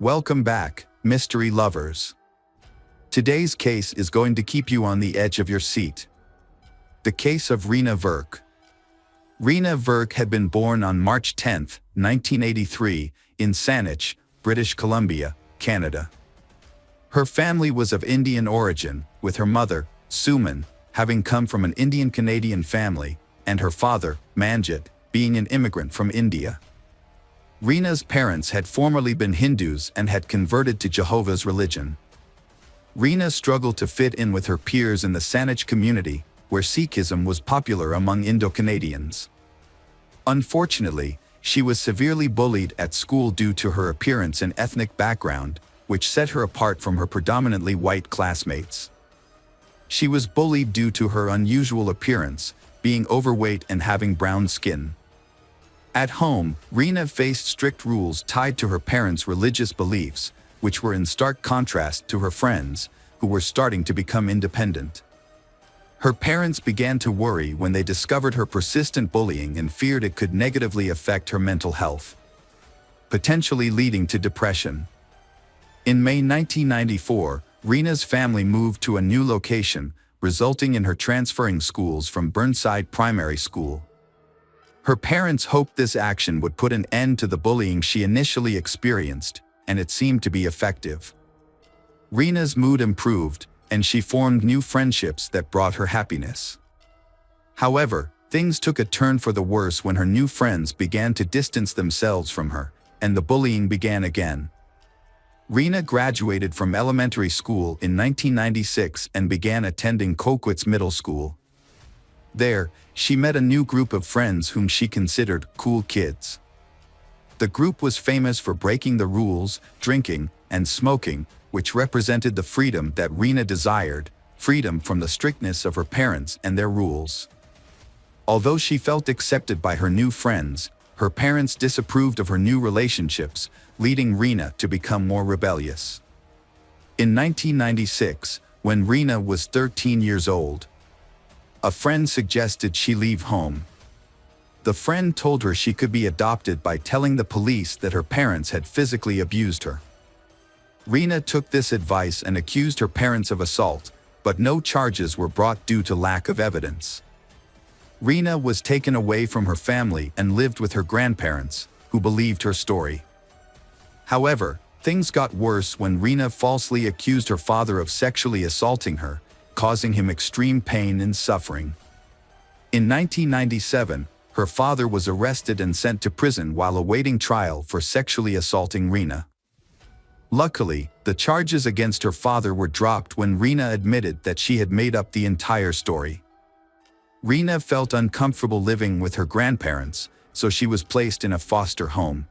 Welcome back, mystery lovers. Today's case is going to keep you on the edge of your seat. The case of Reena Virk. Reena Virk had been born on March 10, 1983, in Saanich, British Columbia, Canada. Her family was of Indian origin, with her mother, Suman, having come from an Indian-Canadian family, and her father, Manjit, being an immigrant from India. Reena's parents had formerly been Hindus and had converted to Jehovah's religion. Reena struggled to fit in with her peers in the Saanich community, where Sikhism was popular among Indo-Canadians. Unfortunately, she was severely bullied at school due to her appearance and ethnic background, which set her apart from her predominantly white classmates. She was bullied due to her unusual appearance, being overweight and having brown skin. At home, Reena faced strict rules tied to her parents' religious beliefs, which were in stark contrast to her friends, who were starting to become independent. Her parents began to worry when they discovered her persistent bullying and feared it could negatively affect her mental health, potentially leading to depression. In May 1994, Reena's family moved to a new location, resulting in her transferring schools from Burnside Primary School. Her parents hoped this action would put an end to the bullying she initially experienced, and it seemed to be effective. Reena's mood improved, and she formed new friendships that brought her happiness. However, things took a turn for the worse when her new friends began to distance themselves from her, and the bullying began again. Reena graduated from elementary school in 1996 and began attending Coquitlam Middle School. There, she met a new group of friends whom she considered cool kids. The group was famous for breaking the rules, drinking, and smoking, which represented the freedom that Reena desired, freedom from the strictness of her parents and their rules. Although she felt accepted by her new friends, her parents disapproved of her new relationships, leading Reena to become more rebellious. In 1996, when Reena was 13 years old, a friend suggested she leave home. The friend told her she could be adopted by telling the police that her parents had physically abused her. Reena took this advice and accused her parents of assault, but no charges were brought due to lack of evidence. Reena was taken away from her family and lived with her grandparents, who believed her story. However, things got worse when Reena falsely accused her father of sexually assaulting her, causing him extreme pain and suffering. In 1997, her father was arrested and sent to prison while awaiting trial for sexually assaulting Reena. Luckily, the charges against her father were dropped when Reena admitted that she had made up the entire story. Reena felt uncomfortable living with her grandparents, so she was placed in a foster home.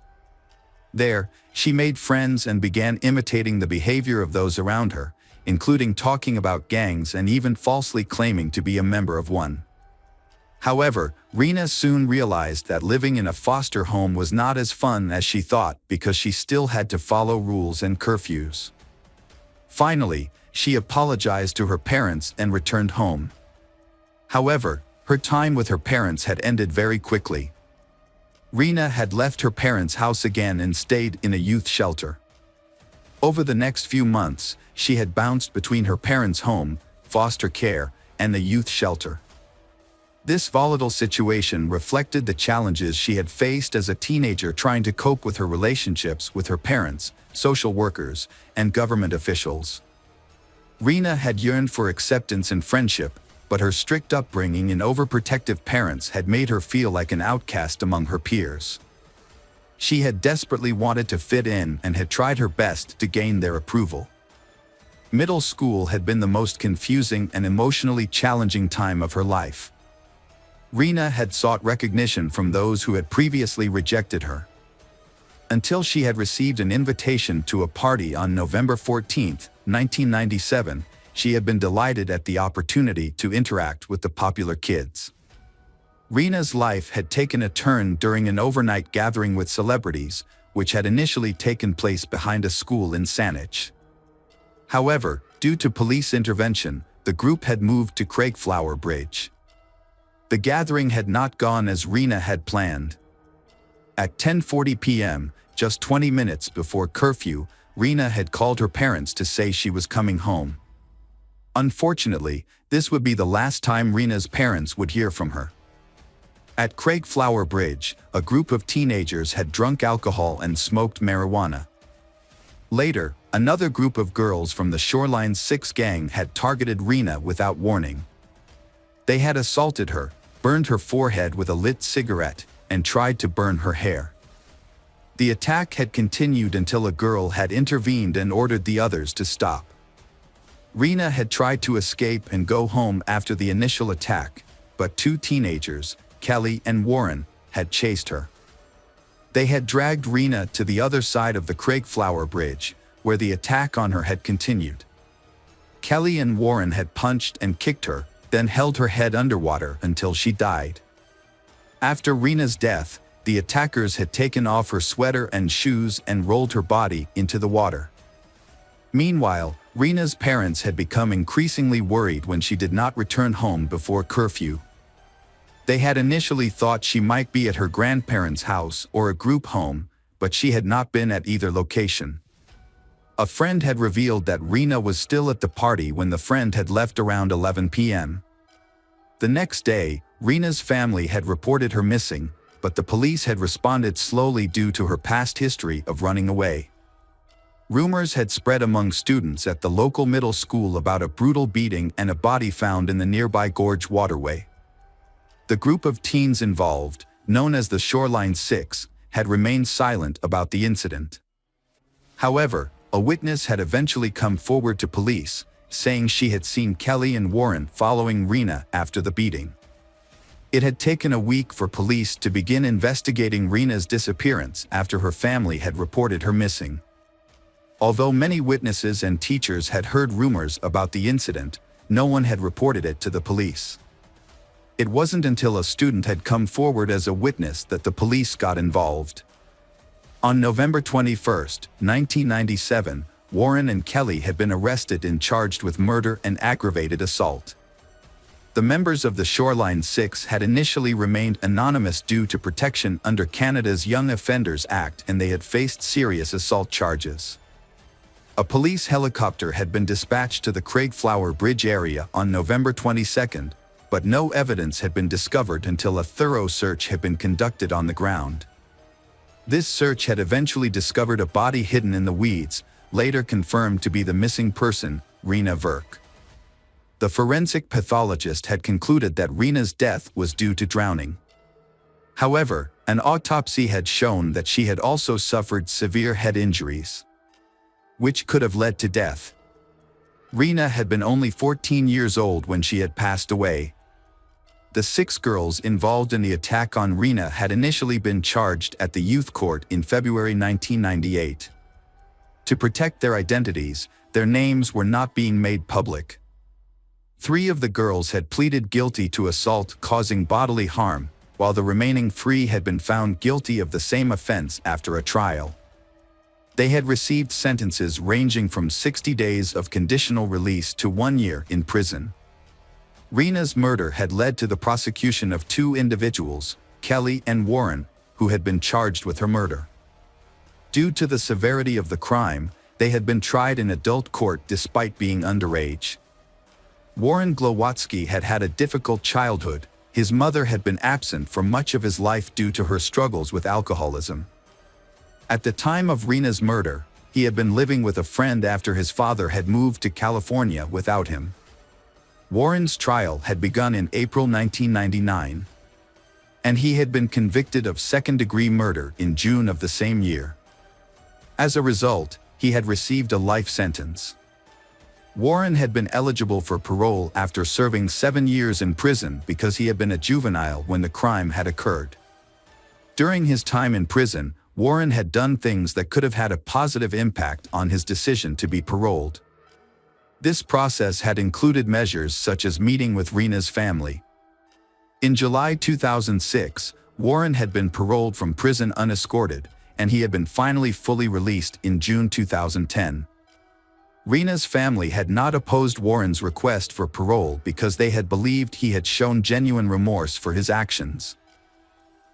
There, she made friends and began imitating the behavior of those around her, including talking about gangs and even falsely claiming to be a member of one. However, Reena soon realized that living in a foster home was not as fun as she thought because she still had to follow rules and curfews. Finally, she apologized to her parents and returned home. However, her time with her parents had ended very quickly. Reena had left her parents' house again and stayed in a youth shelter. Over the next few months, she had bounced between her parents' home, foster care, and the youth shelter. This volatile situation reflected the challenges she had faced as a teenager trying to cope with her relationships with her parents, social workers, and government officials. Reena had yearned for acceptance and friendship, but her strict upbringing and overprotective parents had made her feel like an outcast among her peers. She had desperately wanted to fit in and had tried her best to gain their approval. Middle school had been the most confusing and emotionally challenging time of her life. Reena had sought recognition from those who had previously rejected her. Until she had received an invitation to a party on November 14, 1997, she had been delighted at the opportunity to interact with the popular kids. Reena's life had taken a turn during an overnight gathering with celebrities, which had initially taken place behind a school in Saanich. However, due to police intervention, the group had moved to Craigflower Bridge. The gathering had not gone as Reena had planned. At 10:40 p.m., just 20 minutes before curfew, Reena had called her parents to say she was coming home. Unfortunately, this would be the last time Reena's parents would hear from her. At Craigflower Bridge, a group of teenagers had drunk alcohol and smoked marijuana. Later, another group of girls from the Shoreline 6 gang had targeted Reena without warning. They had assaulted her, burned her forehead with a lit cigarette, and tried to burn her hair. The attack had continued until a girl had intervened and ordered the others to stop. Reena had tried to escape and go home after the initial attack, but two teenagers, Kelly and Warren, had chased her. They had dragged Reena to the other side of the Craigflower Bridge, where the attack on her had continued. Kelly and Warren had punched and kicked her, then held her head underwater until she died. After Reena's death, the attackers had taken off her sweater and shoes and rolled her body into the water. Meanwhile, Reena's parents had become increasingly worried when she did not return home before curfew. They had initially thought she might be at her grandparents' house or a group home, but she had not been at either location. A friend had revealed that Reena was still at the party when the friend had left around 11 p.m. The next day, Reena's family had reported her missing, but the police had responded slowly due to her past history of running away. Rumors had spread among students at the local middle school about a brutal beating and a body found in the nearby gorge waterway. The group of teens involved, known as the Shoreline 6, had remained silent about the incident. However, a witness had eventually come forward to police, saying she had seen Kelly and Warren following Reena after the beating. It had taken a week for police to begin investigating Reena's disappearance after her family had reported her missing. Although many witnesses and teachers had heard rumors about the incident, no one had reported it to the police. It wasn't until a student had come forward as a witness that the police got involved. On November 21, 1997, Warren and Kelly had been arrested and charged with murder and aggravated assault. The members of the Shoreline 6 had initially remained anonymous due to protection under Canada's Young Offenders Act, and they had faced serious assault charges. A police helicopter had been dispatched to the Craigflower Bridge area on November 22, but no evidence had been discovered until a thorough search had been conducted on the ground. This search had eventually discovered a body hidden in the weeds, later confirmed to be the missing person, Reena Virk. The forensic pathologist had concluded that Reena's death was due to drowning. However, an autopsy had shown that she had also suffered severe head injuries, which could have led to death. Reena had been only 14 years old when she had passed away. The 6 girls involved in the attack on Reena had initially been charged at the youth court in February 1998. To protect their identities, their names were not being made public. 3 of the girls had pleaded guilty to assault causing bodily harm, while the remaining 3 had been found guilty of the same offense after a trial. They had received sentences ranging from 60 days of conditional release to 1 year in prison. Reena's murder had led to the prosecution of 2 individuals, Kelly and Warren, who had been charged with her murder. Due to the severity of the crime, they had been tried in adult court despite being underage. Warren Glowatsky had had a difficult childhood. His mother had been absent for much of his life due to her struggles with alcoholism. At the time of Reena's murder, he had been living with a friend after his father had moved to California without him. Warren's trial had begun in April 1999, and he had been convicted of second-degree murder in June of the same year. As a result, he had received a life sentence. Warren had been eligible for parole after serving 7 years in prison because he had been a juvenile when the crime had occurred. During his time in prison, Warren had done things that could have had a positive impact on his decision to be paroled. This process had included measures such as meeting with Reena's family. In July 2006, Warren had been paroled from prison unescorted, and he had been finally fully released in June 2010. Reena's family had not opposed Warren's request for parole because they had believed he had shown genuine remorse for his actions.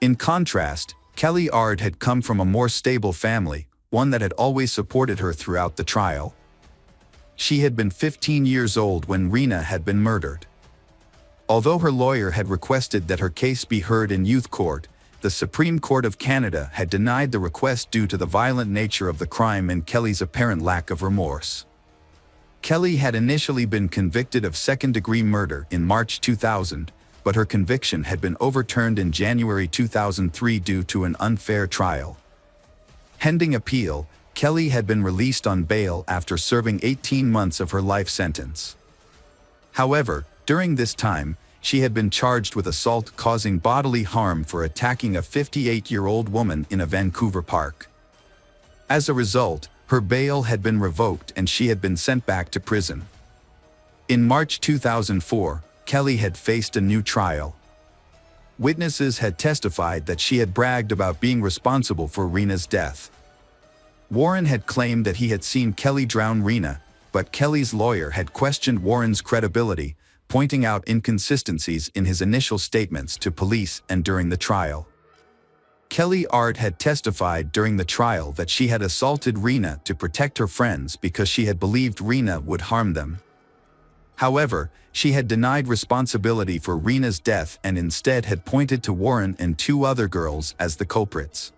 In contrast, Kelly Ard had come from a more stable family, one that had always supported her throughout the trial. She had been 15 years old when Reena had been murdered. Although her lawyer had requested that her case be heard in youth court, the Supreme Court of Canada had denied the request due to the violent nature of the crime and Kelly's apparent lack of remorse. Kelly had initially been convicted of second-degree murder in March 2000, but her conviction had been overturned in January 2003 due to an unfair trial. Pending appeal, Kelly had been released on bail after serving 18 months of her life sentence. However, during this time, she had been charged with assault causing bodily harm for attacking a 58-year-old woman in a Vancouver park. As a result, her bail had been revoked and she had been sent back to prison. In March 2004, Kelly had faced a new trial. Witnesses had testified that she had bragged about being responsible for Reena's death. Warren had claimed that he had seen Kelly drown Reena, but Kelly's lawyer had questioned Warren's credibility, pointing out inconsistencies in his initial statements to police and during the trial. Kelly Ard had testified during the trial that she had assaulted Reena to protect her friends because she had believed Reena would harm them. However, she had denied responsibility for Reena's death and instead had pointed to Warren and two other girls as the culprits.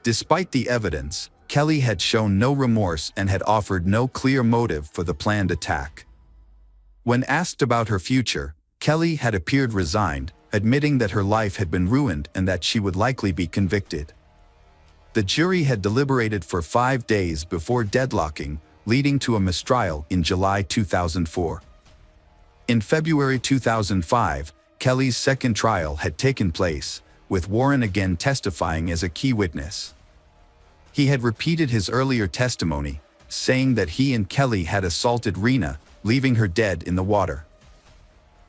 Despite the evidence, Kelly had shown no remorse and had offered no clear motive for the planned attack. When asked about her future, Kelly had appeared resigned, admitting that her life had been ruined and that she would likely be convicted. The jury had deliberated for 5 days before deadlocking, leading to a mistrial in July 2004. In February 2005, Kelly's second trial had taken place, with Warren again testifying as a key witness. He had repeated his earlier testimony, saying that he and Kelly had assaulted Reena, leaving her dead in the water.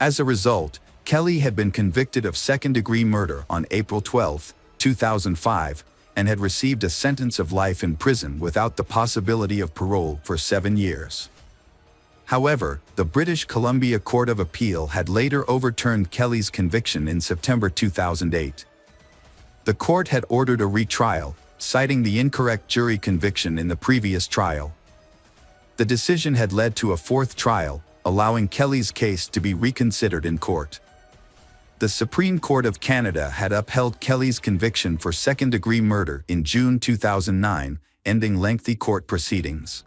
As a result, Kelly had been convicted of second-degree murder on April 12, 2005, and had received a sentence of life in prison without the possibility of parole for 7 years. However, the British Columbia Court of Appeal had later overturned Kelly's conviction in September 2008. The court had ordered a retrial, citing the incorrect jury conviction in the previous trial. The decision had led to a fourth trial, allowing Kelly's case to be reconsidered in court. The Supreme Court of Canada had upheld Kelly's conviction for second-degree murder in June 2009, ending lengthy court proceedings.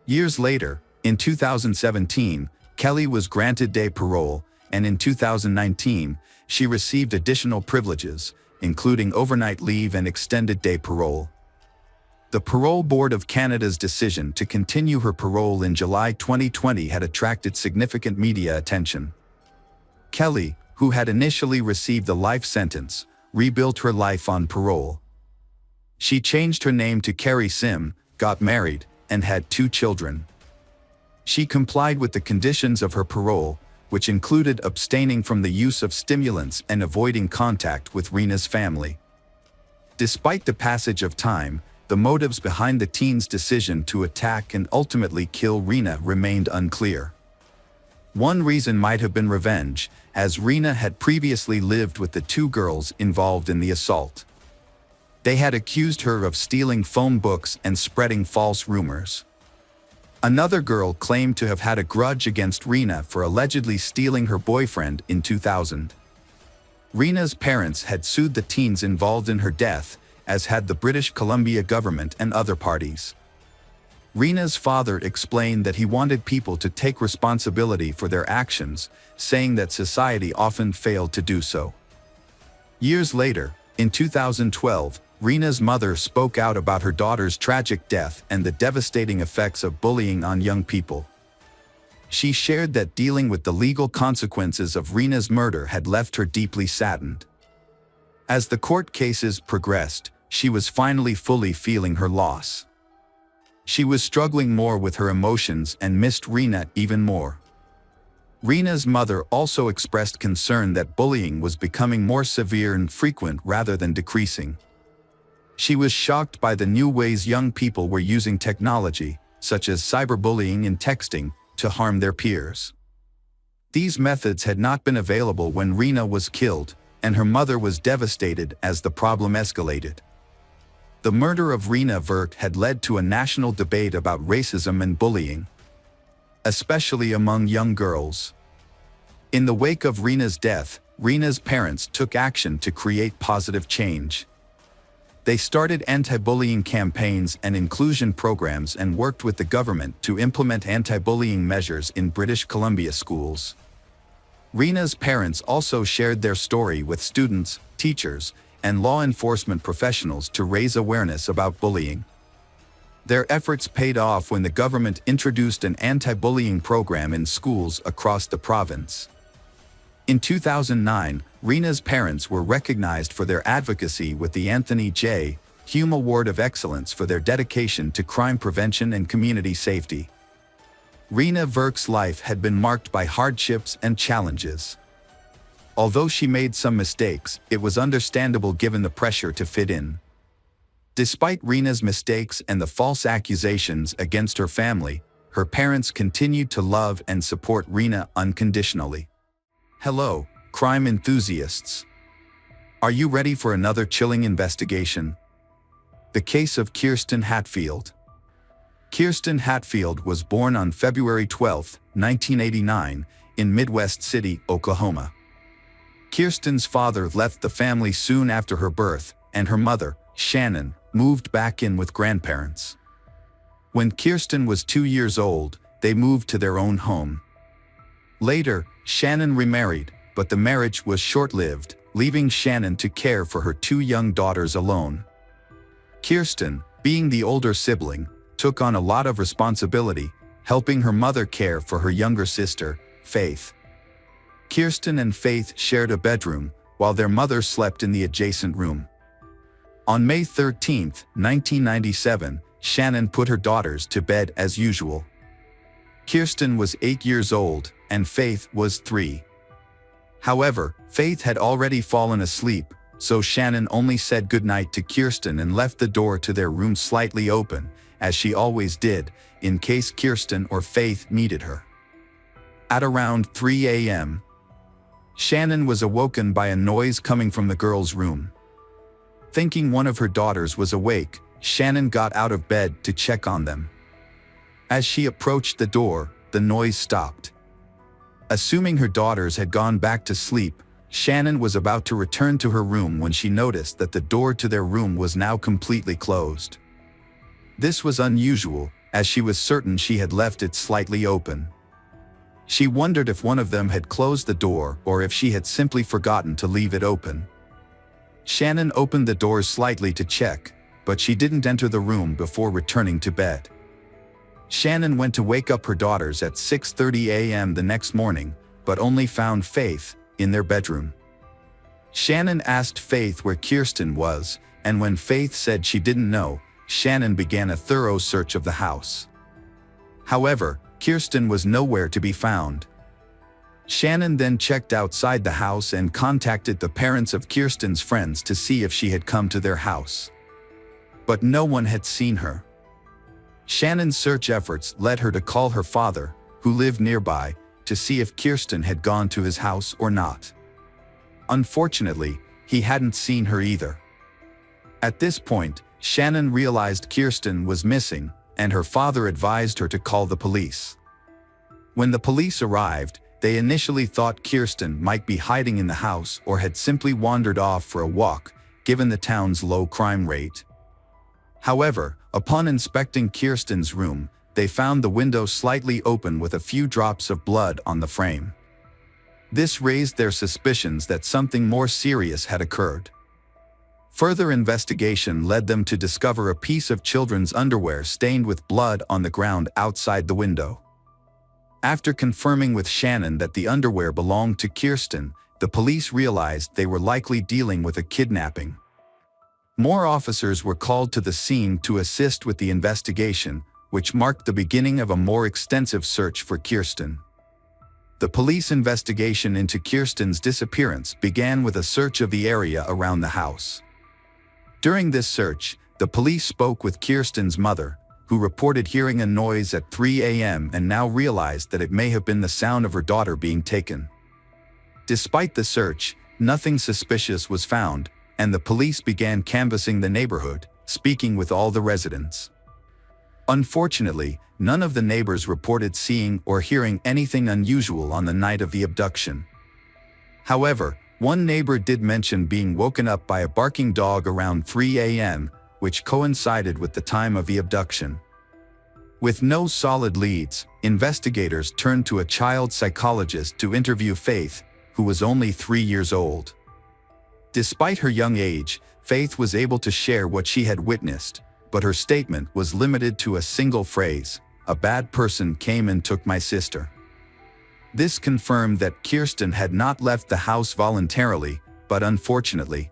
Years later, in 2017, Kelly was granted day parole, and in 2019, she received additional privileges, including overnight leave and extended day parole. The Parole Board of Canada's decision to continue her parole in July 2020 had attracted significant media attention. Kelly, who had initially received a life sentence, rebuilt her life on parole. She changed her name to Carrie Sim, got married, and had 2 children. She complied with the conditions of her parole, which included abstaining from the use of stimulants and avoiding contact with Reena's family. Despite the passage of time, the motives behind the teen's decision to attack and ultimately kill Reena remained unclear. One reason might have been revenge, as Reena had previously lived with the 2 girls involved in the assault. They had accused her of stealing phone books and spreading false rumors. Another girl claimed to have had a grudge against Reena for allegedly stealing her boyfriend in 2000. Reena's parents had sued the teens involved in her death, as had the British Columbia government and other parties. Reena's father explained that he wanted people to take responsibility for their actions, saying that society often failed to do so. Years later, in 2012, Reena's mother spoke out about her daughter's tragic death and the devastating effects of bullying on young people. She shared that dealing with the legal consequences of Reena's murder had left her deeply saddened. As the court cases progressed, she was finally fully feeling her loss. She was struggling more with her emotions and missed Reena even more. Reena's mother also expressed concern that bullying was becoming more severe and frequent rather than decreasing. She was shocked by the new ways young people were using technology, such as cyberbullying and texting, to harm their peers. These methods had not been available when Reena was killed, and her mother was devastated as the problem escalated. The murder of Reena Virk had led to a national debate about racism and bullying, especially among young girls. In the wake of Reena's death, Reena's parents took action to create positive change. They started anti-bullying campaigns and inclusion programs and worked with the government to implement anti-bullying measures in British Columbia schools. Reena's parents also shared their story with students, teachers, and law enforcement professionals to raise awareness about bullying. Their efforts paid off when the government introduced an anti-bullying program in schools across the province. In 2009, Reena's parents were recognized for their advocacy with the Anthony J. Hume Award of Excellence for their dedication to crime prevention and community safety. Reena Virk's life had been marked by hardships and challenges. Although she made some mistakes, it was understandable given the pressure to fit in. Despite Reena's mistakes and the false accusations against her family, her parents continued to love and support Reena unconditionally. Hello, crime enthusiasts. Are you ready for another chilling investigation? The case of Kirsten Hatfield. Kirsten Hatfield was born on February 12, 1989, in Midwest City, Oklahoma. Kirsten's father left the family soon after her birth, and her mother, Shannon, moved back in with grandparents. When Kirsten was 2 years old, they moved to their own home. Later, Shannon remarried, but the marriage was short-lived, leaving Shannon to care for her 2 young daughters alone. Kirsten, being the older sibling, took on a lot of responsibility, helping her mother care for her younger sister, Faith. Kirsten and Faith shared a bedroom, while their mother slept in the adjacent room. On May 13, 1997, Shannon put her daughters to bed as usual. Kirsten was 8 years old, and Faith was 3. However, Faith had already fallen asleep, so Shannon only said goodnight to Kirsten and left the door to their room slightly open, as she always did, in case Kirsten or Faith needed her. At around 3 a.m., Shannon was awoken by a noise coming from the girls' room. Thinking one of her daughters was awake, Shannon got out of bed to check on them. As she approached the door, the noise stopped. Assuming her daughters had gone back to sleep, Shannon was about to return to her room when she noticed that the door to their room was now completely closed. This was unusual, as she was certain she had left it slightly open. She wondered if one of them had closed the door or if she had simply forgotten to leave it open. Shannon opened the door slightly to check, but she didn't enter the room before returning to bed. Shannon went to wake up her daughters at 6:30 a.m. the next morning, but only found Faith in their bedroom. Shannon asked Faith where Kirsten was, and when Faith said she didn't know, Shannon began a thorough search of the house. However, Kirsten was nowhere to be found. Shannon then checked outside the house and contacted the parents of Kirsten's friends to see if she had come to their house. But no one had seen her. Shannon's search efforts led her to call her father, who lived nearby, to see if Kirsten had gone to his house or not. Unfortunately, he hadn't seen her either. At this point, Shannon realized Kirsten was missing, and her father advised her to call the police. When the police arrived, they initially thought Kirsten might be hiding in the house or had simply wandered off for a walk, given the town's low crime rate. However, upon inspecting Kirsten's room, they found the window slightly open with a few drops of blood on the frame. This raised their suspicions that something more serious had occurred. Further investigation led them to discover a piece of children's underwear stained with blood on the ground outside the window. After confirming with Shannon that the underwear belonged to Kirsten, the police realized they were likely dealing with a kidnapping. More officers were called to the scene to assist with the investigation, which marked the beginning of a more extensive search for Kirsten. The police investigation into Kirsten's disappearance began with a search of the area around the house. During this search, the police spoke with Kirsten's mother, who reported hearing a noise at 3 a.m. and now realized that it may have been the sound of her daughter being taken. Despite the search, nothing suspicious was found, and the police began canvassing the neighborhood, speaking with all the residents. Unfortunately, none of the neighbors reported seeing or hearing anything unusual on the night of the abduction. However, one neighbor did mention being woken up by a barking dog around 3 a.m., which coincided with the time of the abduction. With no solid leads, investigators turned to a child psychologist to interview Faith, who was only 3 years old. Despite her young age, Faith was able to share what she had witnessed, but her statement was limited to a single phrase: "A bad person came and took my sister." This confirmed that Kirsten had not left the house voluntarily, but unfortunately,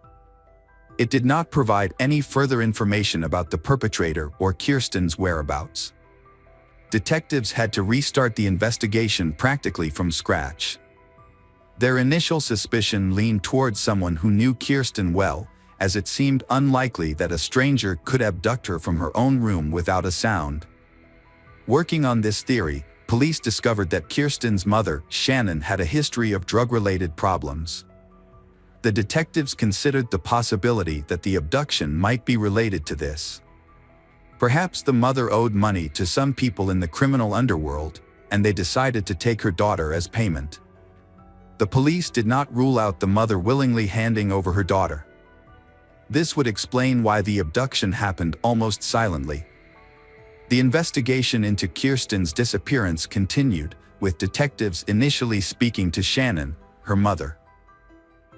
it did not provide any further information about the perpetrator or Kirsten's whereabouts. Detectives had to restart the investigation practically from scratch. Their initial suspicion leaned towards someone who knew Kirsten well, as it seemed unlikely that a stranger could abduct her from her own room without a sound. Working on this theory, police discovered that Kirsten's mother, Shannon, had a history of drug-related problems. The detectives considered the possibility that the abduction might be related to this. Perhaps the mother owed money to some people in the criminal underworld, and they decided to take her daughter as payment. The police did not rule out the mother willingly handing over her daughter. This would explain why the abduction happened almost silently. The investigation into Kirsten's disappearance continued, with detectives initially speaking to Shannon, her mother.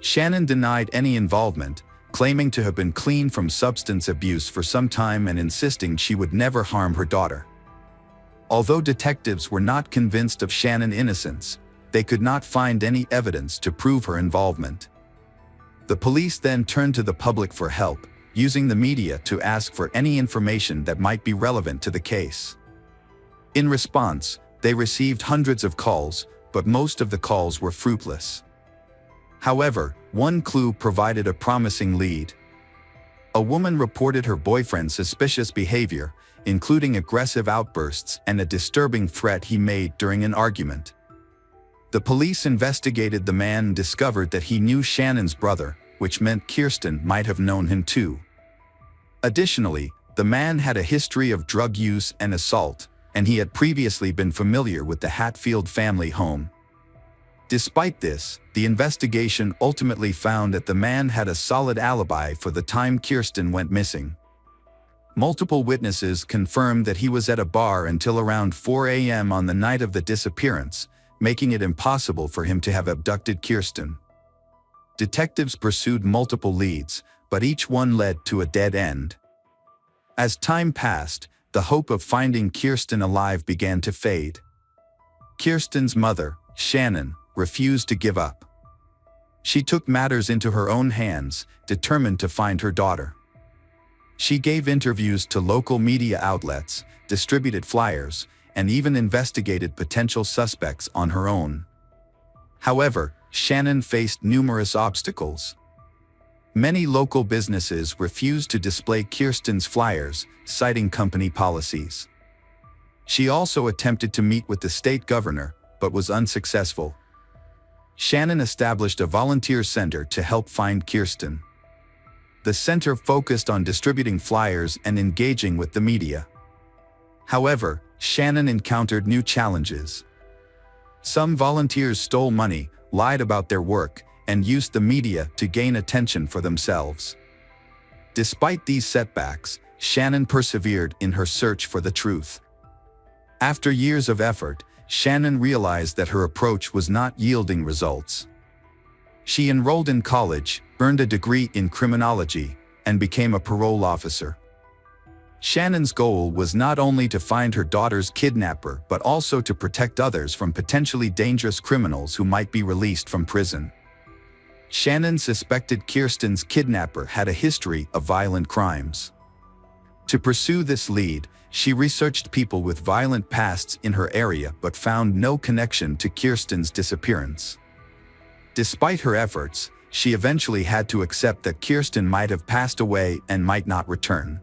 Shannon denied any involvement, claiming to have been clean from substance abuse for some time and insisting she would never harm her daughter. Although detectives were not convinced of Shannon's innocence, they could not find any evidence to prove her involvement. The police then turned to the public for help, using the media to ask for any information that might be relevant to the case. In response, they received hundreds of calls, but most of the calls were fruitless. However, one clue provided a promising lead. A woman reported her boyfriend's suspicious behavior, including aggressive outbursts and a disturbing threat he made during an argument. The police investigated the man and discovered that he knew Shannon's brother, which meant Kirsten might have known him too. Additionally, the man had a history of drug use and assault, and he had previously been familiar with the Hatfield family home. Despite this, the investigation ultimately found that the man had a solid alibi for the time Kirsten went missing. Multiple witnesses confirmed that he was at a bar until around 4 a.m. on the night of the disappearance, making it impossible for him to have abducted Kirsten. Detectives pursued multiple leads, but each one led to a dead end. As time passed, the hope of finding Kirsten alive began to fade. Kirsten's mother, Shannon, refused to give up. She took matters into her own hands, determined to find her daughter. She gave interviews to local media outlets, distributed flyers, and even investigated potential suspects on her own. However, Shannon faced numerous obstacles. Many local businesses refused to display Kirsten's flyers, citing company policies. She also attempted to meet with the state governor, but was unsuccessful. Shannon established a volunteer center to help find Kirsten. The center focused on distributing flyers and engaging with the media. However, Shannon encountered new challenges. Some volunteers stole money, lied about their work, and used the media to gain attention for themselves. Despite these setbacks, Shannon persevered in her search for the truth. After years of effort, Shannon realized that her approach was not yielding results. She enrolled in college, earned a degree in criminology, and became a parole officer. Shannon's goal was not only to find her daughter's kidnapper but also to protect others from potentially dangerous criminals who might be released from prison. Shannon suspected Kirsten's kidnapper had a history of violent crimes. To pursue this lead, she researched people with violent pasts in her area but found no connection to Kirsten's disappearance. Despite her efforts, she eventually had to accept that Kirsten might have passed away and might not return.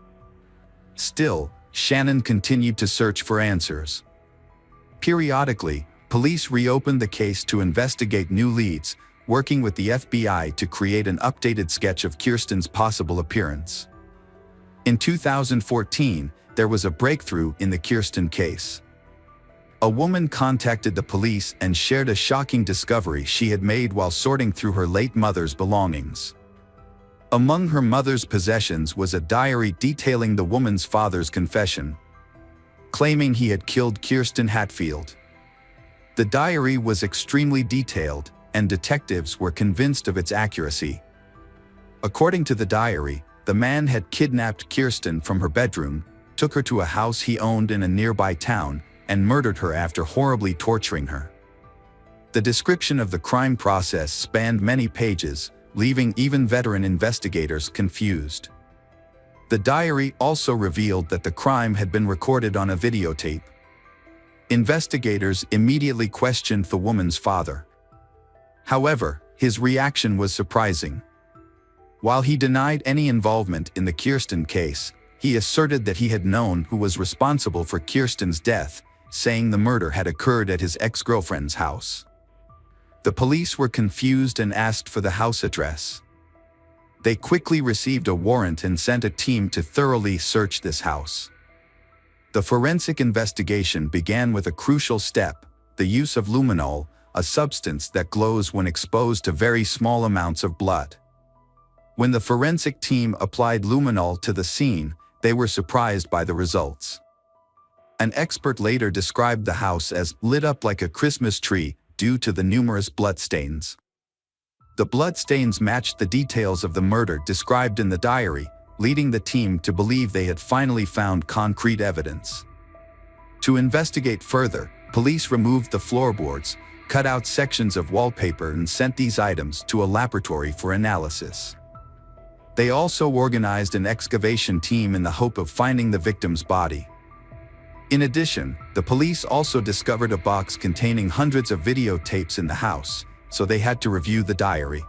Still, Shannon continued to search for answers. Periodically, police reopened the case to investigate new leads, working with the FBI to create an updated sketch of Kirsten's possible appearance. In 2014, there was a breakthrough in the Kirsten case. A woman contacted the police and shared a shocking discovery she had made while sorting through her late mother's belongings. Among her mother's possessions was a diary detailing the woman's father's confession, claiming he had killed Kirsten Hatfield. The diary was extremely detailed, and detectives were convinced of its accuracy. According to the diary, the man had kidnapped Kirsten from her bedroom, took her to a house he owned in a nearby town, and murdered her after horribly torturing her. The description of the crime process spanned many pages, leaving even veteran investigators confused. The diary also revealed that the crime had been recorded on a videotape. Investigators immediately questioned the woman's father. However, his reaction was surprising. While he denied any involvement in the Kirsten case, he asserted that he had known who was responsible for Kirsten's death, saying the murder had occurred at his ex-girlfriend's house. The police were confused and asked for the house address. They quickly received a warrant and sent a team to thoroughly search this house. The forensic investigation began with a crucial step: the use of luminol, a substance that glows when exposed to very small amounts of blood. When the forensic team applied luminol to the scene, they were surprised by the results. An expert later described the house as lit up like a Christmas tree due to the numerous bloodstains. The bloodstains matched the details of the murder described in the diary, leading the team to believe they had finally found concrete evidence. To investigate further, police removed the floorboards, cut out sections of wallpaper, and sent these items to a laboratory for analysis. They also organized an excavation team in the hope of finding the victim's body. In addition, the police also discovered a box containing hundreds of videotapes in the house, so they had to review the diary.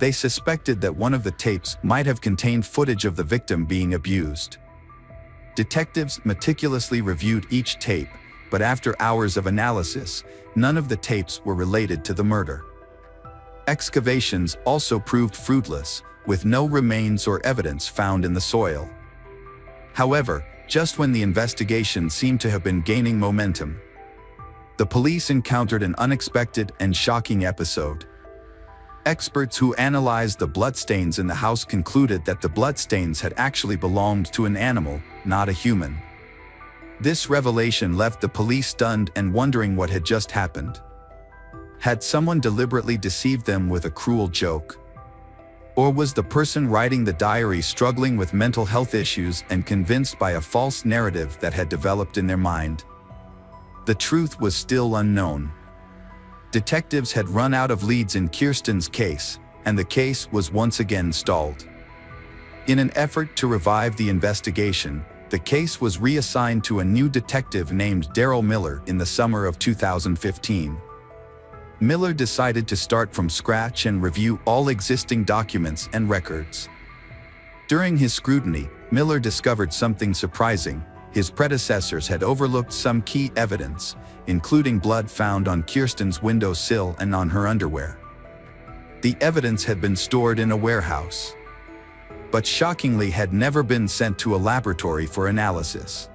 They suspected that one of the tapes might have contained footage of the victim being abused. Detectives meticulously reviewed each tape, but after hours of analysis, none of the tapes were related to the murder. Excavations also proved fruitless, with no remains or evidence found in the soil. However, just when the investigation seemed to have been gaining momentum, the police encountered an unexpected and shocking episode. Experts who analyzed the bloodstains in the house concluded that the bloodstains had actually belonged to an animal, not a human. This revelation left the police stunned and wondering what had just happened. Had someone deliberately deceived them with a cruel joke? Or was the person writing the diary struggling with mental health issues and convinced by a false narrative that had developed in their mind? The truth was still unknown. Detectives had run out of leads in Kirsten's case, and the case was once again stalled. In an effort to revive the investigation, the case was reassigned to a new detective named Daryl Miller in the summer of 2015. Miller decided to start from scratch and review all existing documents and records. During his scrutiny, Miller discovered something surprising. His predecessors had overlooked some key evidence, including blood found on Kirsten's windowsill and on her underwear. The evidence had been stored in a warehouse, but shockingly had never been sent to a laboratory for analysis.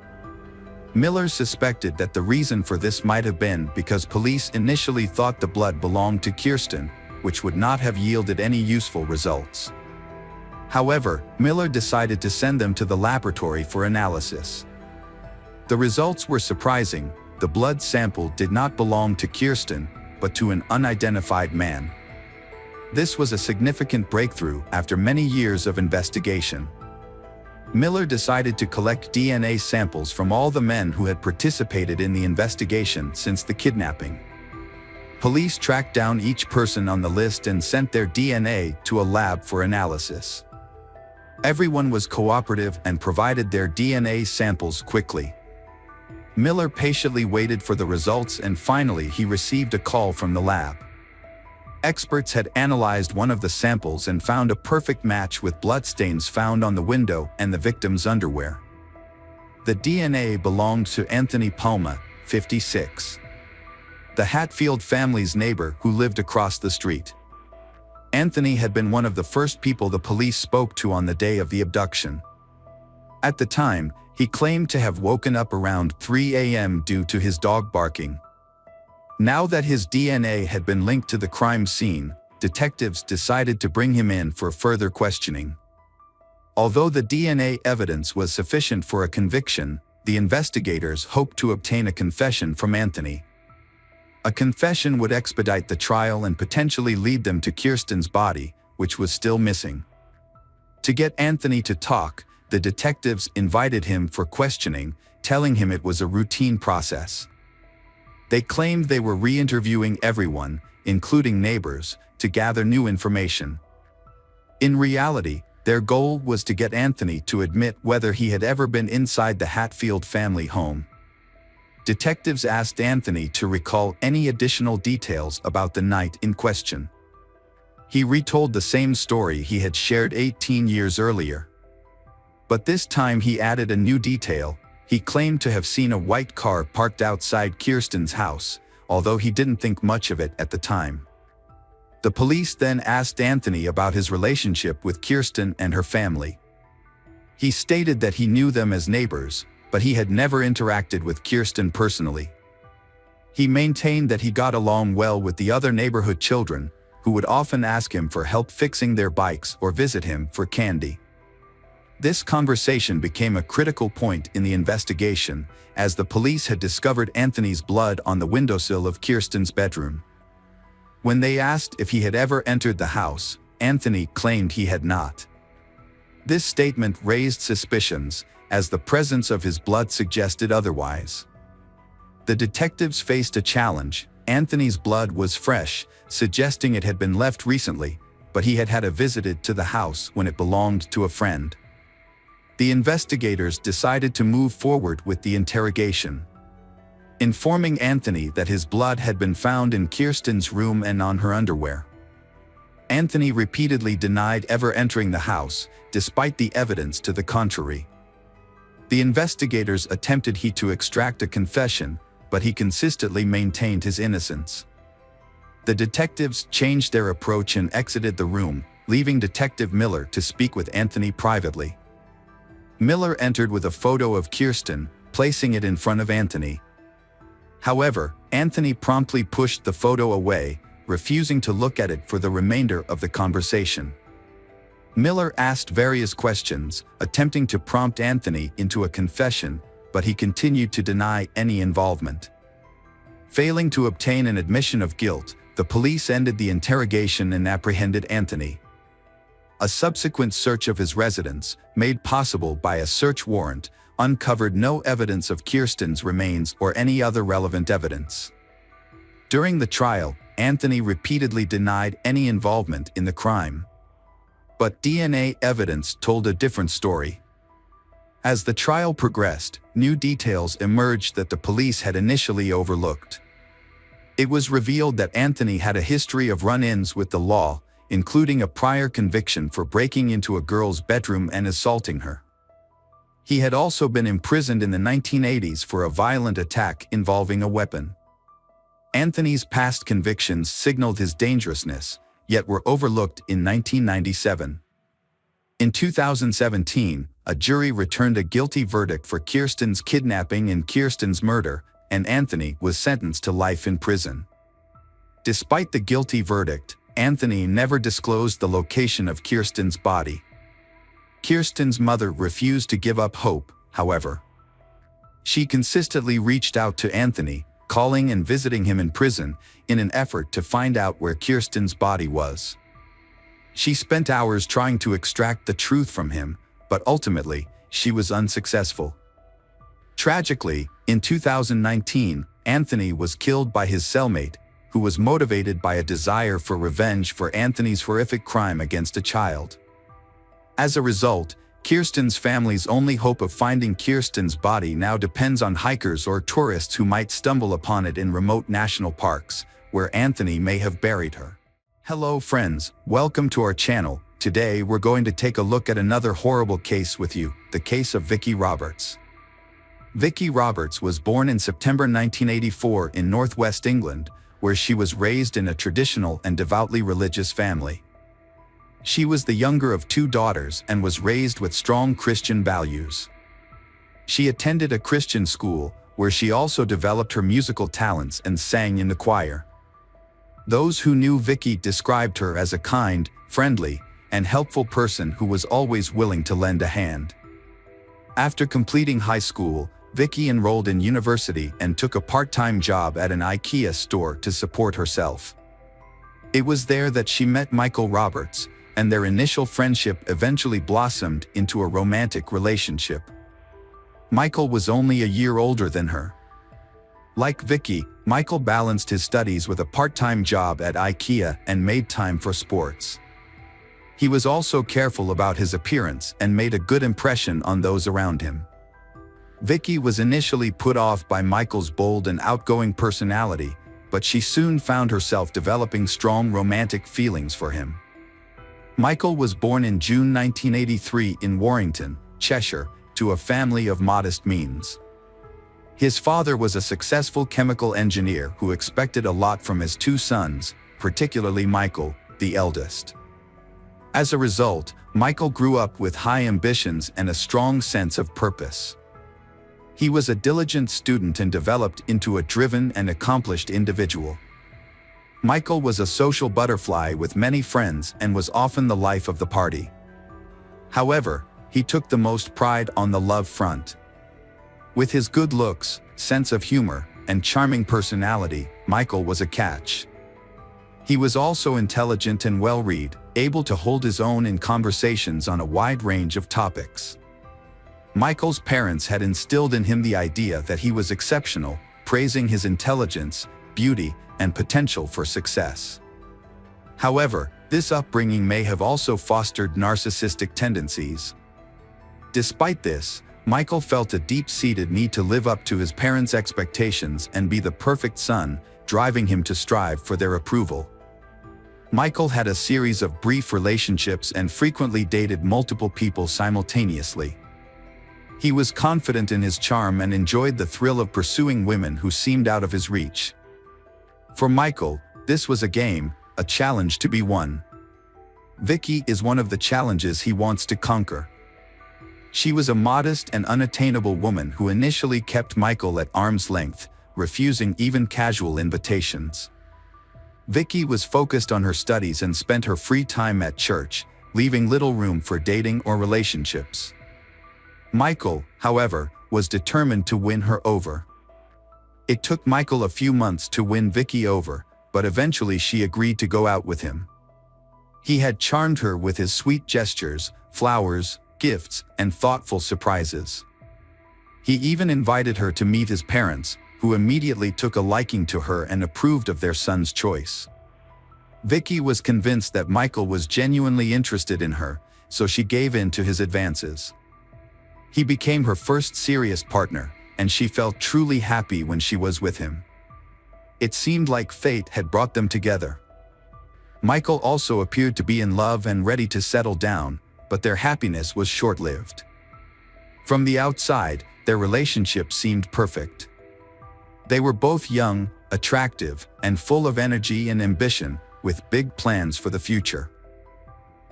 Miller suspected that the reason for this might have been because police initially thought the blood belonged to Kirsten, which would not have yielded any useful results. However, Miller decided to send them to the laboratory for analysis. The results were surprising. The blood sample did not belong to Kirsten, but to an unidentified man. This was a significant breakthrough after many years of investigation. Miller decided to collect DNA samples from all the men who had participated in the investigation since the kidnapping. Police tracked down each person on the list and sent their DNA to a lab for analysis. Everyone was cooperative and provided their DNA samples quickly. Miller patiently waited for the results, and finally he received a call from the lab. Experts had analyzed one of the samples and found a perfect match with bloodstains found on the window and the victim's underwear. The DNA belonged to Anthony Palma, 56. the Hatfield family's neighbor who lived across the street. Anthony had been one of the first people the police spoke to on the day of the abduction. At the time, he claimed to have woken up around 3 a.m. due to his dog barking. Now that his DNA had been linked to the crime scene, detectives decided to bring him in for further questioning. Although the DNA evidence was sufficient for a conviction, the investigators hoped to obtain a confession from Anthony. A confession would expedite the trial and potentially lead them to Kirsten's body, which was still missing. To get Anthony to talk, the detectives invited him for questioning, telling him it was a routine process. They claimed they were re-interviewing everyone, including neighbors, to gather new information. In reality, their goal was to get Anthony to admit whether he had ever been inside the Hatfield family home. Detectives asked Anthony to recall any additional details about the night in question. He retold the same story he had shared 18 years earlier. But this time he added a new detail. He claimed to have seen a white car parked outside Kirsten's house, although he didn't think much of it at the time. The police then asked Anthony about his relationship with Kirsten and her family. He stated that he knew them as neighbors, but he had never interacted with Kirsten personally. He maintained that he got along well with the other neighborhood children, who would often ask him for help fixing their bikes or visit him for candy. This conversation became a critical point in the investigation, as the police had discovered Anthony's blood on the windowsill of Kirsten's bedroom. When they asked if he had ever entered the house, Anthony claimed he had not. This statement raised suspicions, as the presence of his blood suggested otherwise. The detectives faced a challenge. Anthony's blood was fresh, suggesting it had been left recently, but he had had a visit to the house when it belonged to a friend. The investigators decided to move forward with the interrogation. Informing Anthony that his blood had been found in Kirsten's room and on her underwear. Anthony repeatedly denied ever entering the house, despite the evidence to the contrary. The investigators attempted to extract a confession, but he consistently maintained his innocence. The detectives changed their approach and exited the room, leaving Detective Miller to speak with Anthony privately. Miller entered with a photo of Kirsten, placing it in front of Anthony. However, Anthony promptly pushed the photo away, refusing to look at it for the remainder of the conversation. Miller asked various questions, attempting to prompt Anthony into a confession, but he continued to deny any involvement. Failing to obtain an admission of guilt, the police ended the interrogation and apprehended Anthony. A subsequent search of his residence, made possible by a search warrant, uncovered no evidence of Kirsten's remains or any other relevant evidence. During the trial, Anthony repeatedly denied any involvement in the crime. But DNA evidence told a different story. As the trial progressed, new details emerged that the police had initially overlooked. It was revealed that Anthony had a history of run-ins with the law, including a prior conviction for breaking into a girl's bedroom and assaulting her. He had also been imprisoned in the 1980s for a violent attack involving a weapon. Anthony's past convictions signaled his dangerousness, yet were overlooked in 1997. In 2017, a jury returned a guilty verdict for Kirsten's kidnapping and Kirsten's murder, and Anthony was sentenced to life in prison. Despite the guilty verdict, Anthony never disclosed the location of Kirsten's body. Kirsten's mother refused to give up hope, however. She consistently reached out to Anthony, calling and visiting him in prison, in an effort to find out where Kirsten's body was. She spent hours trying to extract the truth from him, but ultimately, she was unsuccessful. Tragically, in 2019, Anthony was killed by his cellmate, who was motivated by a desire for revenge for Anthony's horrific crime against a child. As a result, Kirsten's family's only hope of finding Kirsten's body now depends on hikers or tourists who might stumble upon it in remote national parks, where Anthony may have buried her. Hello friends, welcome to our channel. Today we're going to take a look at another horrible case with you, the case of Vicki Roberts. Vicky Roberts was born in September 1984 in northwest England, where she was raised in a traditional and devoutly religious family. She was the younger of two daughters and was raised with strong Christian values. She attended a Christian school, where she also developed her musical talents and sang in the choir. Those who knew Vicky described her as a kind, friendly, and helpful person who was always willing to lend a hand. After completing high school, Vicky enrolled in university and took a part-time job at an IKEA store to support herself. It was there that she met Michael Roberts, and their initial friendship eventually blossomed into a romantic relationship. Michael was only a year older than her. Like Vicky, Michael balanced his studies with a part-time job at IKEA and made time for sports. He was also careful about his appearance and made a good impression on those around him. Vicky was initially put off by Michael's bold and outgoing personality, but she soon found herself developing strong romantic feelings for him. Michael was born in June 1983 in Warrington, Cheshire, to a family of modest means. His father was a successful chemical engineer who expected a lot from his two sons, particularly Michael, the eldest. As a result, Michael grew up with high ambitions and a strong sense of purpose. He was a diligent student and developed into a driven and accomplished individual. Michael was a social butterfly with many friends and was often the life of the party. However, he took the most pride on the love front. With his good looks, sense of humor, and charming personality, Michael was a catch. He was also intelligent and well-read, able to hold his own in conversations on a wide range of topics. Michael's parents had instilled in him the idea that he was exceptional, praising his intelligence, beauty, and potential for success. However, this upbringing may have also fostered narcissistic tendencies. Despite this, Michael felt a deep-seated need to live up to his parents' expectations and be the perfect son, driving him to strive for their approval. Michael had a series of brief relationships and frequently dated multiple people simultaneously. He was confident in his charm and enjoyed the thrill of pursuing women who seemed out of his reach. For Michael, this was a game, a challenge to be won. Vicky is one of the challenges he wants to conquer. She was a modest and unattainable woman who initially kept Michael at arm's length, refusing even casual invitations. Vicky was focused on her studies and spent her free time at church, leaving little room for dating or relationships. Michael, however, was determined to win her over. It took Michael a few months to win Vicky over, but eventually she agreed to go out with him. He had charmed her with his sweet gestures, flowers, gifts, and thoughtful surprises. He even invited her to meet his parents, who immediately took a liking to her and approved of their son's choice. Vicky was convinced that Michael was genuinely interested in her, so she gave in to his advances. He became her first serious partner, and she felt truly happy when she was with him. It seemed like fate had brought them together. Michael also appeared to be in love and ready to settle down, but their happiness was short-lived. From the outside, their relationship seemed perfect. They were both young, attractive, and full of energy and ambition, with big plans for the future.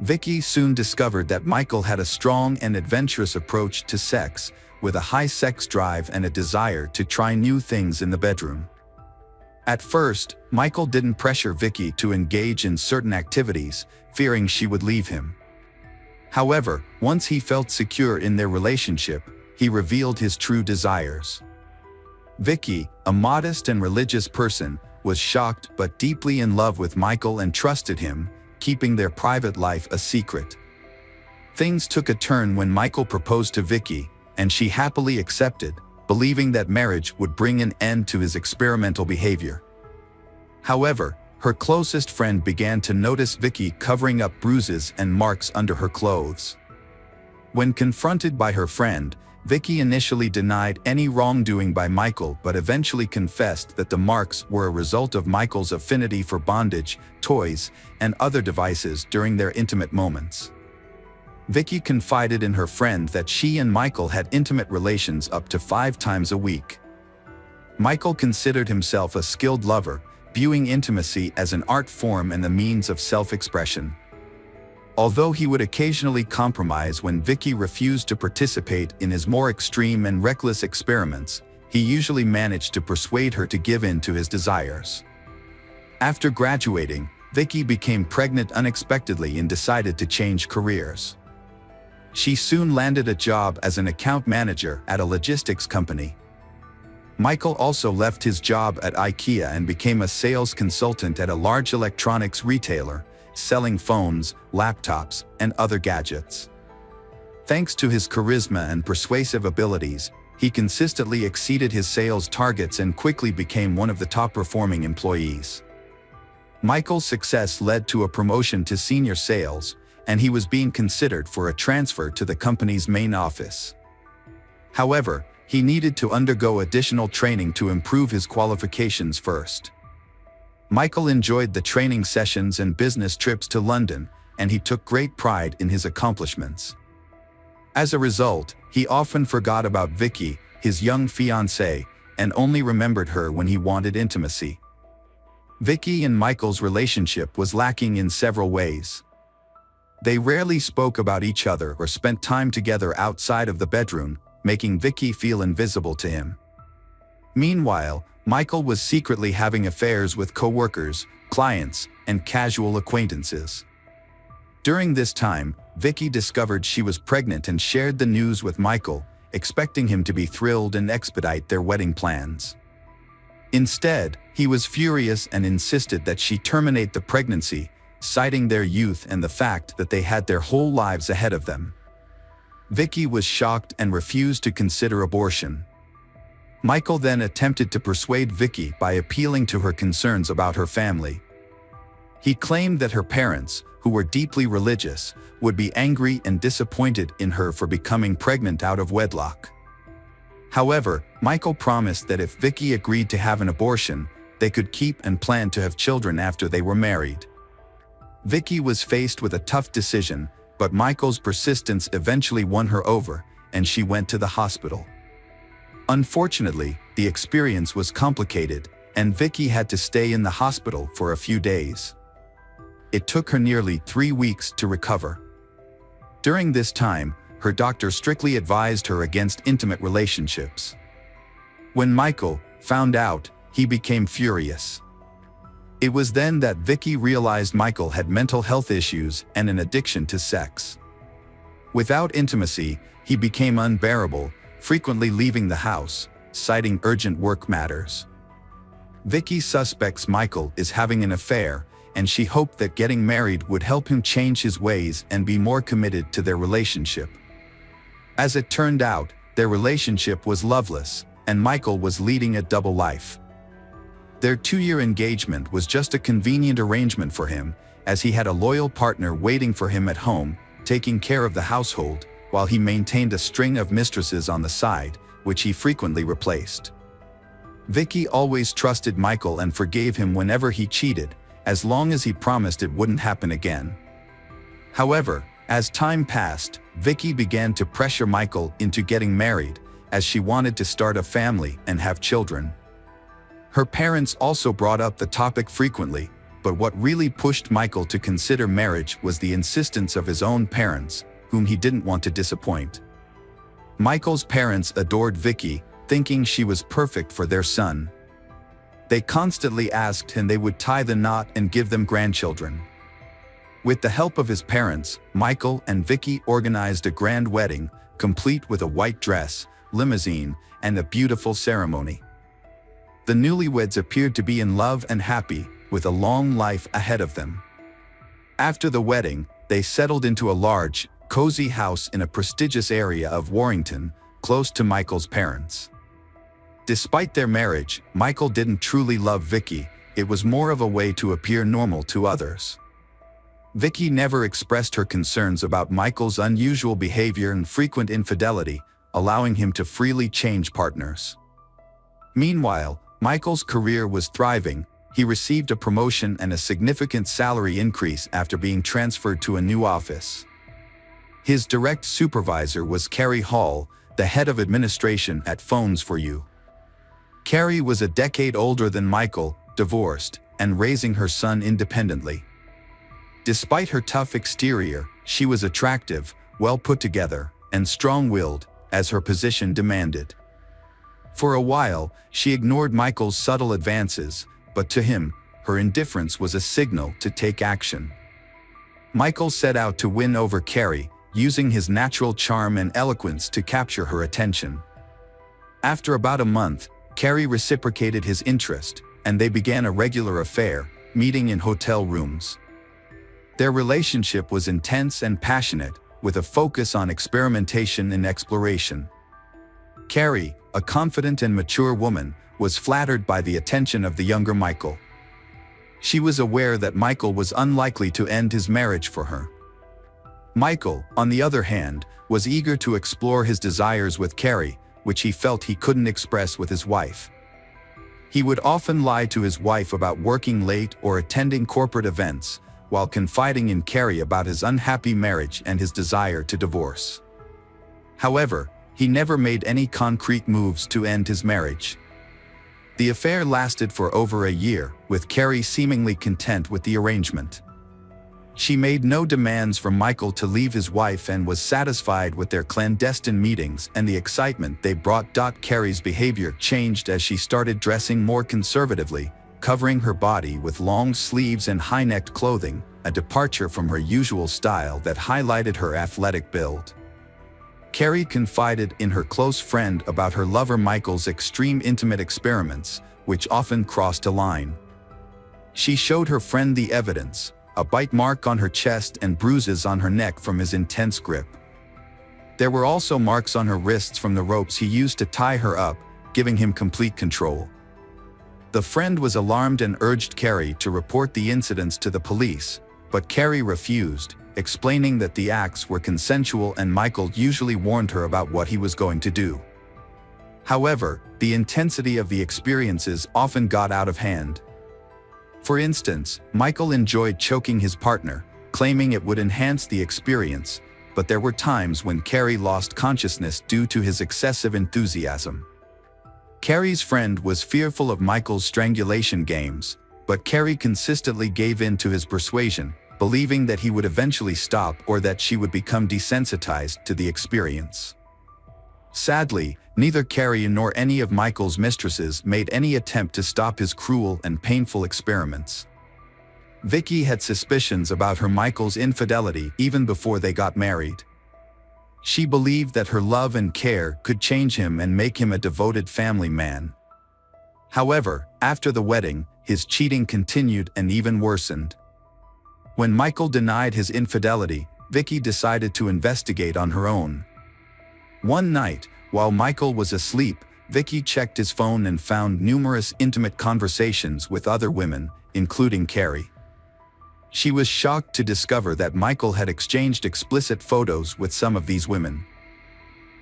Vicky soon discovered that Michael had a strong and adventurous approach to sex, with a high sex drive and a desire to try new things in the bedroom. At first, Michael didn't pressure Vicky to engage in certain activities, fearing she would leave him. However, once he felt secure in their relationship, he revealed his true desires. Vicky, a modest and religious person, was shocked but deeply in love with Michael and trusted him, keeping their private life a secret. Things took a turn when Michael proposed to Vicky, and she happily accepted, believing that marriage would bring an end to his experimental behavior. However, her closest friend began to notice Vicky covering up bruises and marks under her clothes. When confronted by her friend, Vicky initially denied any wrongdoing by Michael but eventually confessed that the marks were a result of Michael's affinity for bondage, toys, and other devices during their intimate moments. Vicky confided in her friend that she and Michael had intimate relations up to 5 times a week. Michael considered himself a skilled lover, viewing intimacy as an art form and a means of self-expression. Although he would occasionally compromise when Vicky refused to participate in his more extreme and reckless experiments, he usually managed to persuade her to give in to his desires. After graduating, Vicky became pregnant unexpectedly and decided to change careers. She soon landed a job as an account manager at a logistics company. Michael also left his job at IKEA and became a sales consultant at a large electronics retailer, selling phones, laptops, and other gadgets. Thanks to his charisma and persuasive abilities, he consistently exceeded his sales targets and quickly became one of the top-performing employees. Michael's success led to a promotion to senior sales, and he was being considered for a transfer to the company's main office. However, he needed to undergo additional training to improve his qualifications first. Michael enjoyed the training sessions and business trips to London, and he took great pride in his accomplishments. As a result, he often forgot about Vicky, his young fiancée, and only remembered her when he wanted intimacy. Vicky and Michael's relationship was lacking in several ways. They rarely spoke about each other or spent time together outside of the bedroom, making Vicky feel invisible to him. Meanwhile, Michael was secretly having affairs with co-workers, clients, and casual acquaintances. During this time, Vicky discovered she was pregnant and shared the news with Michael, expecting him to be thrilled and expedite their wedding plans. Instead, he was furious and insisted that she terminate the pregnancy, citing their youth and the fact that they had their whole lives ahead of them. Vicky was shocked and refused to consider abortion. Michael then attempted to persuade Vicky by appealing to her concerns about her family. He claimed that her parents, who were deeply religious, would be angry and disappointed in her for becoming pregnant out of wedlock. However, Michael promised that if Vicky agreed to have an abortion, they could keep and plan to have children after they were married. Vicky was faced with a tough decision, but Michael's persistence eventually won her over, and she went to the hospital. Unfortunately, the experience was complicated, and Vicky had to stay in the hospital for a few days. It took her nearly 3 weeks to recover. During this time, her doctor strictly advised her against intimate relationships. When Michael found out, he became furious. It was then that Vicky realized Michael had mental health issues and an addiction to sex. Without intimacy, he became unbearable, frequently leaving the house, citing urgent work matters. Vicky suspects Michael is having an affair, and she hoped that getting married would help him change his ways and be more committed to their relationship. As it turned out, their relationship was loveless, and Michael was leading a double life. Their 2-year engagement was just a convenient arrangement for him, as he had a loyal partner waiting for him at home, taking care of the household, while he maintained a string of mistresses on the side, which he frequently replaced. Vicky always trusted Michael and forgave him whenever he cheated, as long as he promised it wouldn't happen again. However, as time passed, Vicky began to pressure Michael into getting married, as she wanted to start a family and have children. Her parents also brought up the topic frequently, but what really pushed Michael to consider marriage was the insistence of his own parents, whom he didn't want to disappoint. Michael's parents adored Vicky, thinking she was perfect for their son. They constantly asked and they would tie the knot and give them grandchildren. With the help of his parents, Michael and Vicky organized a grand wedding, complete with a white dress, limousine, and a beautiful ceremony. The newlyweds appeared to be in love and happy, with a long life ahead of them. After the wedding, they settled into a large, cozy house in a prestigious area of Warrington, close to Michael's parents. Despite their marriage, Michael didn't truly love Vicky. It was more of a way to appear normal to others. Vicky never expressed her concerns about Michael's unusual behavior and frequent infidelity, allowing him to freely change partners. Meanwhile, Michael's career was thriving. He received a promotion and a significant salary increase after being transferred to a new office. His direct supervisor was Carrie Hall, the head of administration at Phones for You. Carrie was a decade older than Michael, divorced, and raising her son independently. Despite her tough exterior, she was attractive, well put together, and strong-willed, as her position demanded. For a while, she ignored Michael's subtle advances, but to him, her indifference was a signal to take action. Michael set out to win over Carrie, using his natural charm and eloquence to capture her attention. After about a month, Carrie reciprocated his interest, and they began a regular affair, meeting in hotel rooms. Their relationship was intense and passionate, with a focus on experimentation and exploration. Carrie, a confident and mature woman, was flattered by the attention of the younger Michael. She was aware that Michael was unlikely to end his marriage for her. Michael, on the other hand, was eager to explore his desires with Carrie, which he felt he couldn't express with his wife. He would often lie to his wife about working late or attending corporate events, while confiding in Carrie about his unhappy marriage and his desire to divorce. However, he never made any concrete moves to end his marriage. The affair lasted for over a year, with Carrie seemingly content with the arrangement. She made no demands from Michael to leave his wife and was satisfied with their clandestine meetings and the excitement they brought. Carrie's behavior changed as she started dressing more conservatively, covering her body with long sleeves and high-necked clothing, a departure from her usual style that highlighted her athletic build. Carrie confided in her close friend about her lover Michael's extreme intimate experiments, which often crossed a line. She showed her friend the evidence, a bite mark on her chest and bruises on her neck from his intense grip. There were also marks on her wrists from the ropes he used to tie her up, giving him complete control. The friend was alarmed and urged Carrie to report the incidents to the police, but Carrie refused, explaining that the acts were consensual and Michael usually warned her about what he was going to do. However, the intensity of the experiences often got out of hand. For instance, Michael enjoyed choking his partner, claiming it would enhance the experience, but there were times when Carrie lost consciousness due to his excessive enthusiasm. Carrie's friend was fearful of Michael's strangulation games, but Carrie consistently gave in to his persuasion, believing that he would eventually stop or that she would become desensitized to the experience. Sadly, neither Carrie nor any of Michael's mistresses made any attempt to stop his cruel and painful experiments. Vicky had suspicions about her Michael's infidelity even before they got married. She believed that her love and care could change him and make him a devoted family man. However, after the wedding, his cheating continued and even worsened. When Michael denied his infidelity, Vicky decided to investigate on her own. One night, while Michael was asleep, Vicky checked his phone and found numerous intimate conversations with other women, including Carrie. She was shocked to discover that Michael had exchanged explicit photos with some of these women.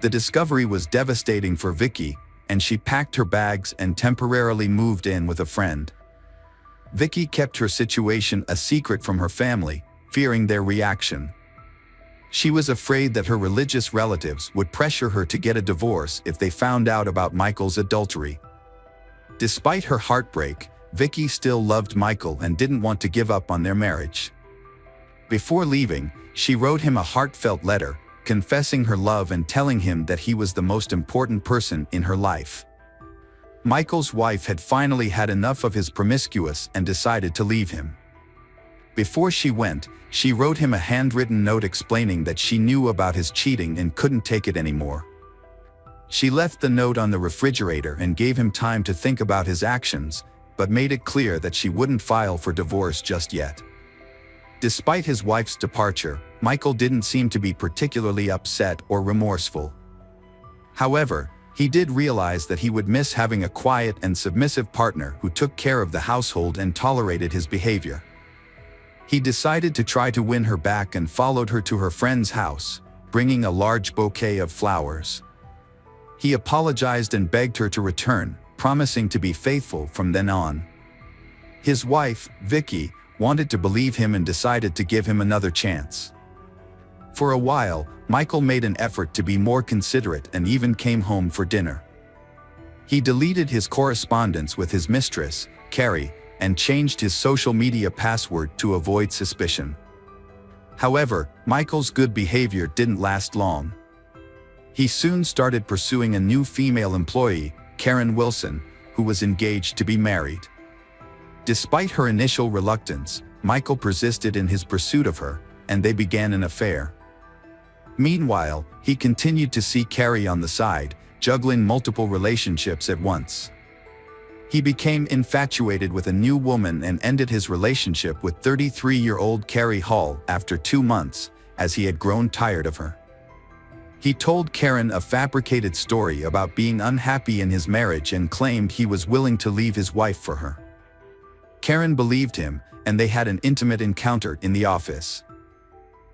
The discovery was devastating for Vicky, and she packed her bags and temporarily moved in with a friend. Vicky kept her situation a secret from her family, fearing their reaction. She was afraid that her religious relatives would pressure her to get a divorce if they found out about Michael's adultery. Despite her heartbreak, Vicky still loved Michael and didn't want to give up on their marriage. Before leaving, she wrote him a heartfelt letter, confessing her love and telling him that he was the most important person in her life. Michael's wife had finally had enough of his promiscuous and decided to leave him. Before she went, she wrote him a handwritten note explaining that she knew about his cheating and couldn't take it anymore. She left the note on the refrigerator and gave him time to think about his actions, but made it clear that she wouldn't file for divorce just yet. Despite his wife's departure, Michael didn't seem to be particularly upset or remorseful. However, he did realize that he would miss having a quiet and submissive partner who took care of the household and tolerated his behavior. He decided to try to win her back and followed her to her friend's house, bringing a large bouquet of flowers. He apologized and begged her to return, promising to be faithful from then on. His wife, Vicky, wanted to believe him and decided to give him another chance. For a while, Michael made an effort to be more considerate and even came home for dinner. He deleted his correspondence with his mistress, Carrie, and changed his social media password to avoid suspicion. However, Michael's good behavior didn't last long. He soon started pursuing a new female employee, Karen Wilson, who was engaged to be married. Despite her initial reluctance, Michael persisted in his pursuit of her, and they began an affair. Meanwhile, he continued to see Carrie on the side, juggling multiple relationships at once. He became infatuated with a new woman and ended his relationship with 33-year-old Carrie Hall after 2 months, as he had grown tired of her. He told Karen a fabricated story about being unhappy in his marriage and claimed he was willing to leave his wife for her. Karen believed him, and they had an intimate encounter in the office.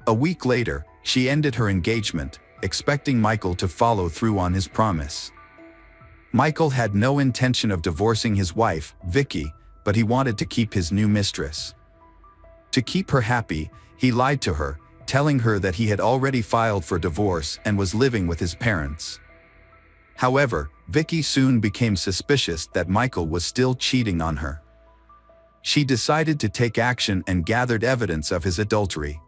A week later, she ended her engagement, expecting Michael to follow through on his promise. Michael had no intention of divorcing his wife, Vicky, but he wanted to keep his new mistress. To keep her happy, he lied to her, telling her that he had already filed for divorce and was living with his parents. However, Vicky soon became suspicious that Michael was still cheating on her. She decided to take action and gathered evidence of his adultery.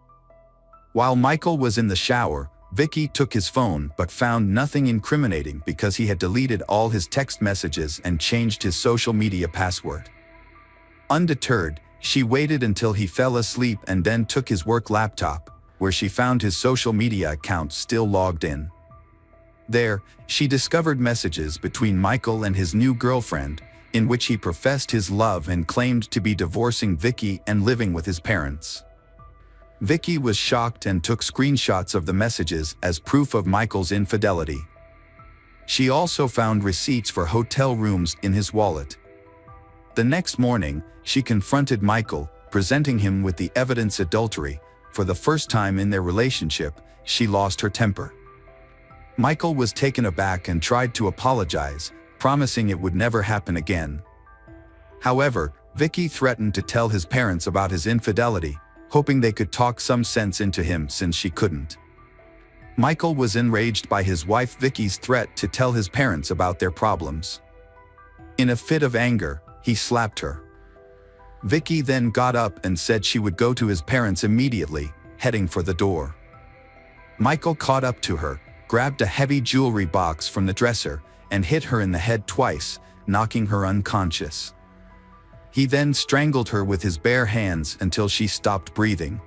While Michael was in the shower, Vicky took his phone but found nothing incriminating because he had deleted all his text messages and changed his social media password. Undeterred, she waited until he fell asleep and then took his work laptop, where she found his social media account still logged in. There, she discovered messages between Michael and his new girlfriend, in which he professed his love and claimed to be divorcing Vicky and living with his parents. Vicky was shocked and took screenshots of the messages as proof of Michael's infidelity. She also found receipts for hotel rooms in his wallet. The next morning, she confronted Michael, presenting him with the evidence adultery. For the first time in their relationship, she lost her temper. Michael was taken aback and tried to apologize, promising it would never happen again. However, Vicky threatened to tell his parents about his infidelity, hoping they could talk some sense into him since she couldn't. Michael was enraged by his wife Vicky's threat to tell his parents about their problems. In a fit of anger, he slapped her. Vicky then got up and said she would go to his parents immediately, heading for the door. Michael caught up to her, grabbed a heavy jewelry box from the dresser, and hit her in the head twice, knocking her unconscious. He then strangled her with his bare hands until she stopped breathing.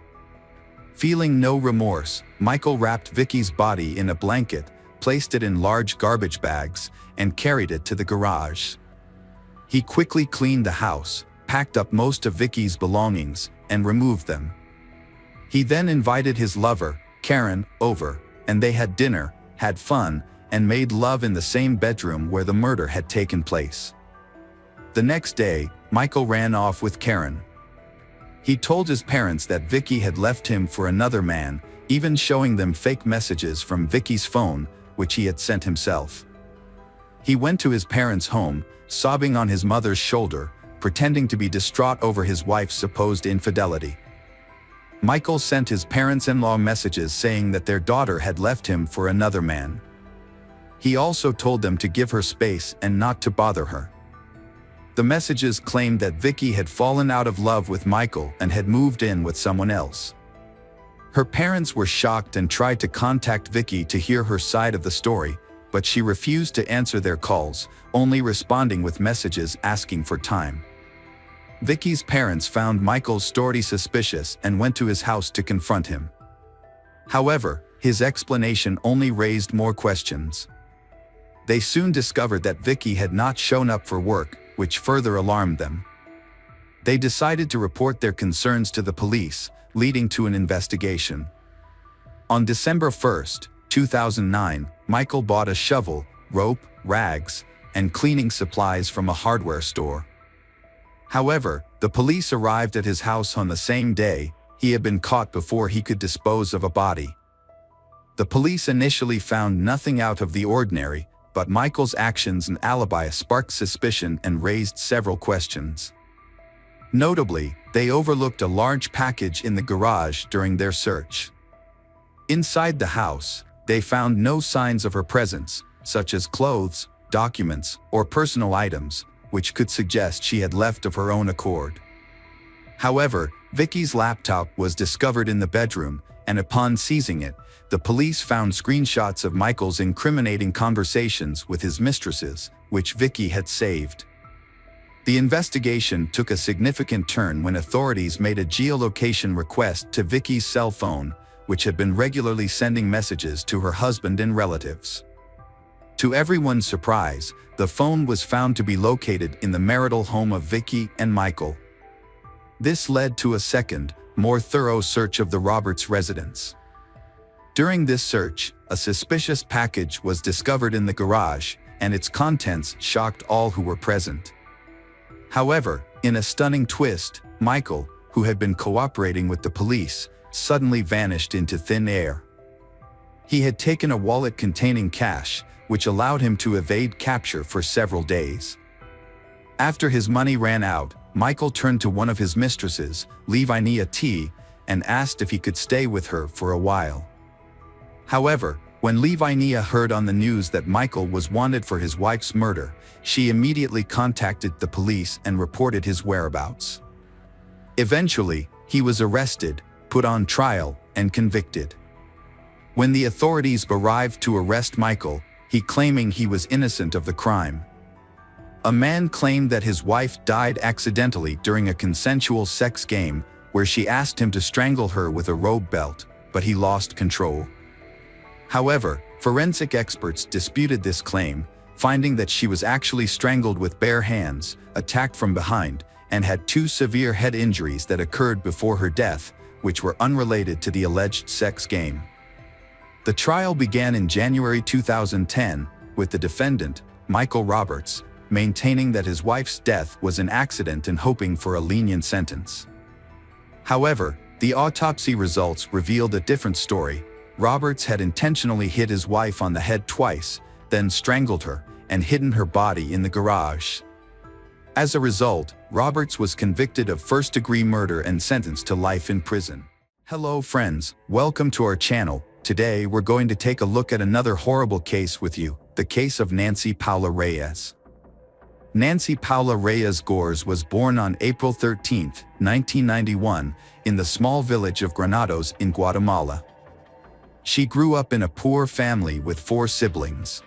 Feeling no remorse, Michael wrapped Vicky's body in a blanket, placed it in large garbage bags, and carried it to the garage. He quickly cleaned the house, packed up most of Vicky's belongings, and removed them. He then invited his lover, Karen, over, and they had dinner, had fun, and made love in the same bedroom where the murder had taken place. The next day, Michael ran off with Karen. He told his parents that Vicky had left him for another man, even showing them fake messages from Vicky's phone, which he had sent himself. He went to his parents' home, sobbing on his mother's shoulder, pretending to be distraught over his wife's supposed infidelity. Michael sent his parents-in-law messages saying that their daughter had left him for another man. He also told them to give her space and not to bother her. The messages claimed that Vicky had fallen out of love with Michael and had moved in with someone else. Her parents were shocked and tried to contact Vicky to hear her side of the story, but she refused to answer their calls, only responding with messages asking for time. Vicky's parents found Michael's story suspicious and went to his house to confront him. However, his explanation only raised more questions. They soon discovered that Vicky had not shown up for work, which further alarmed them. They decided to report their concerns to the police, leading to an investigation. On December 1, 2009, Michael bought a shovel, rope, rags, and cleaning supplies from a hardware store. However, the police arrived at his house on the same day. He had been caught before he could dispose of a body. The police initially found nothing out of the ordinary, but Michael's actions and alibi sparked suspicion and raised several questions. Notably, they overlooked a large package in the garage during their search. Inside the house, they found no signs of her presence, such as clothes, documents, or personal items, which could suggest she had left of her own accord. However, Vicky's laptop was discovered in the bedroom, and upon seizing it, the police found screenshots of Michael's incriminating conversations with his mistresses, which Vicky had saved. The investigation took a significant turn when authorities made a geolocation request to Vicky's cell phone, which had been regularly sending messages to her husband and relatives. To everyone's surprise, the phone was found to be located in the marital home of Vicky and Michael. This led to a second, more thorough search of the Roberts residence. During this search, a suspicious package was discovered in the garage, and its contents shocked all who were present. However, in a stunning twist, Michael, who had been cooperating with the police, suddenly vanished into thin air. He had taken a wallet containing cash, which allowed him to evade capture for several days. After his money ran out, Michael turned to one of his mistresses, Reena Virk, and asked if he could stay with her for a while. However, when Reena heard on the news that Michael was wanted for his wife's murder, she immediately contacted the police and reported his whereabouts. Eventually, he was arrested, put on trial, and convicted. When the authorities arrived to arrest Michael, he claiming he was innocent of the crime. A man claimed that his wife died accidentally during a consensual sex game where she asked him to strangle her with a rope belt, but he lost control. However, forensic experts disputed this claim, finding that she was actually strangled with bare hands, attacked from behind, and had 2 severe head injuries that occurred before her death, which were unrelated to the alleged sex game. The trial began in January 2010, with the defendant, Michael Roberts, maintaining that his wife's death was an accident and hoping for a lenient sentence. However, the autopsy results revealed a different story. Roberts had intentionally hit his wife on the head twice, then strangled her, and hidden her body in the garage. As a result, Roberts was convicted of first-degree murder and sentenced to life in prison. Hello friends, welcome to our channel. Today we're going to take a look at another horrible case with you, the case of Nancy Paula Reyes. Nancy Paula Reyes Gores was born on April 13, 1991, in the small village of Granados in Guatemala. She grew up in a poor family with 4 siblings.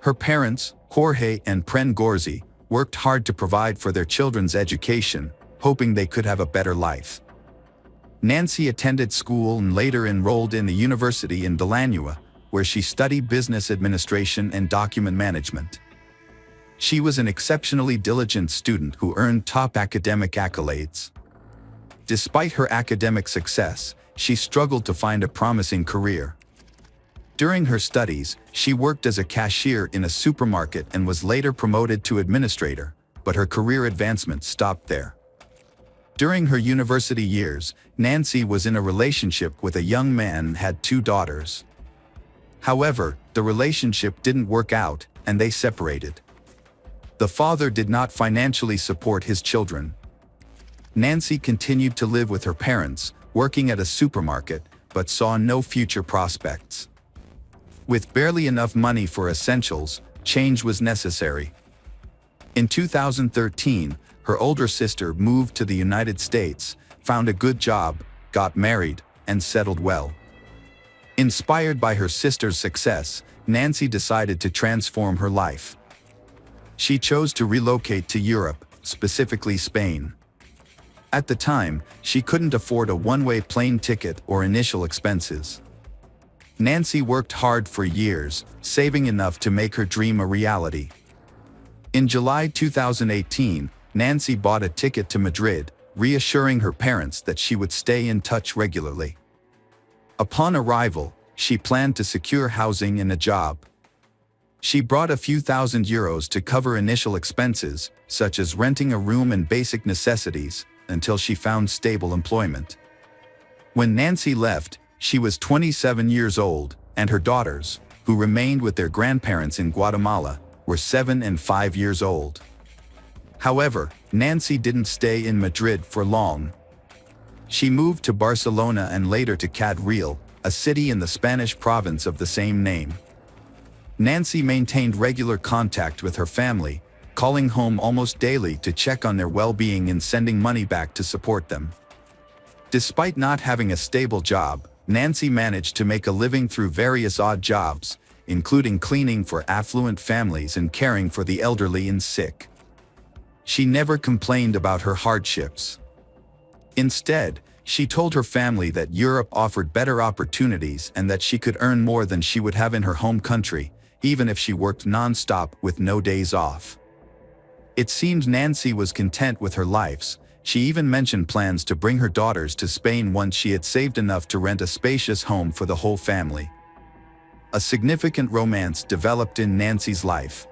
Her parents, Jorge and Pren Gorzi, worked hard to provide for their children's education, hoping they could have a better life. Nancy attended school and later enrolled in the university in Villanueva, where she studied business administration and document management. She was an exceptionally diligent student who earned top academic accolades. Despite her academic success, she struggled to find a promising career. During her studies, she worked as a cashier in a supermarket and was later promoted to administrator, but her career advancement stopped there. During her university years, Nancy was in a relationship with a young man and had 2 daughters. However, the relationship didn't work out, and they separated. The father did not financially support his children. Nancy continued to live with her parents, working at a supermarket, but saw no future prospects. With barely enough money for essentials, change was necessary. In 2013, her older sister moved to the United States, found a good job, got married, and settled well. Inspired by her sister's success, Nancy decided to transform her life. She chose to relocate to Europe, specifically Spain. At the time, she couldn't afford a one-way plane ticket or initial expenses. Nancy worked hard for years, saving enough to make her dream a reality. In July 2018, Nancy bought a ticket to Madrid, reassuring her parents that she would stay in touch regularly. Upon arrival, she planned to secure housing and a job. She brought a few thousand euros to cover initial expenses, such as renting a room and basic necessities, until she found stable employment. When Nancy left, she was 27 years old, and her daughters, who remained with their grandparents in Guatemala, were 7 and 5 years old. However, Nancy didn't stay in Madrid for long. She moved to Barcelona and later to Cadril, a city in the Spanish province of the same name. Nancy maintained regular contact with her family, calling home almost daily to check on their well-being and sending money back to support them. Despite not having a stable job, Nancy managed to make a living through various odd jobs, including cleaning for affluent families and caring for the elderly and sick. She never complained about her hardships. Instead, she told her family that Europe offered better opportunities and that she could earn more than she would have in her home country, even if she worked non-stop with no days off. It seemed Nancy was content with her lives. She even mentioned plans to bring her daughters to Spain once she had saved enough to rent a spacious home for the whole family. A significant romance developed in Nancy's life.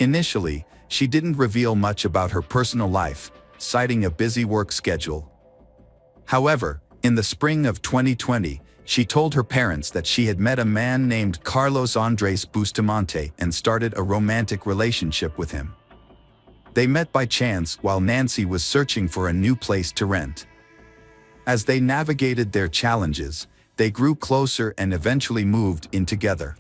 Initially, she didn't reveal much about her personal life, citing a busy work schedule. However, in the spring of 2020, she told her parents that she had met a man named Carlos Andres Bustamante and started a romantic relationship with him. They met by chance while Nancy was searching for a new place to rent. As they navigated their challenges, they grew closer and eventually moved in together.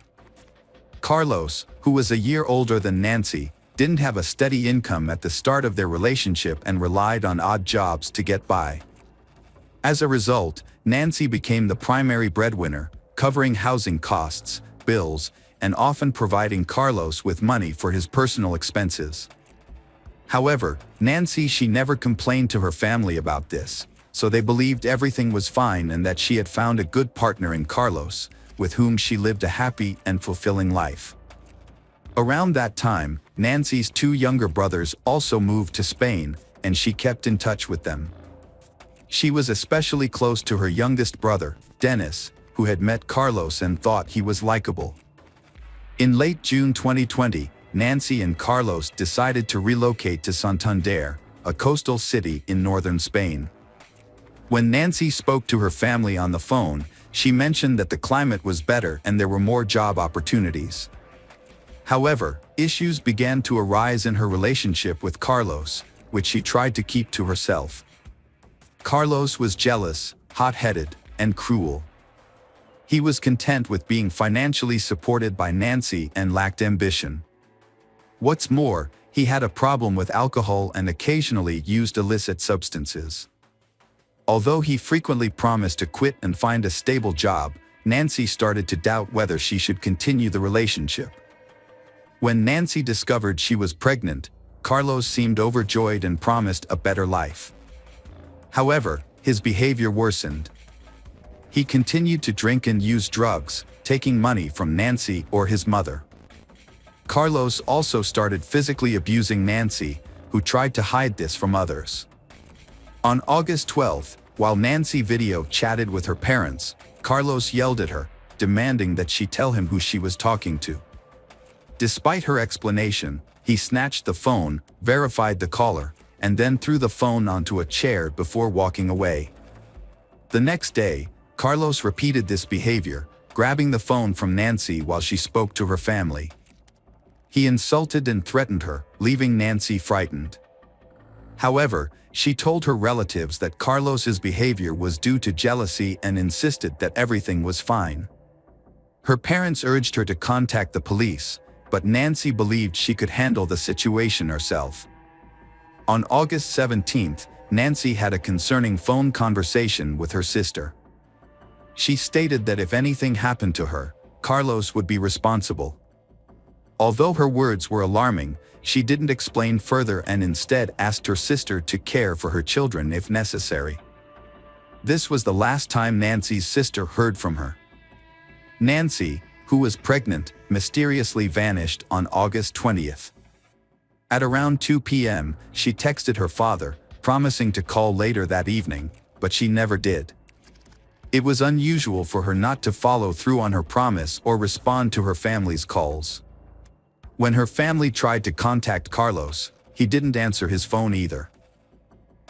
Carlos, who was a year older than Nancy, didn't have a steady income at the start of their relationship and relied on odd jobs to get by. As a result, Nancy became the primary breadwinner, covering housing costs, bills, and often providing Carlos with money for his personal expenses. However, she never complained to her family about this, so they believed everything was fine and that she had found a good partner in Carlos, with whom she lived a happy and fulfilling life. Around that time, Nancy's two younger brothers also moved to Spain, and she kept in touch with them. She was especially close to her youngest brother, Dennis, who had met Carlos and thought he was likable. In late June 2020, Nancy and Carlos decided to relocate to Santander, a coastal city in northern Spain. When Nancy spoke to her family on the phone, she mentioned that the climate was better and there were more job opportunities. However, issues began to arise in her relationship with Carlos, which she tried to keep to herself. Carlos was jealous, hot-headed, and cruel. He was content with being financially supported by Nancy and lacked ambition. What's more, he had a problem with alcohol and occasionally used illicit substances. Although he frequently promised to quit and find a stable job, Nancy started to doubt whether she should continue the relationship. When Nancy discovered she was pregnant, Carlos seemed overjoyed and promised a better life. However, his behavior worsened. He continued to drink and use drugs, taking money from Nancy or his mother. Carlos also started physically abusing Nancy, who tried to hide this from others. On August 12, while Nancy video chatted with her parents, Carlos yelled at her, demanding that she tell him who she was talking to. Despite her explanation, he snatched the phone, verified the caller, and then threw the phone onto a chair before walking away. The next day, Carlos repeated this behavior, grabbing the phone from Nancy while she spoke to her family. He insulted and threatened her, leaving Nancy frightened. However, she told her relatives that Carlos's behavior was due to jealousy and insisted that everything was fine. Her parents urged her to contact the police, but Nancy believed she could handle the situation herself. On August 17, Nancy had a concerning phone conversation with her sister. She stated that if anything happened to her, Carlos would be responsible. Although her words were alarming, she didn't explain further and instead asked her sister to care for her children if necessary. This was the last time Nancy's sister heard from her. Nancy, who was pregnant, mysteriously vanished on August 20th. At around 2 p.m., she texted her father, promising to call later that evening, but she never did. It was unusual for her not to follow through on her promise or respond to her family's calls. When her family tried to contact Carlos, he didn't answer his phone either.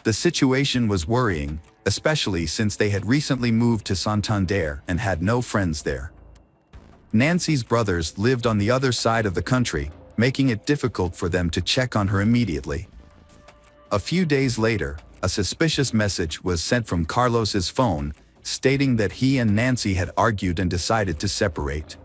The situation was worrying, especially since they had recently moved to Santander and had no friends there. Nancy's brothers lived on the other side of the country, making it difficult for them to check on her immediately. A few days later, a suspicious message was sent from Carlos's phone, stating that he and Nancy had argued and decided to separate.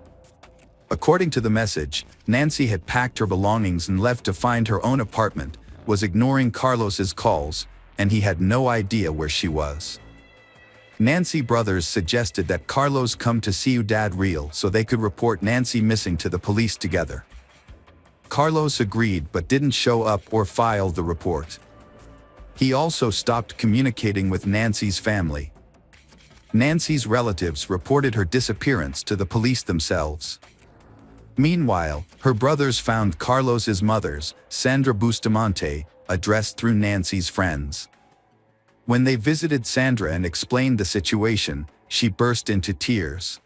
According to the message, Nancy had packed her belongings and left to find her own apartment, was ignoring Carlos's calls, and he had no idea where she was. Nancy brothers suggested that Carlos come to see Dad real so they could report Nancy missing to the police together. Carlos agreed but didn't show up or file the report. He also stopped communicating with Nancy's family. Nancy's relatives reported her disappearance to the police themselves. Meanwhile, her brothers found Carlos's mother's, Sandra Bustamante, address through Nancy's friends. When they visited Sandra and explained the situation, she burst into tears.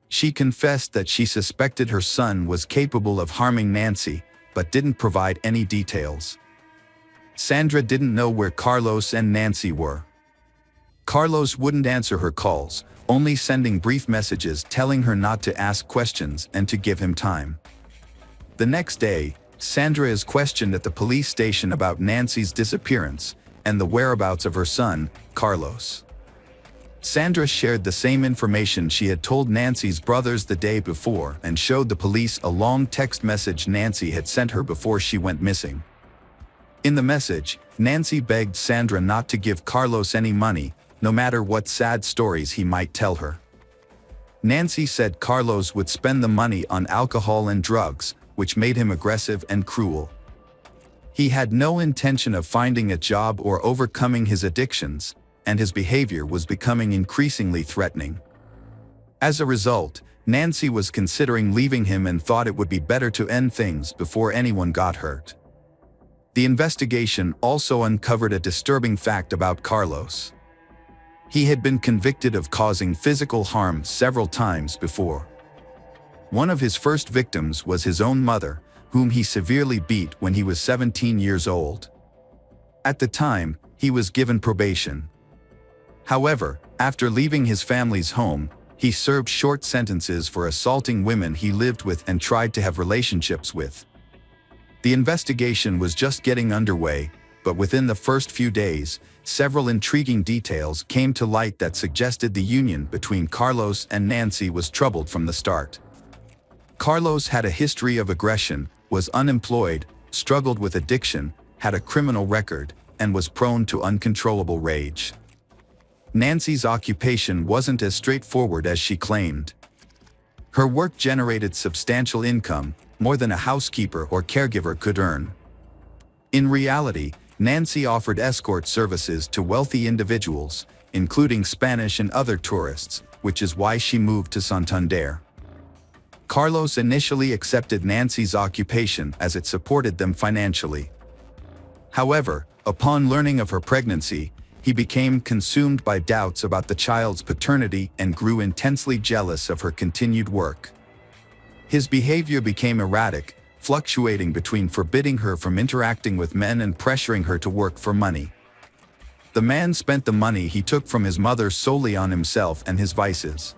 She confessed that she suspected her son was capable of harming Nancy, but didn't provide any details. Sandra didn't know where Carlos and Nancy were. Carlos wouldn't answer her calls, only sending brief messages telling her not to ask questions and to give him time. The next day, Sandra is questioned at the police station about Nancy's disappearance and the whereabouts of her son, Carlos. Sandra shared the same information she had told Nancy's brothers the day before and showed the police a long text message Nancy had sent her before she went missing. In the message, Nancy begged Sandra not to give Carlos any money, no matter what sad stories he might tell her. Nancy said Carlos would spend the money on alcohol and drugs, which made him aggressive and cruel. He had no intention of finding a job or overcoming his addictions, and his behavior was becoming increasingly threatening. As a result, Nancy was considering leaving him and thought it would be better to end things before anyone got hurt. The investigation also uncovered a disturbing fact about Carlos. He had been convicted of causing physical harm several times before. One of his first victims was his own mother, whom he severely beat when he was 17 years old. At the time, he was given probation. However, after leaving his family's home, he served short sentences for assaulting women he lived with and tried to have relationships with. The investigation was just getting underway, but within the first few days, several intriguing details came to light that suggested the union between Carlos and Nancy was troubled from the start. Carlos had a history of aggression, was unemployed, struggled with addiction, had a criminal record, and was prone to uncontrollable rage. Nancy's occupation wasn't as straightforward as she claimed. Her work generated substantial income, more than a housekeeper or caregiver could earn. In reality, Nancy offered escort services to wealthy individuals, including Spanish and other tourists, which is why she moved to Santander. Carlos initially accepted Nancy's occupation as it supported them financially. However, upon learning of her pregnancy, he became consumed by doubts about the child's paternity and grew intensely jealous of her continued work. His behavior became erratic, fluctuating between forbidding her from interacting with men and pressuring her to work for money. The man spent the money he took from his mother solely on himself and his vices.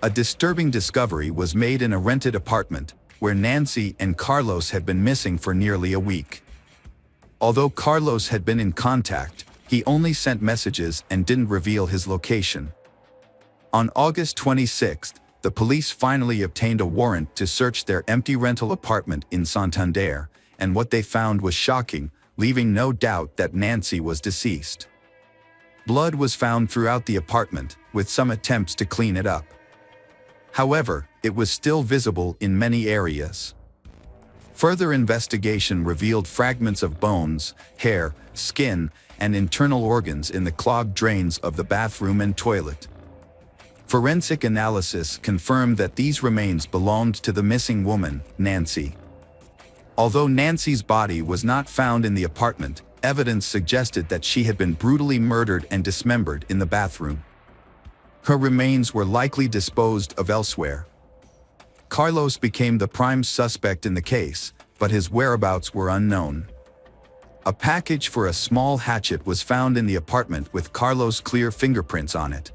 A disturbing discovery was made in a rented apartment, where Nancy and Carlos had been missing for nearly a week. Although Carlos had been in contact, he only sent messages and didn't reveal his location. On August 26, the police finally obtained a warrant to search their empty rental apartment in Santander, and what they found was shocking, leaving no doubt that Nancy was deceased. Blood was found throughout the apartment, with some attempts to clean it up. However, it was still visible in many areas. Further investigation revealed fragments of bones, hair, skin, and internal organs in the clogged drains of the bathroom and toilet. Forensic analysis confirmed that these remains belonged to the missing woman, Nancy. Although Nancy's body was not found in the apartment, evidence suggested that she had been brutally murdered and dismembered in the bathroom. Her remains were likely disposed of elsewhere. Carlos became the prime suspect in the case, but his whereabouts were unknown. A package for a small hatchet was found in the apartment with Carlos' clear fingerprints on it.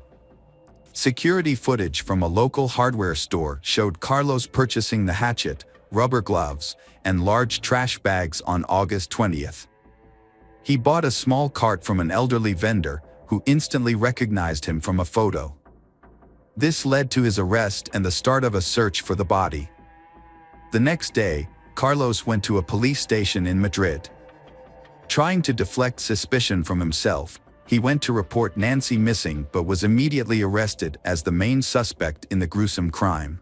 Security footage from a local hardware store showed Carlos purchasing the hatchet, rubber gloves, and large trash bags on August 20th. He bought a small cart from an elderly vendor, who instantly recognized him from a photo. This led to his arrest and the start of a search for the body. The next day, Carlos went to a police station in Madrid. Trying to deflect suspicion from himself, he went to report Nancy missing but was immediately arrested as the main suspect in the gruesome crime.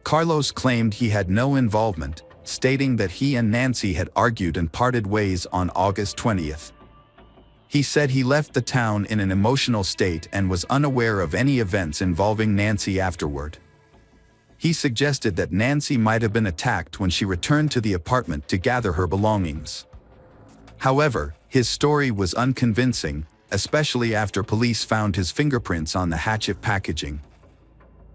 Carlos claimed he had no involvement, stating that he and Nancy had argued and parted ways on August 20th. He said he left the town in an emotional state and was unaware of any events involving Nancy afterward. He suggested that Nancy might have been attacked when she returned to the apartment to gather her belongings. However, his story was unconvincing, especially after police found his fingerprints on the hatchet packaging.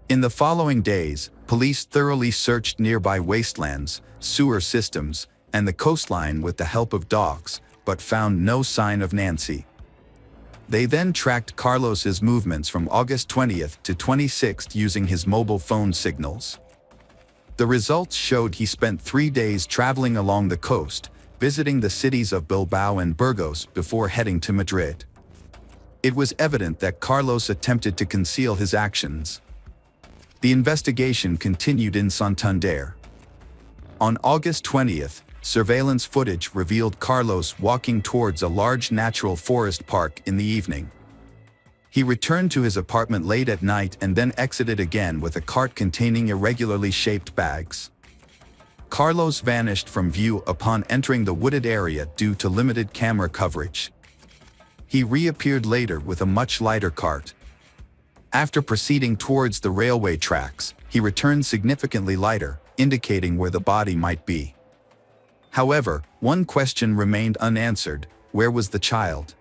In the following days, police thoroughly searched nearby wastelands, sewer systems, and the coastline with the help of dogs, but found no sign of Nancy. They then tracked Carlos's movements from August 20th to 26th using his mobile phone signals. The results showed he spent 3 days traveling along the coast, visiting the cities of Bilbao and Burgos before heading to Madrid. It was evident that Carlos attempted to conceal his actions. The investigation continued in Santander. On August 20th, surveillance footage revealed Carlos walking towards a large natural forest park in the evening. He returned to his apartment late at night and then exited again with a cart containing irregularly shaped bags. Carlos vanished from view upon entering the wooded area due to limited camera coverage. He reappeared later with a much lighter cart. After proceeding towards the railway tracks, he returned significantly lighter, indicating where the body might be. However, one question remained unanswered: where was the child?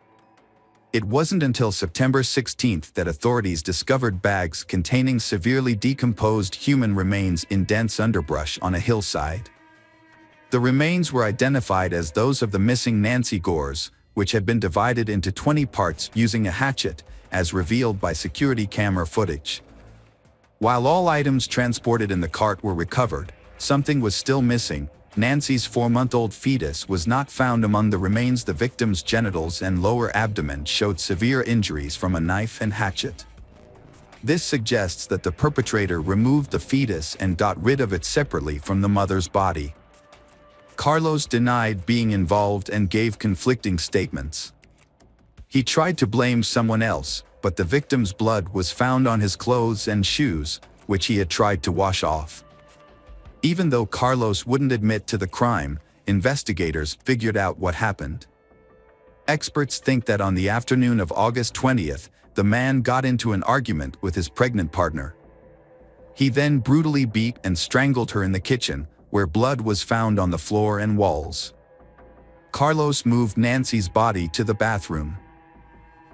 It wasn't until September 16th that authorities discovered bags containing severely decomposed human remains in dense underbrush on a hillside. The remains were identified as those of the missing Nancy Gores, which had been divided into 20 parts using a hatchet, as revealed by security camera footage. While all items transported in the cart were recovered, something was still missing. Nancy's 4-month-old fetus was not found among the remains. The victim's genitals and lower abdomen showed severe injuries from a knife and hatchet. This suggests that the perpetrator removed the fetus and got rid of it separately from the mother's body. Carlos denied being involved and gave conflicting statements. He tried to blame someone else, but the victim's blood was found on his clothes and shoes, which he had tried to wash off. Even though Carlos wouldn't admit to the crime, investigators figured out what happened. Experts think that on the afternoon of August 20th, the man got into an argument with his pregnant partner. He then brutally beat and strangled her in the kitchen, where blood was found on the floor and walls. Carlos moved Nancy's body to the bathroom.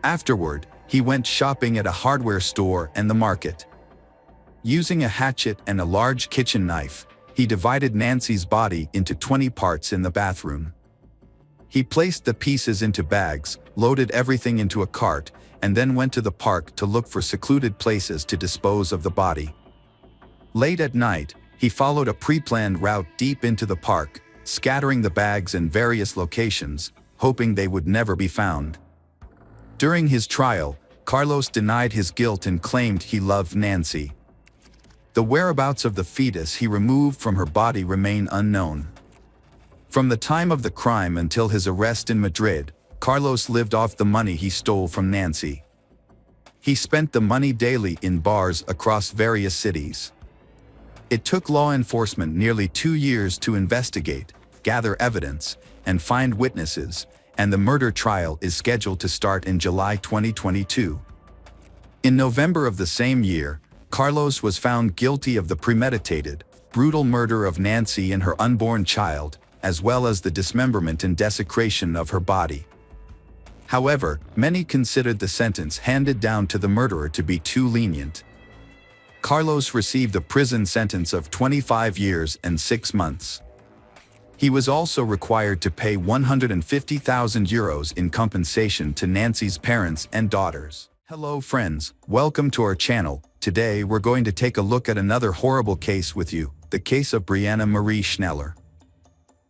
Afterward, he went shopping at a hardware store and the market. Using a hatchet and a large kitchen knife, he divided Nancy's body into 20 parts in the bathroom. He placed the pieces into bags, loaded everything into a cart, and then went to the park to look for secluded places to dispose of the body. Late at night, he followed a pre-planned route deep into the park, scattering the bags in various locations, hoping they would never be found. During his trial, Carlos denied his guilt and claimed he loved Nancy. The whereabouts of the fetus he removed from her body remain unknown. From the time of the crime until his arrest in Madrid, Carlos lived off the money he stole from Nancy. He spent the money daily in bars across various cities. It took law enforcement nearly 2 years to investigate, gather evidence, and find witnesses, and the murder trial is scheduled to start in July 2022. In November of the same year, Carlos was found guilty of the premeditated, brutal murder of Nancy and her unborn child, as well as the dismemberment and desecration of her body. However, many considered the sentence handed down to the murderer to be too lenient. Carlos received a prison sentence of 25 years and 6 months. He was also required to pay €150,000 in compensation to Nancy's parents and daughters. Hello friends, welcome to our channel. Today we're going to take a look at another horrible case with you, the case of Brianna Marie Schneller.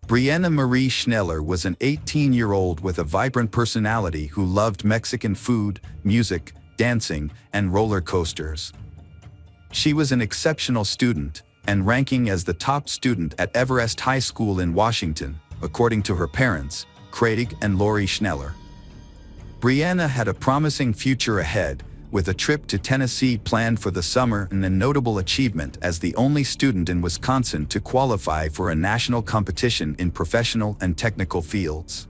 Brianna Marie Schneller was an 18-year-old with a vibrant personality who loved Mexican food, music, dancing, and roller coasters. She was an exceptional student, and ranking as the top student at Everest High School in Washington, according to her parents, Craig and Lori Schneller. Brianna had a promising future ahead, with a trip to Tennessee planned for the summer and a notable achievement as the only student in Wisconsin to qualify for a national competition in professional and technical fields.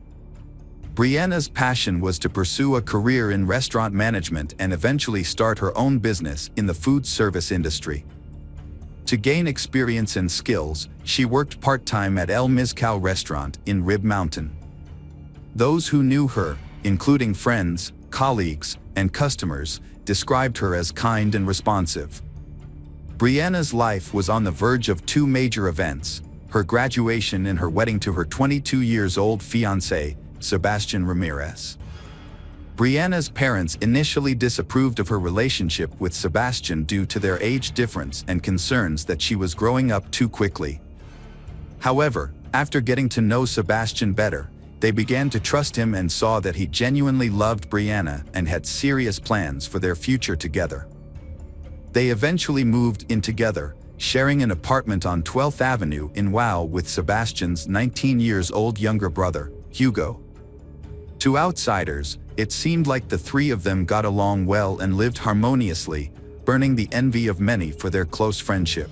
Brianna's passion was to pursue a career in restaurant management and eventually start her own business in the food service industry. To gain experience and skills, she worked part-time at El Mezcal restaurant in Rib Mountain. Those who knew her, including friends, colleagues, and customers, described her as kind and responsive. Brianna's life was on the verge of two major events: her graduation and her wedding to her 22 years old fiancé, Sebastian Ramirez. Brianna's parents initially disapproved of her relationship with Sebastian due to their age difference and concerns that she was growing up too quickly. However, after getting to know Sebastian better, they began to trust him and saw that he genuinely loved Brianna and had serious plans for their future together. They eventually moved in together, sharing an apartment on 12th Avenue in WOW with Sebastian's 19 years old younger brother, Hugo. To outsiders, it seemed like the three of them got along well and lived harmoniously, burning the envy of many for their close friendship.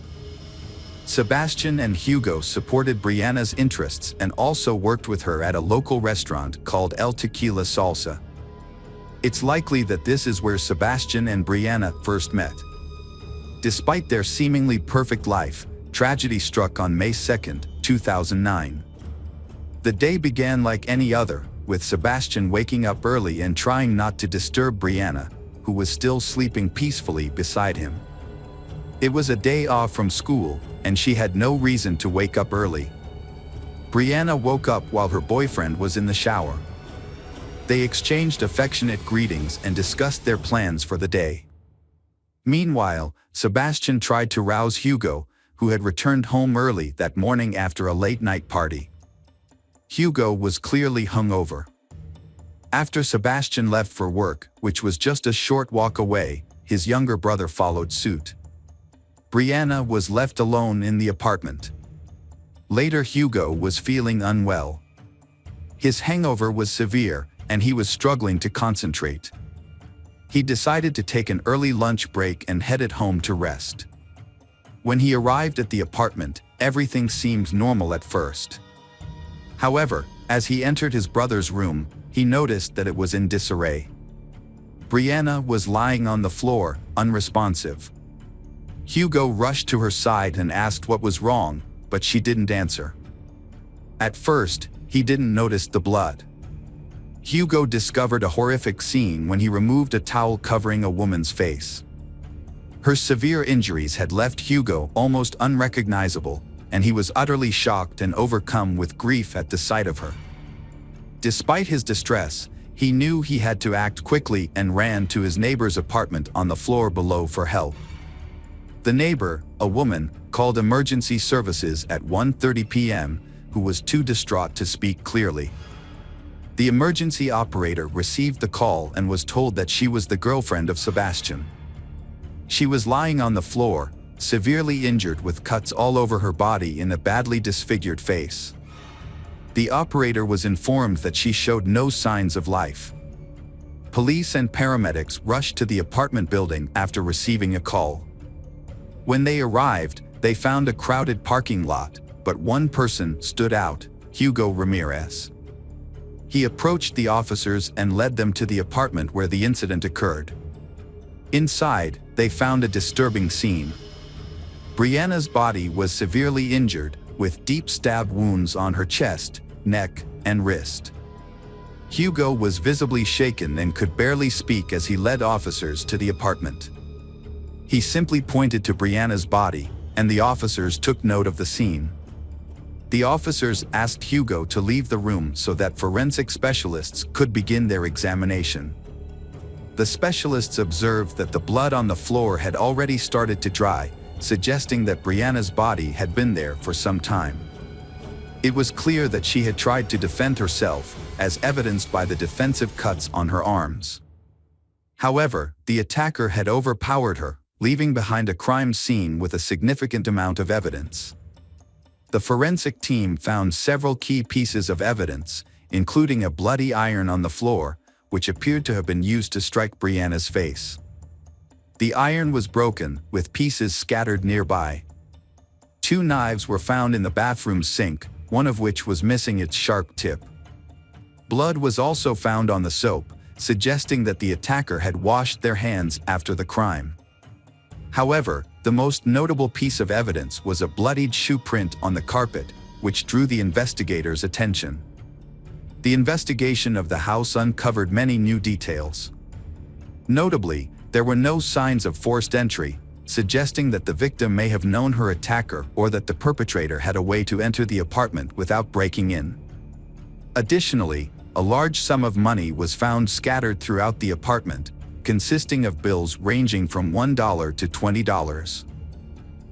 Sebastian and Hugo supported Brianna's interests and also worked with her at a local restaurant called El Tequila Salsa. It's likely that this is where Sebastian and Brianna first met. Despite their seemingly perfect life, tragedy struck on May 2, 2009. The day began like any other, with Sebastian waking up early and trying not to disturb Brianna, who was still sleeping peacefully beside him. It was a day off from school, and she had no reason to wake up early. Brianna woke up while her boyfriend was in the shower. They exchanged affectionate greetings and discussed their plans for the day. Meanwhile, Sebastian tried to rouse Hugo, who had returned home early that morning after a late-night party. Hugo was clearly hungover. After Sebastian left for work, which was just a short walk away, his younger brother followed suit. Brianna was left alone in the apartment. Later, Hugo was feeling unwell. His hangover was severe, and he was struggling to concentrate. He decided to take an early lunch break and headed home to rest. When he arrived at the apartment, everything seemed normal at first. However, as he entered his brother's room, he noticed that it was in disarray. Brianna was lying on the floor, unresponsive. Hugo rushed to her side and asked what was wrong, but she didn't answer. At first, he didn't notice the blood. Hugo discovered a horrific scene when he removed a towel covering a woman's face. Her severe injuries had left Hugo almost unrecognizable, and he was utterly shocked and overcome with grief at the sight of her. Despite his distress, he knew he had to act quickly and ran to his neighbor's apartment on the floor below for help. The neighbor, a woman, called emergency services at 1:30 p.m., who was too distraught to speak clearly. The emergency operator received the call and was told that she was the girlfriend of Sebastian. She was lying on the floor, severely injured with cuts all over her body and a badly disfigured face. The operator was informed that she showed no signs of life. Police and paramedics rushed to the apartment building after receiving a call. When they arrived, they found a crowded parking lot, but one person stood out, Hugo Ramirez. He approached the officers and led them to the apartment where the incident occurred. Inside, they found a disturbing scene. Brianna's body was severely injured, with deep stab wounds on her chest, neck, and wrist. Hugo was visibly shaken and could barely speak as he led officers to the apartment. He simply pointed to Brianna's body, and the officers took note of the scene. The officers asked Hugo to leave the room so that forensic specialists could begin their examination. The specialists observed that the blood on the floor had already started to dry, suggesting that Brianna's body had been there for some time. It was clear that she had tried to defend herself, as evidenced by the defensive cuts on her arms. However, the attacker had overpowered her, leaving behind a crime scene with a significant amount of evidence. The forensic team found several key pieces of evidence, including a bloody iron on the floor, which appeared to have been used to strike Brianna's face. The iron was broken, with pieces scattered nearby. 2 knives were found in the bathroom sink, one of which was missing its sharp tip. Blood was also found on the soap, suggesting that the attacker had washed their hands after the crime. However, the most notable piece of evidence was a bloodied shoe print on the carpet, which drew the investigators' attention. The investigation of the house uncovered many new details. Notably, there were no signs of forced entry, suggesting that the victim may have known her attacker or that the perpetrator had a way to enter the apartment without breaking in. Additionally, a large sum of money was found scattered throughout the apartment, consisting of bills ranging from $1 to $20.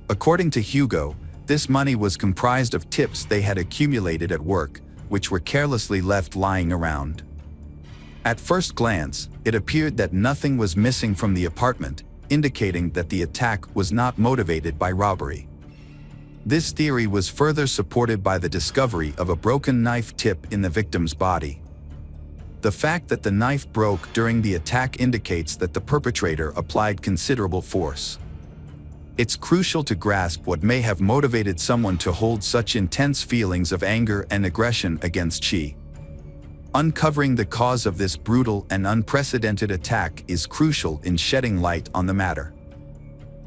According to Hugo, this money was comprised of tips they had accumulated at work, which were carelessly left lying around. At first glance, it appeared that nothing was missing from the apartment, indicating that the attack was not motivated by robbery. This theory was further supported by the discovery of a broken knife tip in the victim's body. The fact that the knife broke during the attack indicates that the perpetrator applied considerable force. It's crucial to grasp what may have motivated someone to hold such intense feelings of anger and aggression against she. Uncovering the cause of this brutal and unprecedented attack is crucial in shedding light on the matter.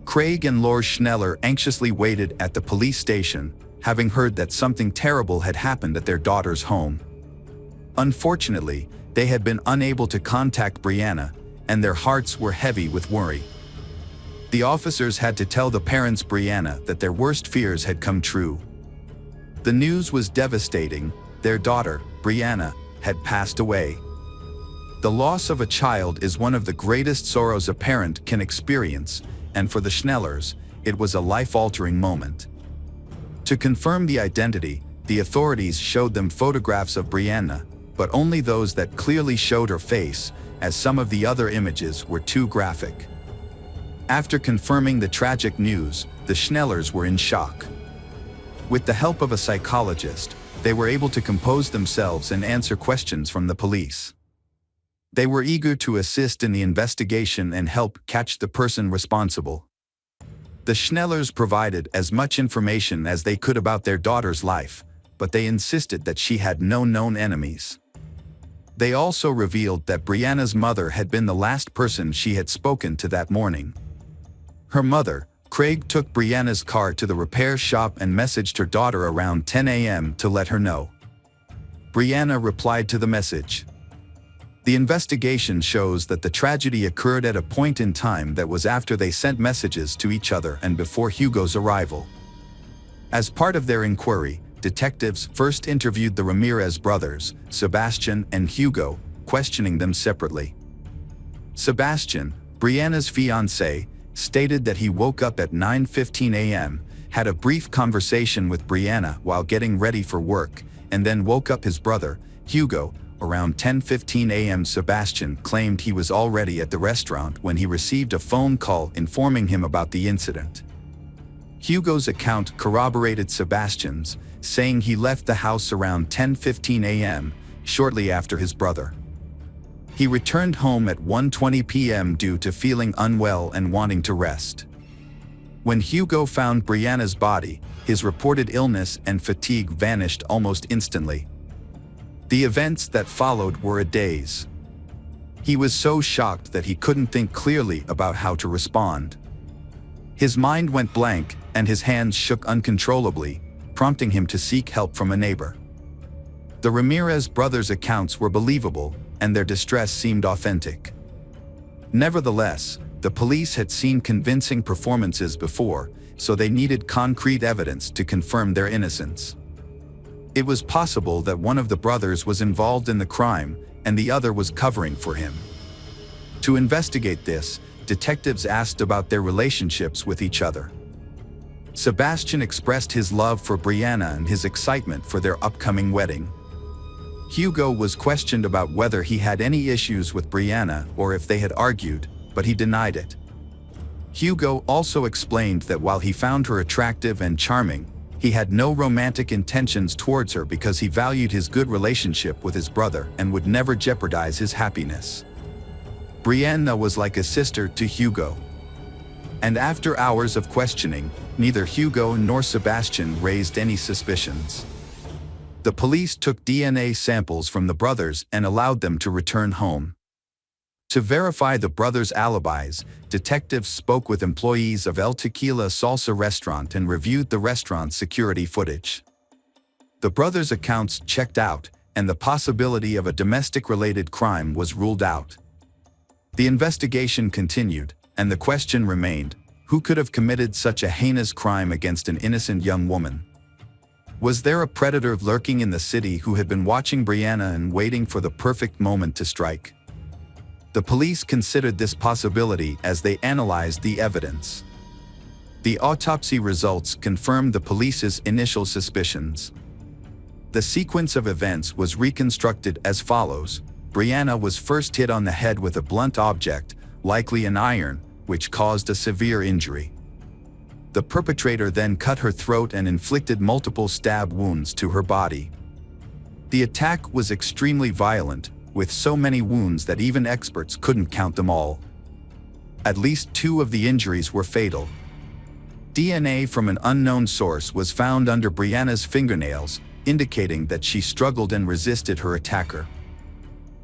Craig and Laura Schneller anxiously waited at the police station, having heard that something terrible had happened at their daughter's home. Unfortunately, they had been unable to contact Brianna, and their hearts were heavy with worry. The officers had to tell the parents Brianna that their worst fears had come true. The news was devastating. Their daughter, Brianna, had passed away. The loss of a child is one of the greatest sorrows a parent can experience, and for the Schnellers, it was a life-altering moment. To confirm the identity, the authorities showed them photographs of Brianna, but only those that clearly showed her face, as some of the other images were too graphic. After confirming the tragic news, the Schnellers were in shock. With the help of a psychologist, they were able to compose themselves and answer questions from the police. They were eager to assist in the investigation and help catch the person responsible. The Schnellers provided as much information as they could about their daughter's life, but they insisted that she had no known enemies. They also revealed that Brianna's mother had been the last person she had spoken to that morning. Her mother, Craig, took Brianna's car to the repair shop and messaged her daughter around 10 a.m. to let her know. Brianna replied to the message. The investigation shows that the tragedy occurred at a point in time that was after they sent messages to each other and before Hugo's arrival. As part of their inquiry, detectives first interviewed the Ramirez brothers, Sebastian and Hugo, questioning them separately. Sebastian, Brianna's fiancé, stated that he woke up at 9:15 a.m., had a brief conversation with Brianna while getting ready for work, and then woke up his brother, Hugo. Around 10:15 a.m. Sebastian claimed he was already at the restaurant when he received a phone call informing him about the incident. Hugo's account corroborated Sebastian's, saying he left the house around 10:15 a.m., shortly after his brother. He returned home at 1:20 p.m. due to feeling unwell and wanting to rest. When Hugo found Brianna's body, his reported illness and fatigue vanished almost instantly. The events that followed were a daze. He was so shocked that he couldn't think clearly about how to respond. His mind went blank and his hands shook uncontrollably, prompting him to seek help from a neighbor. The Ramirez brothers' accounts were believable, and their distress seemed authentic. Nevertheless, the police had seen convincing performances before, so they needed concrete evidence to confirm their innocence. It was possible that one of the brothers was involved in the crime and the other was covering for him. To investigate this, detectives asked about their relationships with each other. Sebastian expressed his love for Brianna and his excitement for their upcoming wedding. Hugo was questioned about whether he had any issues with Brianna or if they had argued, but he denied it. Hugo also explained that while he found her attractive and charming, he had no romantic intentions towards her because he valued his good relationship with his brother and would never jeopardize his happiness. Brianna was like a sister to Hugo. And after hours of questioning, neither Hugo nor Sebastian raised any suspicions. The police took DNA samples from the brothers and allowed them to return home. To verify the brothers' alibis, detectives spoke with employees of El Tequila Salsa restaurant and reviewed the restaurant's security footage. The brothers' accounts checked out, and the possibility of a domestic-related crime was ruled out. The investigation continued, and the question remained, who could have committed such a heinous crime against an innocent young woman? Was there a predator lurking in the city who had been watching Brianna and waiting for the perfect moment to strike? The police considered this possibility as they analyzed the evidence. The autopsy results confirmed the police's initial suspicions. The sequence of events was reconstructed as follows. Brianna was first hit on the head with a blunt object, likely an iron, which caused a severe injury. The perpetrator then cut her throat and inflicted multiple stab wounds to her body. The attack was extremely violent, with so many wounds that even experts couldn't count them all. At least 2 of the injuries were fatal. DNA from an unknown source was found under Brianna's fingernails, indicating that she struggled and resisted her attacker.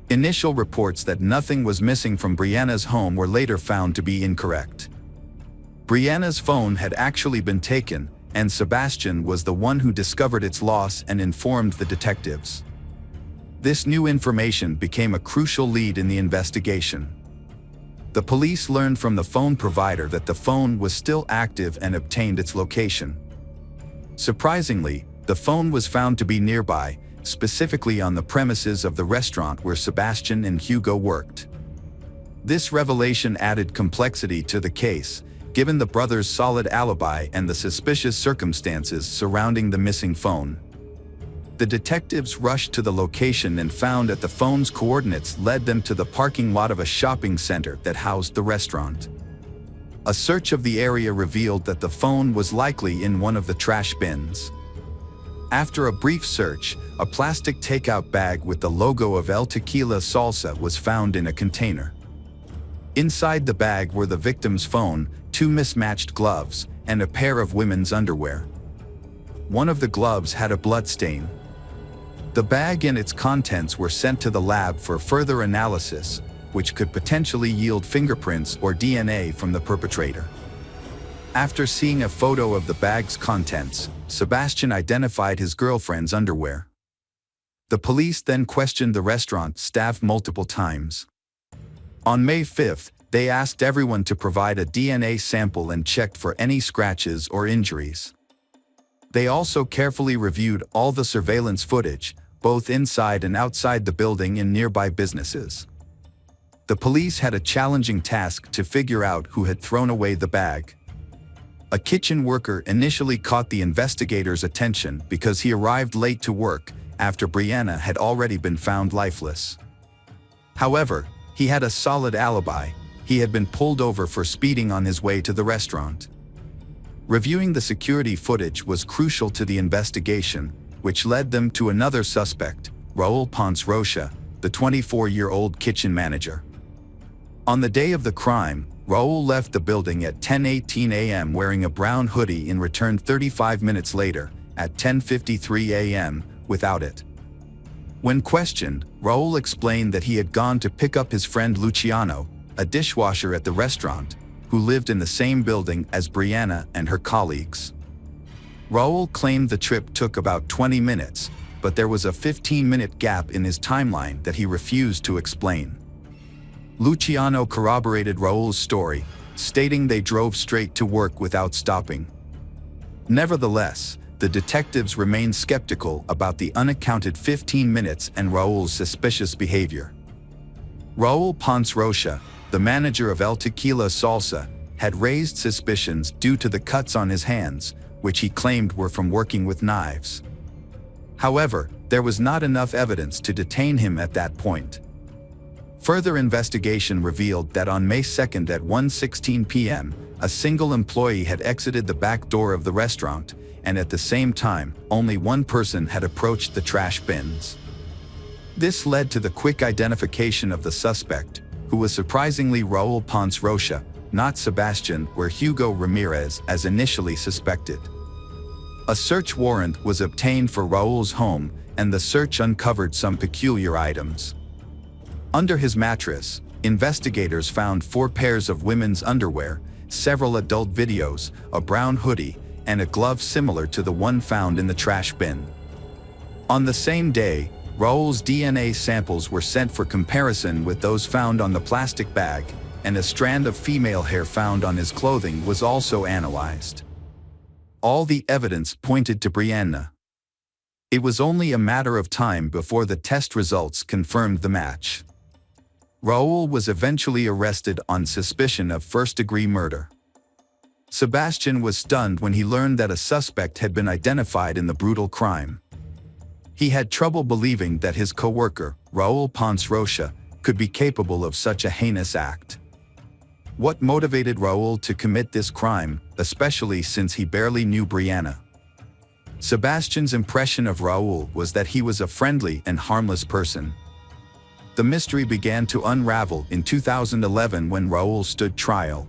Initial reports that nothing was missing from Brianna's home were later found to be incorrect. Brianna's phone had actually been taken, and Sebastian was the one who discovered its loss and informed the detectives. This new information became a crucial lead in the investigation. The police learned from the phone provider that the phone was still active and obtained its location. Surprisingly, the phone was found to be nearby, specifically on the premises of the restaurant where Sebastian and Hugo worked. This revelation added complexity to the case, given the brothers' solid alibi and the suspicious circumstances surrounding the missing phone. The detectives rushed to the location and found that the phone's coordinates led them to the parking lot of a shopping center that housed the restaurant. A search of the area revealed that the phone was likely in one of the trash bins. After a brief search, a plastic takeout bag with the logo of El Tequila Salsa was found in a container. Inside the bag were the victim's phone, 2 mismatched gloves, and a pair of women's underwear. One of the gloves had a blood stain. The bag and its contents were sent to the lab for further analysis, which could potentially yield fingerprints or DNA from the perpetrator. After seeing a photo of the bag's contents, Sebastian identified his girlfriend's underwear. The police then questioned the restaurant staff multiple times. On May 5th, they asked everyone to provide a DNA sample and checked for any scratches or injuries. They also carefully reviewed all the surveillance footage, both inside and outside the building and nearby businesses. The police had a challenging task to figure out who had thrown away the bag. A kitchen worker initially caught the investigators' attention because he arrived late to work after Brianna had already been found lifeless. However, he had a solid alibi. He had been pulled over for speeding on his way to the restaurant. Reviewing the security footage was crucial to the investigation, which led them to another suspect, Raul Ponce Rocha, the 24-year-old kitchen manager. On the day of the crime, Raul left the building at 10:18 a.m. wearing a brown hoodie and returned 35 minutes later, at 10:53 a.m., without it. When questioned, Raul explained that he had gone to pick up his friend Luciano, a dishwasher at the restaurant, who lived in the same building as Brianna and her colleagues. Raul claimed the trip took about 20 minutes, but there was a 15-minute gap in his timeline that he refused to explain. Luciano corroborated Raul's story, stating they drove straight to work without stopping. Nevertheless, the detectives remained skeptical about the unaccounted 15 minutes and Raul's suspicious behavior. Raul Ponce Rocha, the manager of El Tequila Salsa, had raised suspicions due to the cuts on his hands, which he claimed were from working with knives. However, there was not enough evidence to detain him at that point. Further investigation revealed that on May 2nd at 1:16 p.m., a single employee had exited the back door of the restaurant, and at the same time, only one person had approached the trash bins. This led to the quick identification of the suspect, who was surprisingly Raul Ponce Rocha, not Sebastian or Hugo Ramirez as initially suspected. A search warrant was obtained for Raul's home, and the search uncovered some peculiar items. Under his mattress, investigators found 4 pairs of women's underwear, several adult videos, a brown hoodie, and a glove similar to the one found in the trash bin. On the same day, Raul's DNA samples were sent for comparison with those found on the plastic bag, and a strand of female hair found on his clothing was also analyzed. All the evidence pointed to Brianna. It was only a matter of time before the test results confirmed the match. Raul was eventually arrested on suspicion of first-degree murder. Sebastian was stunned when he learned that a suspect had been identified in the brutal crime. He had trouble believing that his co-worker, Raul Ponce Rocha, could be capable of such a heinous act. What motivated Raul to commit this crime, especially since he barely knew Brianna? Sebastian's impression of Raul was that he was a friendly and harmless person. The mystery began to unravel in 2011 when Raul stood trial.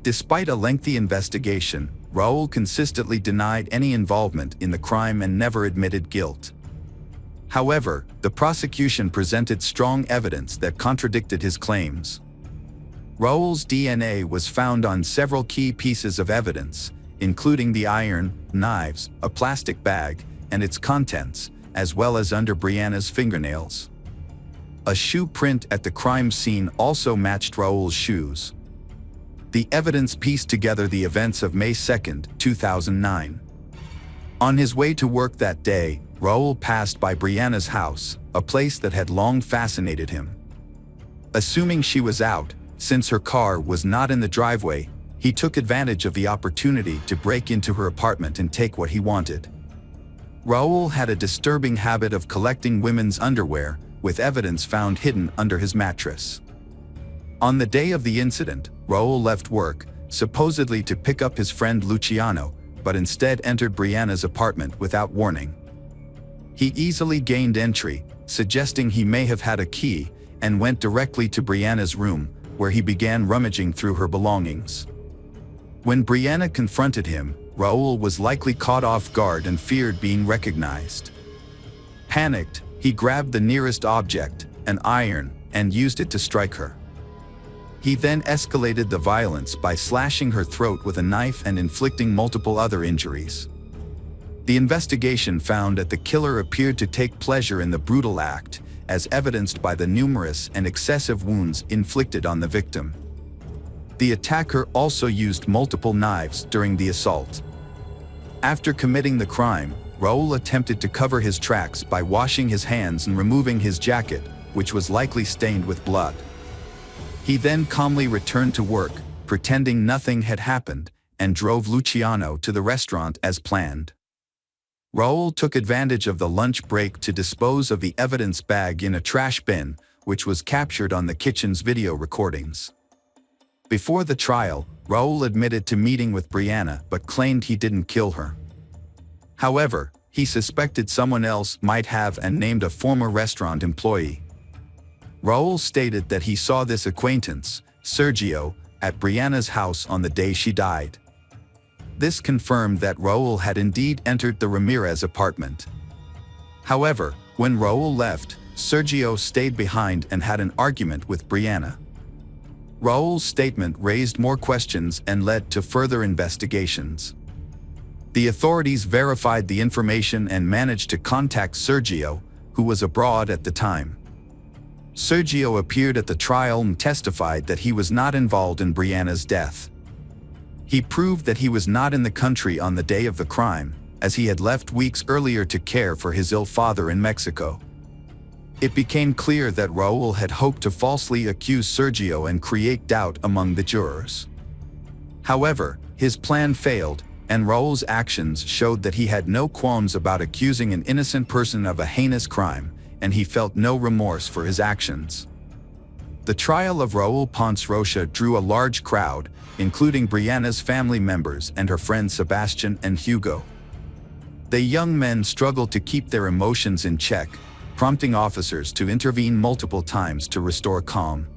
Despite a lengthy investigation, Raul consistently denied any involvement in the crime and never admitted guilt. However, the prosecution presented strong evidence that contradicted his claims. Raul's DNA was found on several key pieces of evidence, including the iron, knives, a plastic bag, and its contents, as well as under Brianna's fingernails. A shoe print at the crime scene also matched Raul's shoes. The evidence pieced together the events of May 2, 2009. On his way to work that day, Raul passed by Brianna's house, a place that had long fascinated him. Assuming she was out, since her car was not in the driveway, he took advantage of the opportunity to break into her apartment and take what he wanted. Raul had a disturbing habit of collecting women's underwear, with evidence found hidden under his mattress. On the day of the incident, Raul left work, supposedly to pick up his friend Luciano, but instead entered Brianna's apartment without warning. He easily gained entry, suggesting he may have had a key, and went directly to Brianna's room, where he began rummaging through her belongings. When Brianna confronted him, Raul was likely caught off guard and feared being recognized. Panicked, he grabbed the nearest object, an iron, and used it to strike her. He then escalated the violence by slashing her throat with a knife and inflicting multiple other injuries. The investigation found that the killer appeared to take pleasure in the brutal act, as evidenced by the numerous and excessive wounds inflicted on the victim. The attacker also used multiple knives during the assault. After committing the crime, Raul attempted to cover his tracks by washing his hands and removing his jacket, which was likely stained with blood. He then calmly returned to work, pretending nothing had happened, and drove Luciano to the restaurant as planned. Raul took advantage of the lunch break to dispose of the evidence bag in a trash bin, which was captured on the kitchen's video recordings. Before the trial, Raul admitted to meeting with Brianna but claimed he didn't kill her. However, he suspected someone else might have and named a former restaurant employee. Raul stated that he saw this acquaintance, Sergio, at Brianna's house on the day she died. This confirmed that Raul had indeed entered the Ramirez apartment. However, when Raul left, Sergio stayed behind and had an argument with Brianna. Raul's statement raised more questions and led to further investigations. The authorities verified the information and managed to contact Sergio, who was abroad at the time. Sergio appeared at the trial and testified that he was not involved in Brianna's death. He proved that he was not in the country on the day of the crime, as he had left weeks earlier to care for his ill father in Mexico. It became clear that Raul had hoped to falsely accuse Sergio and create doubt among the jurors. However, his plan failed, and Raul's actions showed that he had no qualms about accusing an innocent person of a heinous crime, and he felt no remorse for his actions. The trial of Raul Ponce Rocha drew a large crowd, including Brianna's family members and her friends Sebastian and Hugo. The young men struggled to keep their emotions in check, prompting officers to intervene multiple times to restore calm.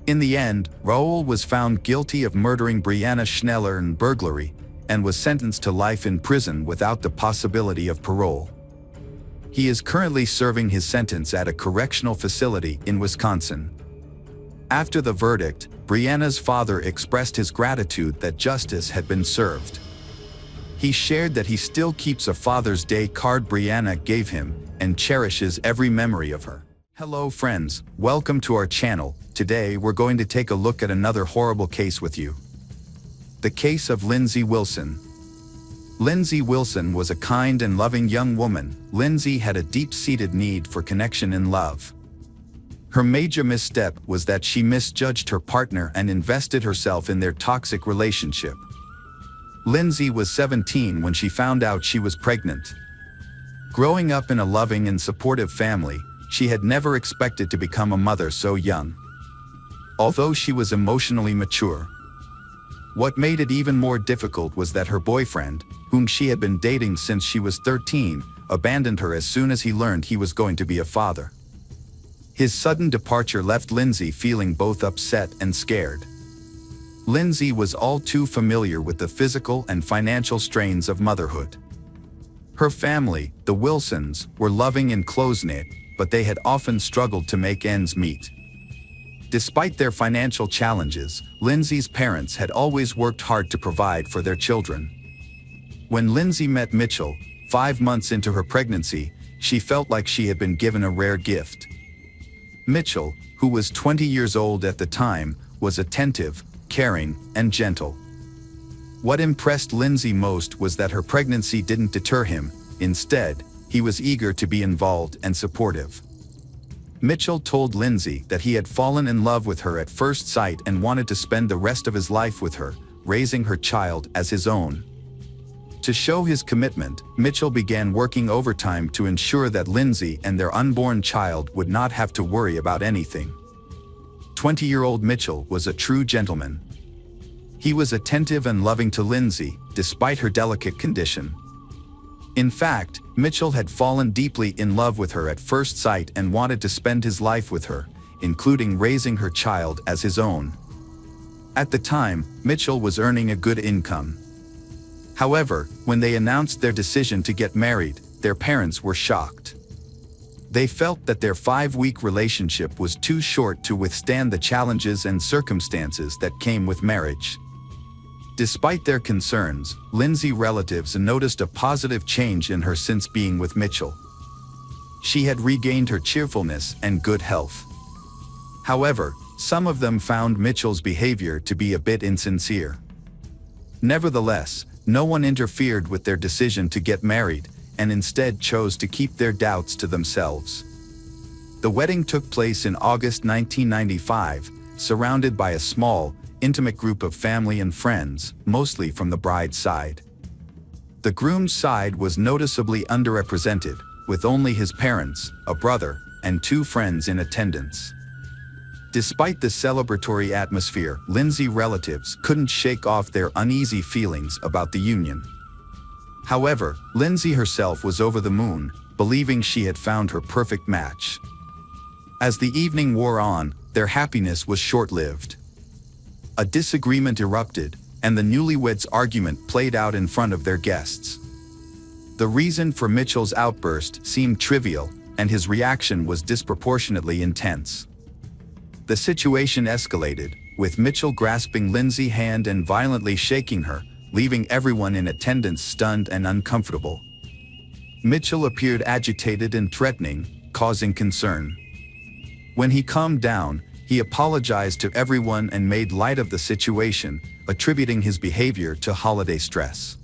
In the end, Raul was found guilty of murdering Brianna Schneller and burglary, and was sentenced to life in prison without the possibility of parole. He is currently serving his sentence at a correctional facility in Wisconsin. After the verdict, Brianna's father expressed his gratitude that justice had been served. He shared that he still keeps a Father's Day card Brianna gave him and cherishes every memory of her. Hello friends, welcome to our channel. Today we're going to take a look at another horrible case with you. The case of Lindsay Wilson. Lindsay Wilson was a kind and loving young woman. Lindsay had a deep-seated need for connection and love. Her major misstep was that she misjudged her partner and invested herself in their toxic relationship. Lindsay was 17 when she found out she was pregnant. Growing up in a loving and supportive family, she had never expected to become a mother so young. Although she was emotionally mature. What made it even more difficult was that her boyfriend, whom she had been dating since she was 13, abandoned her as soon as he learned he was going to be a father. His sudden departure left Lindsay feeling both upset and scared. Lindsay was all too familiar with the physical and financial strains of motherhood. Her family, the Wilsons, were loving and close-knit, but they had often struggled to make ends meet. Despite their financial challenges, Lindsay's parents had always worked hard to provide for their children. When Lindsay met Mitchell, 5 months into her pregnancy, she felt like she had been given a rare gift. Mitchell, who was 20 years old at the time, was attentive, caring, and gentle. What impressed Lindsay most was that her pregnancy didn't deter him. Instead, he was eager to be involved and supportive. Mitchell told Lindsay that he had fallen in love with her at first sight and wanted to spend the rest of his life with her, raising her child as his own. To show his commitment, Mitchell began working overtime to ensure that Lindsay and their unborn child would not have to worry about anything. 20-year-old Mitchell was a true gentleman. He was attentive and loving to Lindsay, despite her delicate condition. In fact, Mitchell had fallen deeply in love with her at first sight and wanted to spend his life with her, including raising her child as his own. At the time, Mitchell was earning a good income. However, when they announced their decision to get married, their parents were shocked. They felt that their 5-week relationship was too short to withstand the challenges and circumstances that came with marriage. Despite their concerns, Lindsay relatives noticed a positive change in her since being with Mitchell. She had regained her cheerfulness and good health. However, some of them found Mitchell's behavior to be a bit insincere. Nevertheless, no one interfered with their decision to get married, and instead chose to keep their doubts to themselves. The wedding took place in August 1995, surrounded by a small, intimate group of family and friends, mostly from the bride's side. The groom's side was noticeably underrepresented, with only his parents, a brother, and 2 friends in attendance. Despite the celebratory atmosphere, Lindsay relatives couldn't shake off their uneasy feelings about the union. However, Lindsay herself was over the moon, believing she had found her perfect match. As the evening wore on, their happiness was short-lived. A disagreement erupted, and the newlyweds' argument played out in front of their guests. The reason for Mitchell's outburst seemed trivial, and his reaction was disproportionately intense. The situation escalated, with Mitchell grasping Lindsay's hand and violently shaking her, leaving everyone in attendance stunned and uncomfortable. Mitchell appeared agitated and threatening, causing concern. When he calmed down, he apologized to everyone and made light of the situation, attributing his behavior to holiday stress.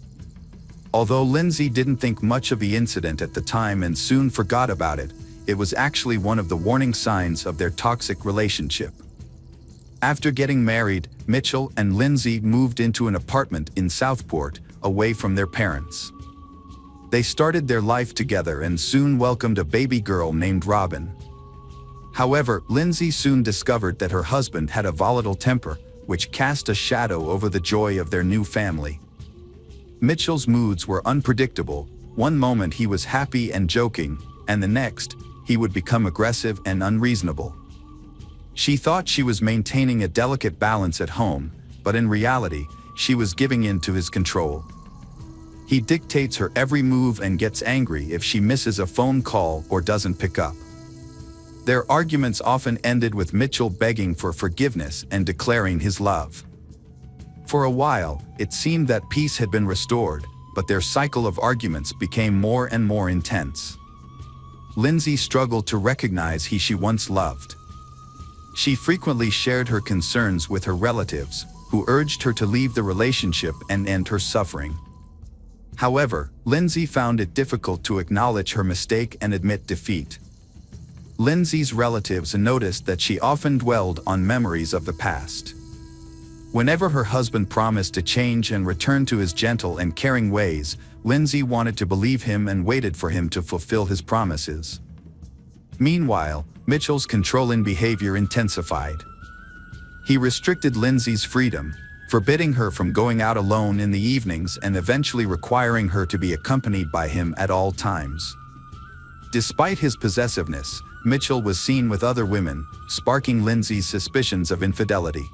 Although Lindsay didn't think much of the incident at the time and soon forgot about it, it was actually one of the warning signs of their toxic relationship. After getting married, Mitchell and Lindsay moved into an apartment in Southport, away from their parents. They started their life together and soon welcomed a baby girl named Robin. However, Lindsay soon discovered that her husband had a volatile temper, which cast a shadow over the joy of their new family. Mitchell's moods were unpredictable. One moment he was happy and joking, and the next, he would become aggressive and unreasonable. She thought she was maintaining a delicate balance at home, but in reality, she was giving in to his control. He dictates her every move and gets angry if she misses a phone call or doesn't pick up. Their arguments often ended with Mitchell begging for forgiveness and declaring his love. For a while, it seemed that peace had been restored, but their cycle of arguments became more and more intense. Lindsay struggled to recognize he she once loved. She frequently shared her concerns with her relatives, who urged her to leave the relationship and end her suffering. However, Lindsay found it difficult to acknowledge her mistake and admit defeat. Lindsay's relatives noticed that she often dwelled on memories of the past. Whenever her husband promised to change and return to his gentle and caring ways, Lindsay wanted to believe him and waited for him to fulfill his promises. Meanwhile, Mitchell's controlling behavior intensified. He restricted Lindsay's freedom, forbidding her from going out alone in the evenings and eventually requiring her to be accompanied by him at all times. Despite his possessiveness, Mitchell was seen with other women, sparking Lindsay's suspicions of infidelity.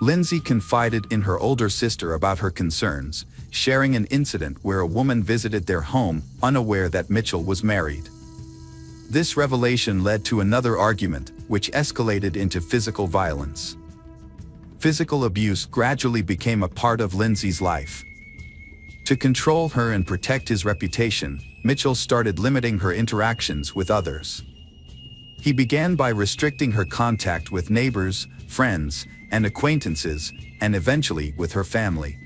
Lindsay confided in her older sister about her concerns, sharing an incident where a woman visited their home, unaware that Mitchell was married. This revelation led to another argument, which escalated into physical violence. Physical abuse gradually became a part of Lindsay's life. To control her and protect his reputation, Mitchell started limiting her interactions with others. He began by restricting her contact with neighbors, friends, and acquaintances, and eventually with her family.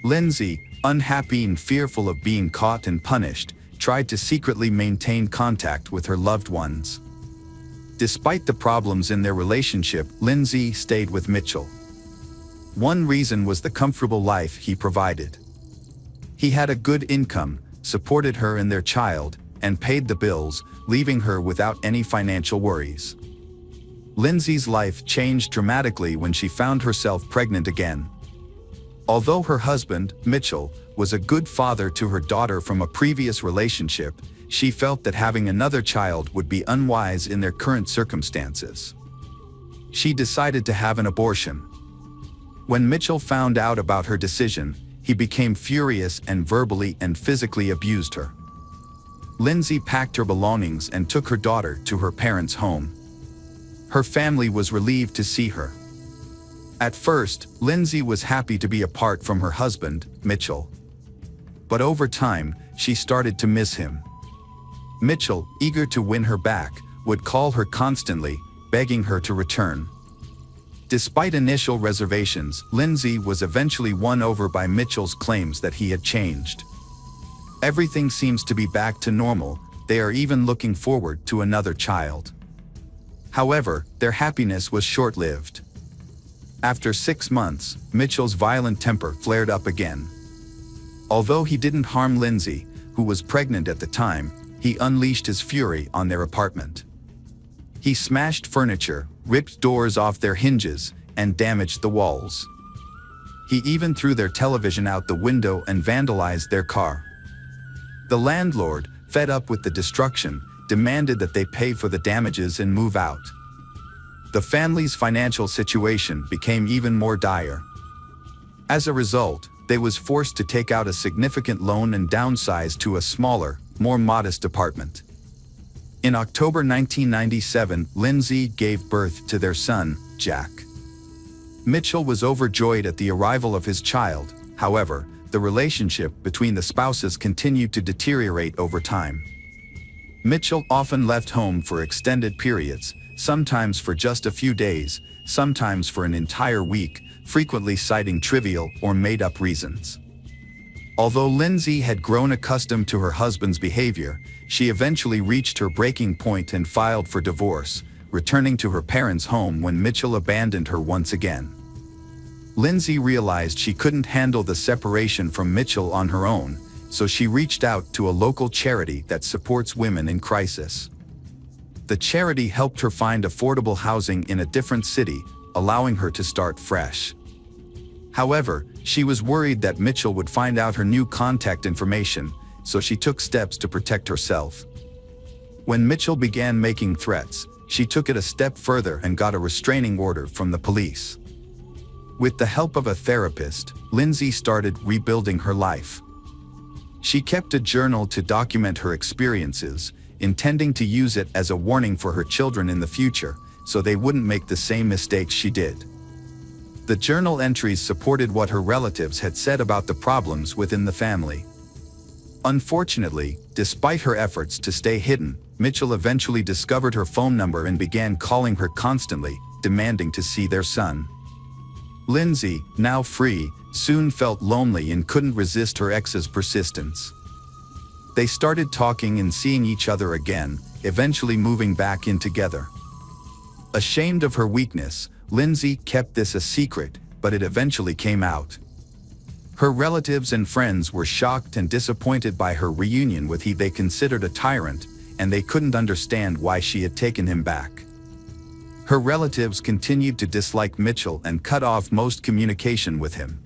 Lindsay, unhappy and fearful of being caught and punished, tried to secretly maintain contact with her loved ones. Despite the problems in their relationship, Lindsay stayed with Mitchell. One reason was the comfortable life he provided. He had a good income, supported her and their child, and paid the bills, leaving her without any financial worries. Lindsay's life changed dramatically when she found herself pregnant again. Although her husband, Mitchell, was a good father to her daughter from a previous relationship, she felt that having another child would be unwise in their current circumstances. She decided to have an abortion. When Mitchell found out about her decision, he became furious and verbally and physically abused her. Lindsay packed her belongings and took her daughter to her parents' home. Her family was relieved to see her. At first, Lindsay was happy to be apart from her husband, Mitchell. But over time, she started to miss him. Mitchell, eager to win her back, would call her constantly, begging her to return. Despite initial reservations, Lindsay was eventually won over by Mitchell's claims that he had changed. Everything seems to be back to normal, they are even looking forward to another child. However, their happiness was short-lived. After 6 months, Mitchell's violent temper flared up again. Although he didn't harm Lindsay, who was pregnant at the time, he unleashed his fury on their apartment. He smashed furniture, ripped doors off their hinges, and damaged the walls. He even threw their television out the window and vandalized their car. The landlord, fed up with the destruction, demanded that they pay for the damages and move out. The family's financial situation became even more dire. As a result, they was forced to take out a significant loan and downsize to a smaller, more modest apartment. In October 1997, Lindsay gave birth to their son, Jack. Mitchell was overjoyed at the arrival of his child. However, the relationship between the spouses continued to deteriorate over time. Mitchell often left home for extended periods, sometimes for just a few days, sometimes for an entire week, frequently citing trivial or made-up reasons. Although Lindsay had grown accustomed to her husband's behavior, she eventually reached her breaking point and filed for divorce, returning to her parents' home when Mitchell abandoned her once again. Lindsay realized she couldn't handle the separation from Mitchell on her own, so she reached out to a local charity that supports women in crisis. The charity helped her find affordable housing in a different city, allowing her to start fresh. However, she was worried that Mitchell would find out her new contact information, so she took steps to protect herself. When Mitchell began making threats, she took it a step further and got a restraining order from the police. With the help of a therapist, Lindsay started rebuilding her life. She kept a journal to document her experiences, intending to use it as a warning for her children in the future, so they wouldn't make the same mistakes she did. The journal entries supported what her relatives had said about the problems within the family. Unfortunately, despite her efforts to stay hidden, Mitchell eventually discovered her phone number and began calling her constantly, demanding to see their son. Lindsay, now free, soon felt lonely and couldn't resist her ex's persistence. They started talking and seeing each other again, eventually moving back in together. Ashamed of her weakness, Lindsay kept this a secret, but it eventually came out. Her relatives and friends were shocked and disappointed by her reunion with he they considered a tyrant, and they couldn't understand why she had taken him back. Her relatives continued to dislike Mitchell and cut off most communication with him.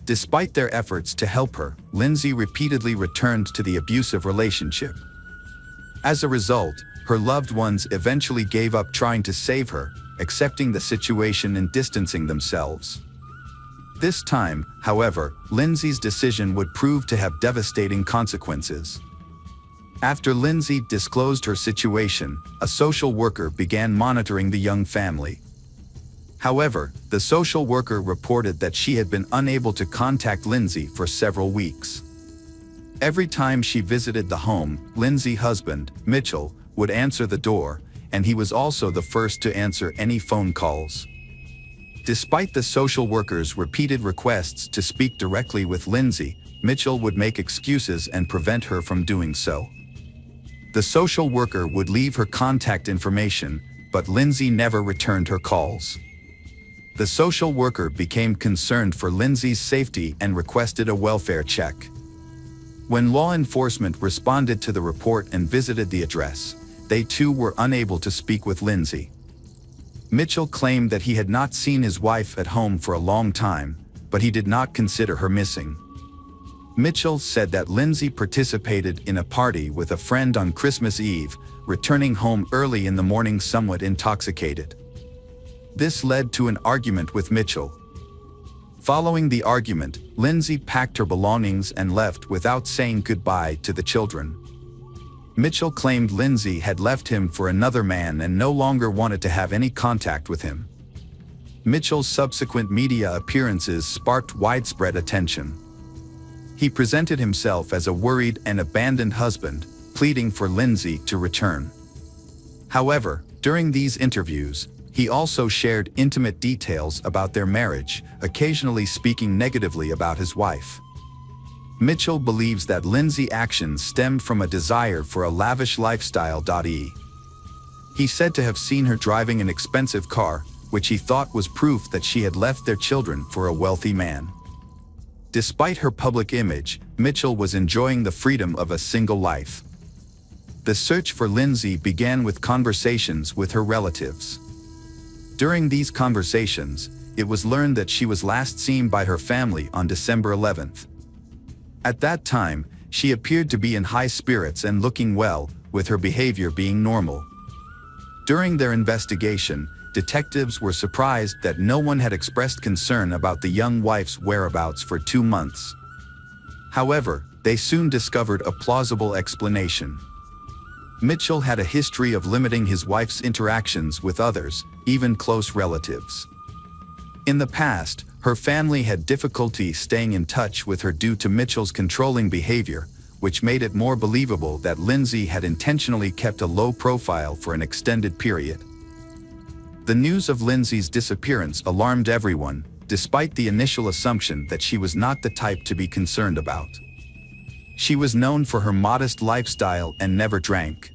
Despite their efforts to help her, Lindsay repeatedly returned to the abusive relationship. As a result, her loved ones eventually gave up trying to save her, accepting the situation and distancing themselves. This time, however, Lindsay's decision would prove to have devastating consequences. After Lindsay disclosed her situation, a social worker began monitoring the young family. However, the social worker reported that she had been unable to contact Lindsay for several weeks. Every time she visited the home, Lindsay's husband, Mitchell, would answer the door, and he was also the first to answer any phone calls. Despite the social worker's repeated requests to speak directly with Lindsay, Mitchell would make excuses and prevent her from doing so. The social worker would leave her contact information, but Lindsay never returned her calls. The social worker became concerned for Lindsay's safety and requested a welfare check. When law enforcement responded to the report and visited the address, they too were unable to speak with Lindsay. Mitchell claimed that he had not seen his wife at home for a long time, but he did not consider her missing. Mitchell said that Lindsay participated in a party with a friend on Christmas Eve, returning home early in the morning somewhat intoxicated. This led to an argument with Mitchell. Following the argument, Lindsay packed her belongings and left without saying goodbye to the children. Mitchell claimed Lindsay had left him for another man and no longer wanted to have any contact with him. Mitchell's subsequent media appearances sparked widespread attention. He presented himself as a worried and abandoned husband, pleading for Lindsay to return. However, during these interviews, he also shared intimate details about their marriage, occasionally speaking negatively about his wife. Mitchell believes that Lindsay's actions stemmed from a desire for a lavish lifestyle. He said to have seen her driving an expensive car, which he thought was proof that she had left their children for a wealthy man. Despite her public image, Mitchell was enjoying the freedom of a single life. The search for Lindsay began with conversations with her relatives. During these conversations, it was learned that she was last seen by her family on December 11th. At that time, she appeared to be in high spirits and looking well, with her behavior being normal. During their investigation, detectives were surprised that no one had expressed concern about the young wife's whereabouts for 2 months. However, they soon discovered a plausible explanation. Mitchell had a history of limiting his wife's interactions with others, even close relatives. In the past, her family had difficulty staying in touch with her due to Mitchell's controlling behavior, which made it more believable that Lindsay had intentionally kept a low profile for an extended period. The news of Lindsay's disappearance alarmed everyone, despite the initial assumption that she was not the type to be concerned about. She was known for her modest lifestyle and never drank.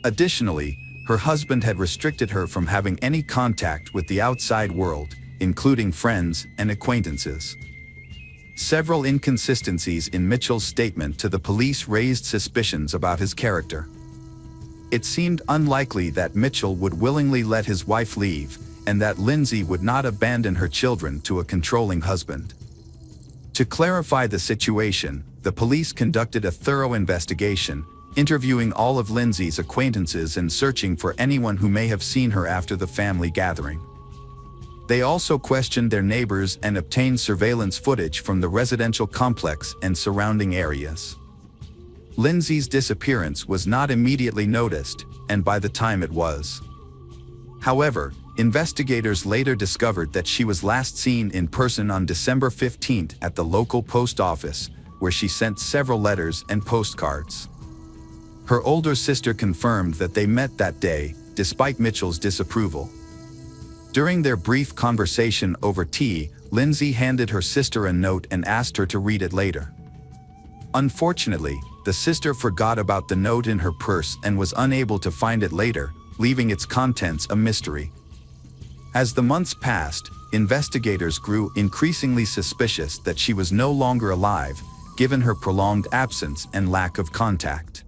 Additionally, her husband had restricted her from having any contact with the outside world, including friends and acquaintances. Several inconsistencies in Mitchell's statement to the police raised suspicions about his character. It seemed unlikely that Mitchell would willingly let his wife leave, and that Lindsay would not abandon her children to a controlling husband. To clarify the situation, the police conducted a thorough investigation, interviewing all of Lindsay's acquaintances and searching for anyone who may have seen her after the family gathering. They also questioned their neighbors and obtained surveillance footage from the residential complex and surrounding areas. Lindsay's disappearance was not immediately noticed, and by the time it was. However, investigators later discovered that she was last seen in person on December 15 at the local post office, where she sent several letters and postcards. Her older sister confirmed that they met that day, despite Mitchell's disapproval. During their brief conversation over tea, Lindsay handed her sister a note and asked her to read it later. Unfortunately, the sister forgot about the note in her purse and was unable to find it later, leaving its contents a mystery. As the months passed, investigators grew increasingly suspicious that she was no longer alive, given her prolonged absence and lack of contact.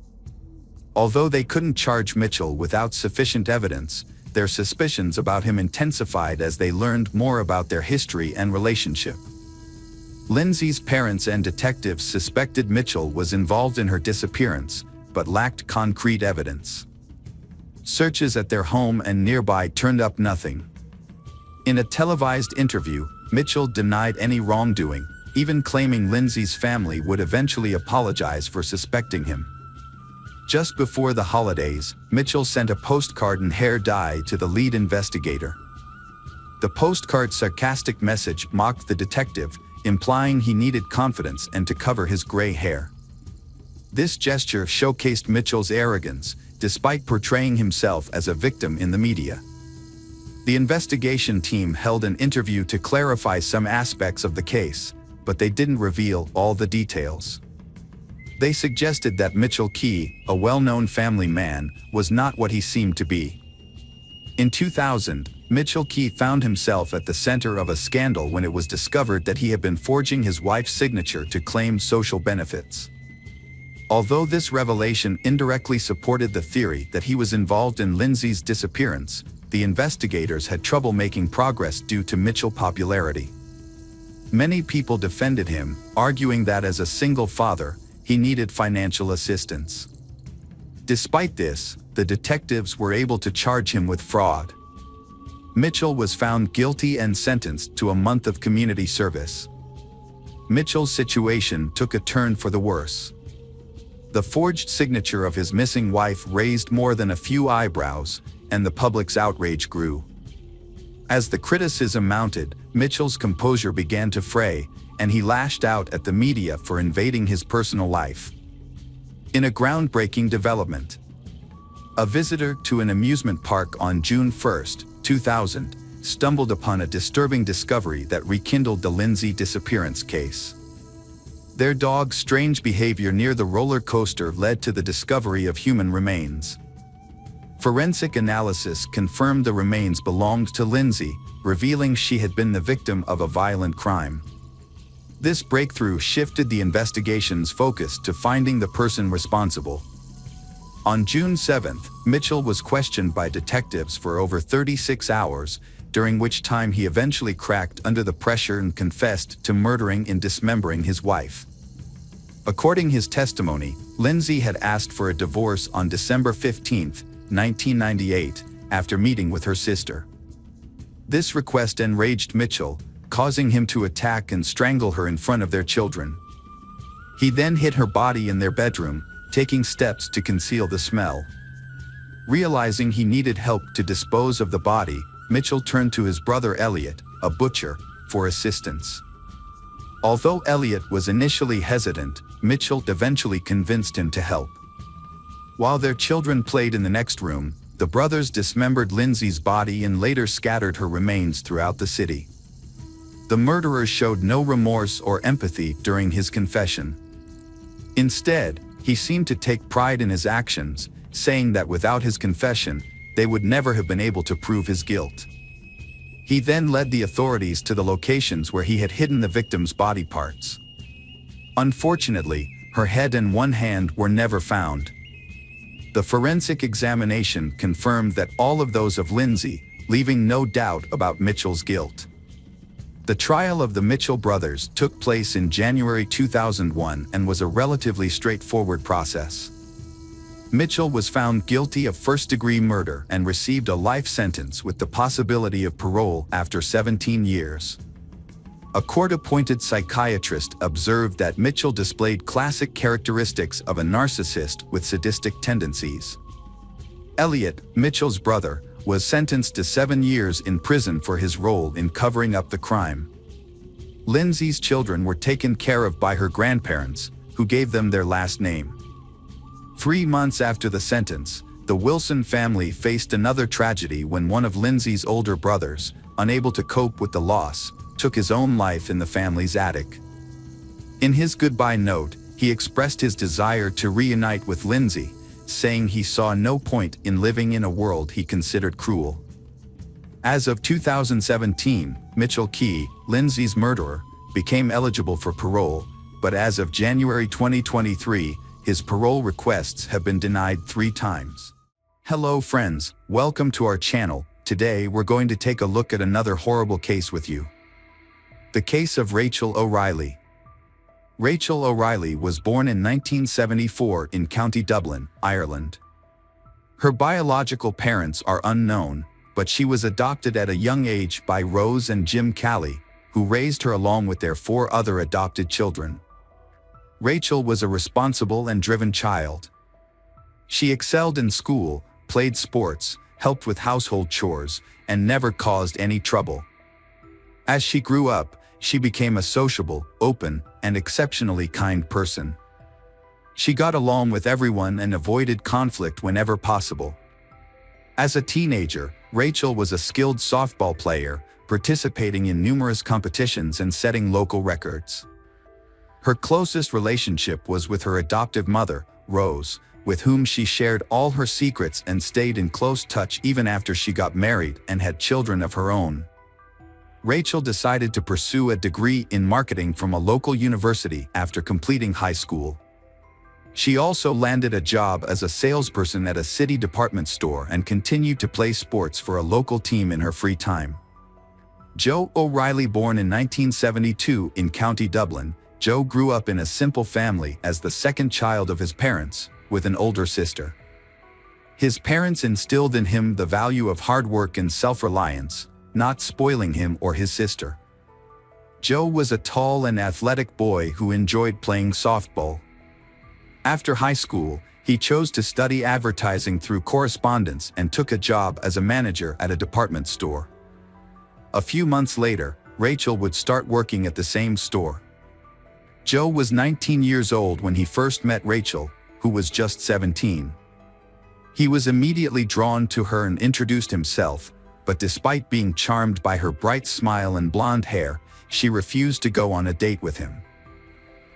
Although they couldn't charge Mitchell without sufficient evidence, their suspicions about him intensified as they learned more about their history and relationship. Lindsay's parents and detectives suspected Mitchell was involved in her disappearance, but lacked concrete evidence. Searches at their home and nearby turned up nothing. In a televised interview, Mitchell denied any wrongdoing, even claiming Lindsay's family would eventually apologize for suspecting him. Just before the holidays, Mitchell sent a postcard in hair dye to the lead investigator. The postcard's sarcastic message mocked the detective, implying he needed confidence and to cover his gray hair. This gesture showcased Mitchell's arrogance, despite portraying himself as a victim in the media. The investigation team held an interview to clarify some aspects of the case, but they didn't reveal all the details. They suggested that Mitchell Key, a well-known family man, was not what he seemed to be. In 2000, Mitchell Key found himself at the center of a scandal when it was discovered that he had been forging his wife's signature to claim social benefits. Although this revelation indirectly supported the theory that he was involved in Lindsay's disappearance, the investigators had trouble making progress due to Mitchell's popularity. Many people defended him, arguing that as a single father, he needed financial assistance. Despite this, the detectives were able to charge him with fraud. Mitchell was found guilty and sentenced to a month of community service. Mitchell's situation took a turn for the worse. The forged signature of his missing wife raised more than a few eyebrows, and the public's outrage grew. As the criticism mounted, Mitchell's composure began to fray, and he lashed out at the media for invading his personal life. In a groundbreaking development, a visitor to an amusement park on June 1, 2000, stumbled upon a disturbing discovery that rekindled the Lindsay disappearance case. Their dog's strange behavior near the roller coaster led to the discovery of human remains. Forensic analysis confirmed the remains belonged to Lindsay, revealing she had been the victim of a violent crime. This breakthrough shifted the investigation's focus to finding the person responsible. On June 7, Mitchell was questioned by detectives for over 36 hours, during which time he eventually cracked under the pressure and confessed to murdering and dismembering his wife. According to his testimony, Lindsay had asked for a divorce on December 15, 1998, after meeting with her sister. This request enraged Mitchell, causing him to attack and strangle her in front of their children. He then hid her body in their bedroom, taking steps to conceal the smell. Realizing he needed help to dispose of the body, Mitchell turned to his brother Elliot, a butcher, for assistance. Although Elliot was initially hesitant, Mitchell eventually convinced him to help. While their children played in the next room, the brothers dismembered Lindsay's body and later scattered her remains throughout the city. The murderer showed no remorse or empathy during his confession. Instead, he seemed to take pride in his actions, saying that without his confession, they would never have been able to prove his guilt. He then led the authorities to the locations where he had hidden the victim's body parts. Unfortunately, her head and one hand were never found. The forensic examination confirmed that all of those of Lindsay, leaving no doubt about Mitchell's guilt. The trial of the Mitchell brothers took place in January 2001 and was a relatively straightforward process. Mitchell was found guilty of first-degree murder and received a life sentence with the possibility of parole after 17 years. A court-appointed psychiatrist observed that Mitchell displayed classic characteristics of a narcissist with sadistic tendencies. Elliot, Mitchell's brother, was sentenced to 7 years in prison for his role in covering up the crime. Lindsay's children were taken care of by her grandparents, who gave them their last name. 3 months after the sentence, the Wilson family faced another tragedy when one of Lindsay's older brothers, unable to cope with the loss, took his own life in the family's attic. In his goodbye note, he expressed his desire to reunite with Lindsay, saying he saw no point in living in a world he considered cruel. As of 2017, Mitchell Key, Lindsay's murderer, became eligible for parole, but as of January 2023, his parole requests have been denied 3 times. Hello friends, welcome to our channel. Today we're going to take a look at another horrible case with you. The case of Rachel O'Reilly. Rachel O'Reilly was born in 1974 in County Dublin, Ireland. Her biological parents are unknown, but she was adopted at a young age by Rose and Jim Calley, who raised her along with their 4 other adopted children. Rachel was a responsible and driven child. She excelled in school, played sports, helped with household chores, and never caused any trouble. As she grew up, she became a sociable, open, and exceptionally kind person. She got along with everyone and avoided conflict whenever possible. As a teenager, Rachel was a skilled softball player, participating in numerous competitions and setting local records. Her closest relationship was with her adoptive mother, Rose, with whom she shared all her secrets and stayed in close touch even after she got married and had children of her own. Rachel decided to pursue a degree in marketing from a local university after completing high school. She also landed a job as a salesperson at a city department store and continued to play sports for a local team in her free time. Joe O'Reilly, born in 1972 in County Dublin, Joe grew up in a simple family as the second child of his parents, with an older sister. His parents instilled in him the value of hard work and self-reliance, not spoiling him or his sister. Joe was a tall and athletic boy who enjoyed playing softball. After high school, he chose to study advertising through correspondence and took a job as a manager at a department store. A few months later, Rachel would start working at the same store. Joe was 19 years old when he first met Rachel, who was just 17. He was immediately drawn to her and introduced himself, but despite being charmed by her bright smile and blonde hair, she refused to go on a date with him.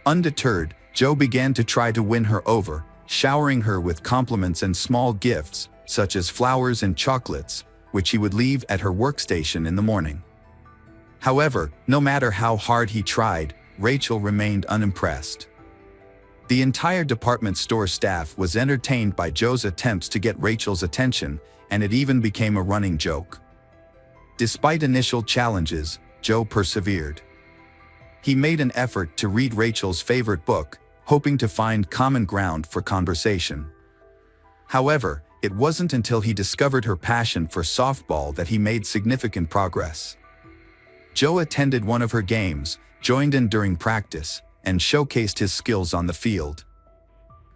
Undeterred, Joe began to try to win her over, showering her with compliments and small gifts, such as flowers and chocolates, which he would leave at her workstation in the morning. However, no matter how hard he tried, Rachel remained unimpressed. The entire department store staff was entertained by Joe's attempts to get Rachel's attention, and it even became a running joke. Despite initial challenges, Joe persevered. He made an effort to read Rachel's favorite book, hoping to find common ground for conversation. However, it wasn't until he discovered her passion for softball that he made significant progress. Joe attended one of her games, joined in during practice, and showcased his skills on the field.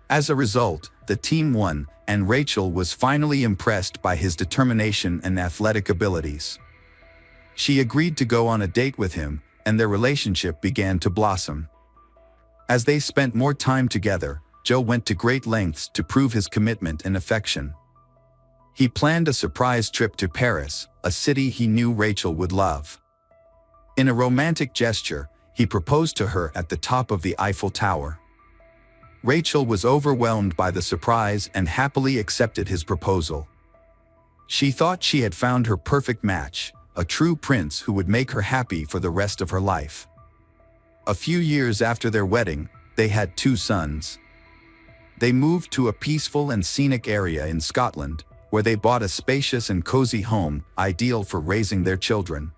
As a result, the team won, and Rachel was finally impressed by his determination and athletic abilities. She agreed to go on a date with him, and their relationship began to blossom. As they spent more time together, Joe went to great lengths to prove his commitment and affection. He planned a surprise trip to Paris, a city he knew Rachel would love. In a romantic gesture, he proposed to her at the top of the Eiffel Tower. Rachel was overwhelmed by the surprise and happily accepted his proposal. She thought she had found her perfect match, a true prince who would make her happy for the rest of her life. A few years after their wedding, they had 2 sons. They moved to a peaceful and scenic area in Scotland, where they bought a spacious and cozy home, ideal for raising their children.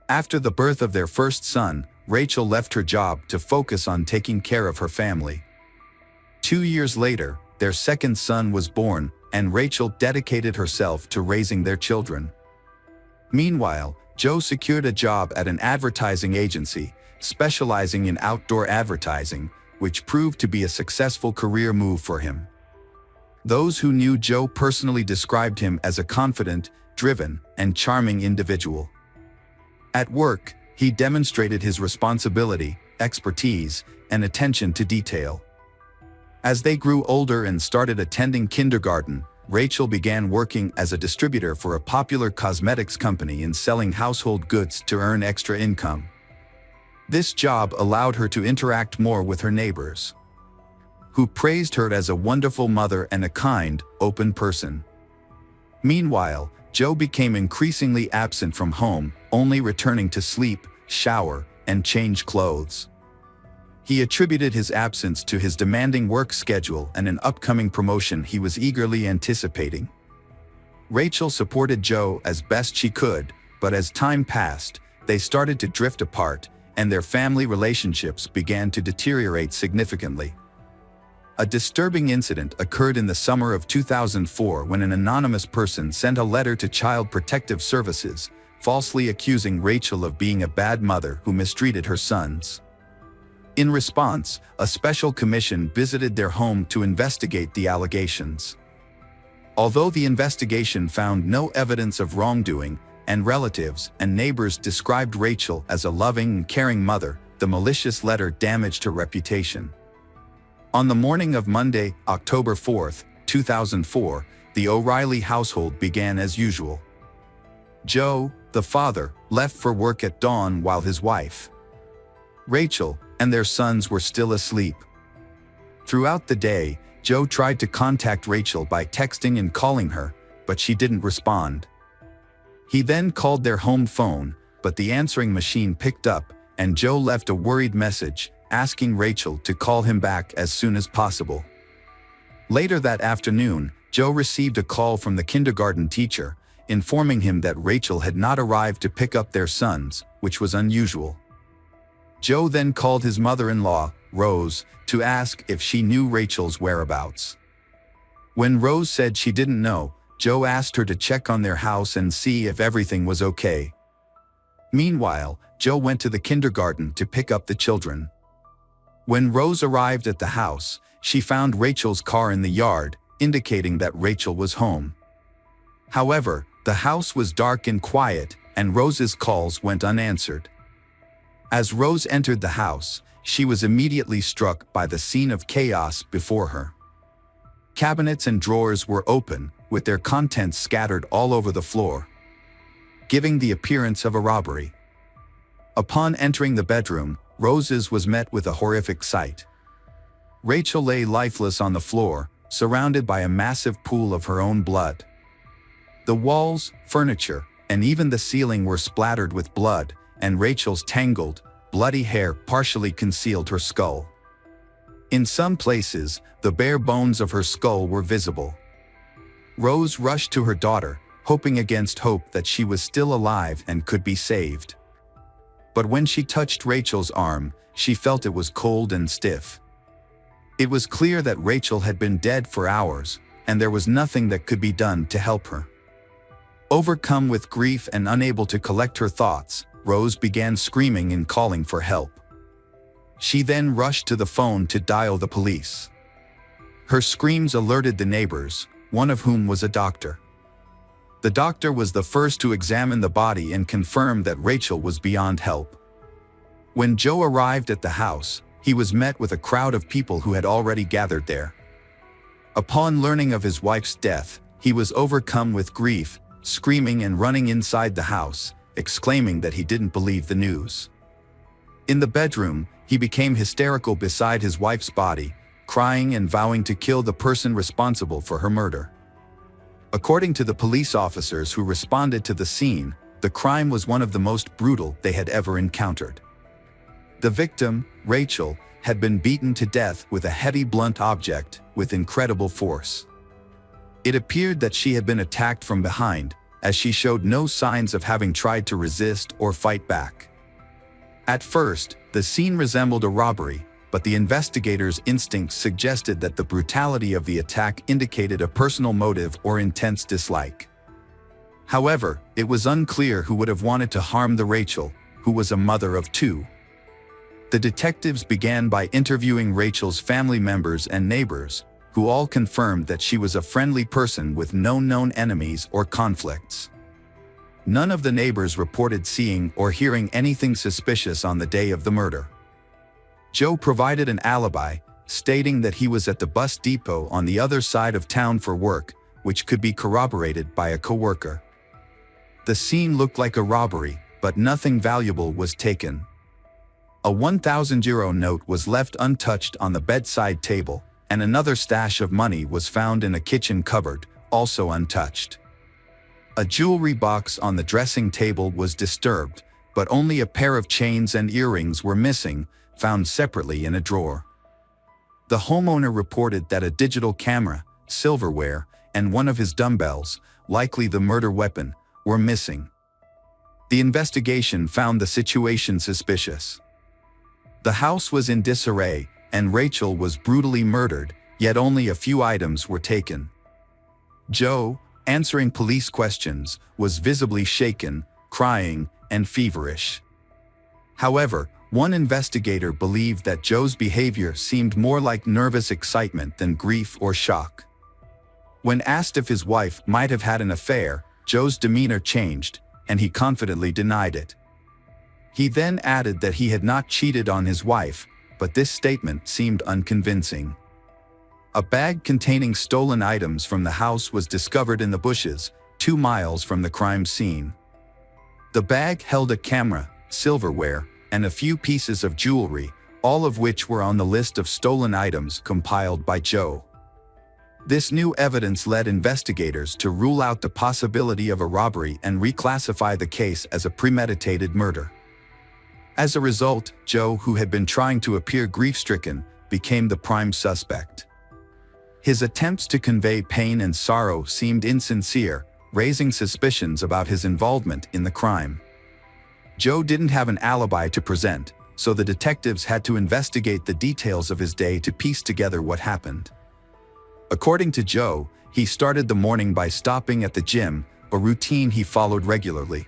After the birth of their first son, Rachel left her job to focus on taking care of her family. 2 years later, their second son was born, and Rachel dedicated herself to raising their children. Meanwhile, Joe secured a job at an advertising agency, specializing in outdoor advertising, which proved to be a successful career move for him. Those who knew Joe personally described him as a confident, driven, and charming individual. At work, he demonstrated his responsibility, expertise, and attention to detail. As they grew older and started attending kindergarten, Rachel began working as a distributor for a popular cosmetics company and selling household goods to earn extra income. This job allowed her to interact more with her neighbors, who praised her as a wonderful mother and a kind, open person. Meanwhile, Joe became increasingly absent from home, only returning to sleep, shower, and change clothes. He attributed his absence to his demanding work schedule and an upcoming promotion he was eagerly anticipating. Rachel supported Joe as best she could, but as time passed, they started to drift apart, and their family relationships began to deteriorate significantly. A disturbing incident occurred in the summer of 2004 when an anonymous person sent a letter to Child Protective Services, falsely accusing Rachel of being a bad mother who mistreated her sons. In response, a special commission visited their home to investigate the allegations. Although the investigation found no evidence of wrongdoing, and relatives and neighbors described Rachel as a loving and caring mother, the malicious letter damaged her reputation. On the morning of Monday, October 4, 2004, the O'Reilly household began as usual. Joe, the father, left for work at dawn while his wife, Rachel, and their sons were still asleep. Throughout the day, Joe tried to contact Rachel by texting and calling her, but she didn't respond. He then called their home phone, but the answering machine picked up, and Joe left a worried message, asking Rachel to call him back as soon as possible. Later that afternoon, Joe received a call from the kindergarten teacher, informing him that Rachel had not arrived to pick up their sons, which was unusual. Joe then called his mother-in-law, Rose, to ask if she knew Rachel's whereabouts. When Rose said she didn't know, Joe asked her to check on their house and see if everything was okay. Meanwhile, Joe went to the kindergarten to pick up the children. When Rose arrived at the house, she found Rachel's car in the yard, indicating that Rachel was home. However, the house was dark and quiet, and Rose's calls went unanswered. As Rose entered the house, she was immediately struck by the scene of chaos before her. Cabinets and drawers were open, with their contents scattered all over the floor, giving the appearance of a robbery. Upon entering the bedroom, Rose's was met with a horrific sight. Rachel lay lifeless on the floor, surrounded by a massive pool of her own blood. The walls, furniture, and even the ceiling were splattered with blood, and Rachel's tangled, bloody hair partially concealed her skull. In some places, the bare bones of her skull were visible. Rose rushed to her daughter, hoping against hope that she was still alive and could be saved. But when she touched Rachel's arm, she felt it was cold and stiff. It was clear that Rachel had been dead for hours, and there was nothing that could be done to help her. Overcome with grief and unable to collect her thoughts, Rose began screaming and calling for help. She then rushed to the phone to dial the police. Her screams alerted the neighbors, one of whom was a doctor. The doctor was the first to examine the body and confirm that Rachel was beyond help. When Joe arrived at the house, he was met with a crowd of people who had already gathered there. Upon learning of his wife's death, he was overcome with grief, screaming and running inside the house, exclaiming that he didn't believe the news. In the bedroom, he became hysterical beside his wife's body, crying and vowing to kill the person responsible for her murder. According to the police officers who responded to the scene, the crime was one of the most brutal they had ever encountered. The victim, Rachel, had been beaten to death with a heavy blunt object with incredible force. It appeared that she had been attacked from behind, as she showed no signs of having tried to resist or fight back. At first, the scene resembled a robbery, but the investigators' instincts suggested that the brutality of the attack indicated a personal motive or intense dislike. However, it was unclear who would have wanted to harm the Rachel, who was a mother of two. The detectives began by interviewing Rachel's family members and neighbors, who all confirmed that she was a friendly person with no known enemies or conflicts. None of the neighbors reported seeing or hearing anything suspicious on the day of the murder. Joe provided an alibi, stating that he was at the bus depot on the other side of town for work, which could be corroborated by a coworker. The scene looked like a robbery, but nothing valuable was taken. A €1,000 note was left untouched on the bedside table, and another stash of money was found in a kitchen cupboard, also untouched. A jewelry box on the dressing table was disturbed, but only a pair of chains and earrings were missing, found separately in a drawer. The homeowner reported that a digital camera, silverware, and one of his dumbbells, likely the murder weapon, were missing. The investigation found the situation suspicious. The house was in disarray, and Rachel was brutally murdered, yet only a few items were taken. Joe, answering police questions, was visibly shaken, crying, and feverish. However, one investigator believed that Joe's behavior seemed more like nervous excitement than grief or shock. When asked if his wife might have had an affair, Joe's demeanor changed, and he confidently denied it. He then added that he had not cheated on his wife, but this statement seemed unconvincing. A bag containing stolen items from the house was discovered in the bushes, 2 miles from the crime scene. The bag held a camera, silverware, and a few pieces of jewelry, all of which were on the list of stolen items compiled by Joe. This new evidence led investigators to rule out the possibility of a robbery and reclassify the case as a premeditated murder. As a result, Joe, who had been trying to appear grief-stricken, became the prime suspect. His attempts to convey pain and sorrow seemed insincere, raising suspicions about his involvement in the crime. Joe didn't have an alibi to present, so the detectives had to investigate the details of his day to piece together what happened. According to Joe, he started the morning by stopping at the gym, a routine he followed regularly.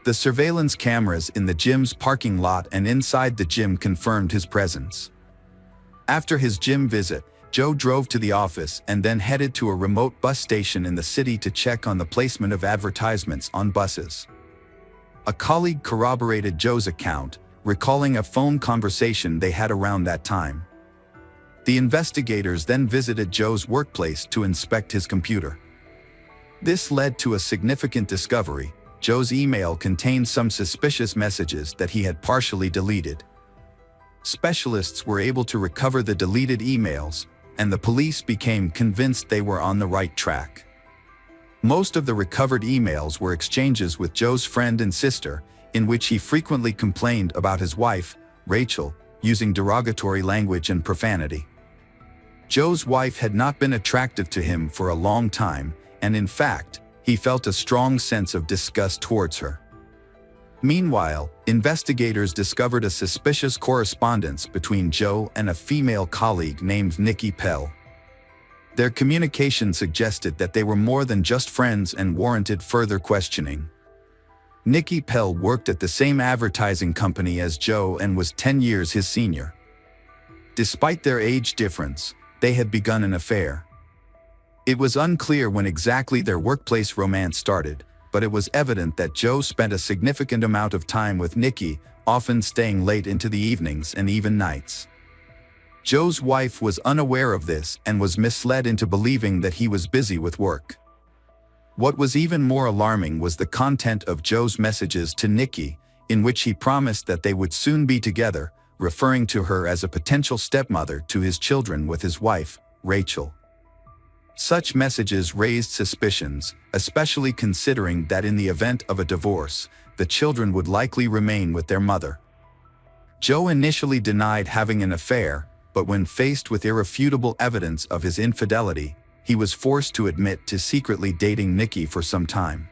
The surveillance cameras in the gym's parking lot and inside the gym confirmed his presence. After his gym visit, Joe drove to the office and then headed to a remote bus station in the city to check on the placement of advertisements on buses. A colleague corroborated Joe's account, recalling a phone conversation they had around that time. The investigators then visited Joe's workplace to inspect his computer. This led to a significant discovery. Joe's email contained some suspicious messages that he had partially deleted. Specialists were able to recover the deleted emails, and the police became convinced they were on the right track. Most of the recovered emails were exchanges with Joe's friend and sister, in which he frequently complained about his wife, Rachel, using derogatory language and profanity. Joe's wife had not been attractive to him for a long time, and in fact, he felt a strong sense of disgust towards her. Meanwhile, investigators discovered a suspicious correspondence between Joe and a female colleague named Nikki Pell. Their communication suggested that they were more than just friends and warranted further questioning. Nikki Pell worked at the same advertising company as Joe and was 10 years his senior. Despite their age difference, they had begun an affair. It was unclear when exactly their workplace romance started, but it was evident that Joe spent a significant amount of time with Nikki, often staying late into the evenings and even nights. Joe's wife was unaware of this and was misled into believing that he was busy with work. What was even more alarming was the content of Joe's messages to Nikki, in which he promised that they would soon be together, referring to her as a potential stepmother to his children with his wife, Rachel. Such messages raised suspicions, especially considering that in the event of a divorce, the children would likely remain with their mother. Joe initially denied having an affair, but when faced with irrefutable evidence of his infidelity, he was forced to admit to secretly dating Nikki for some time.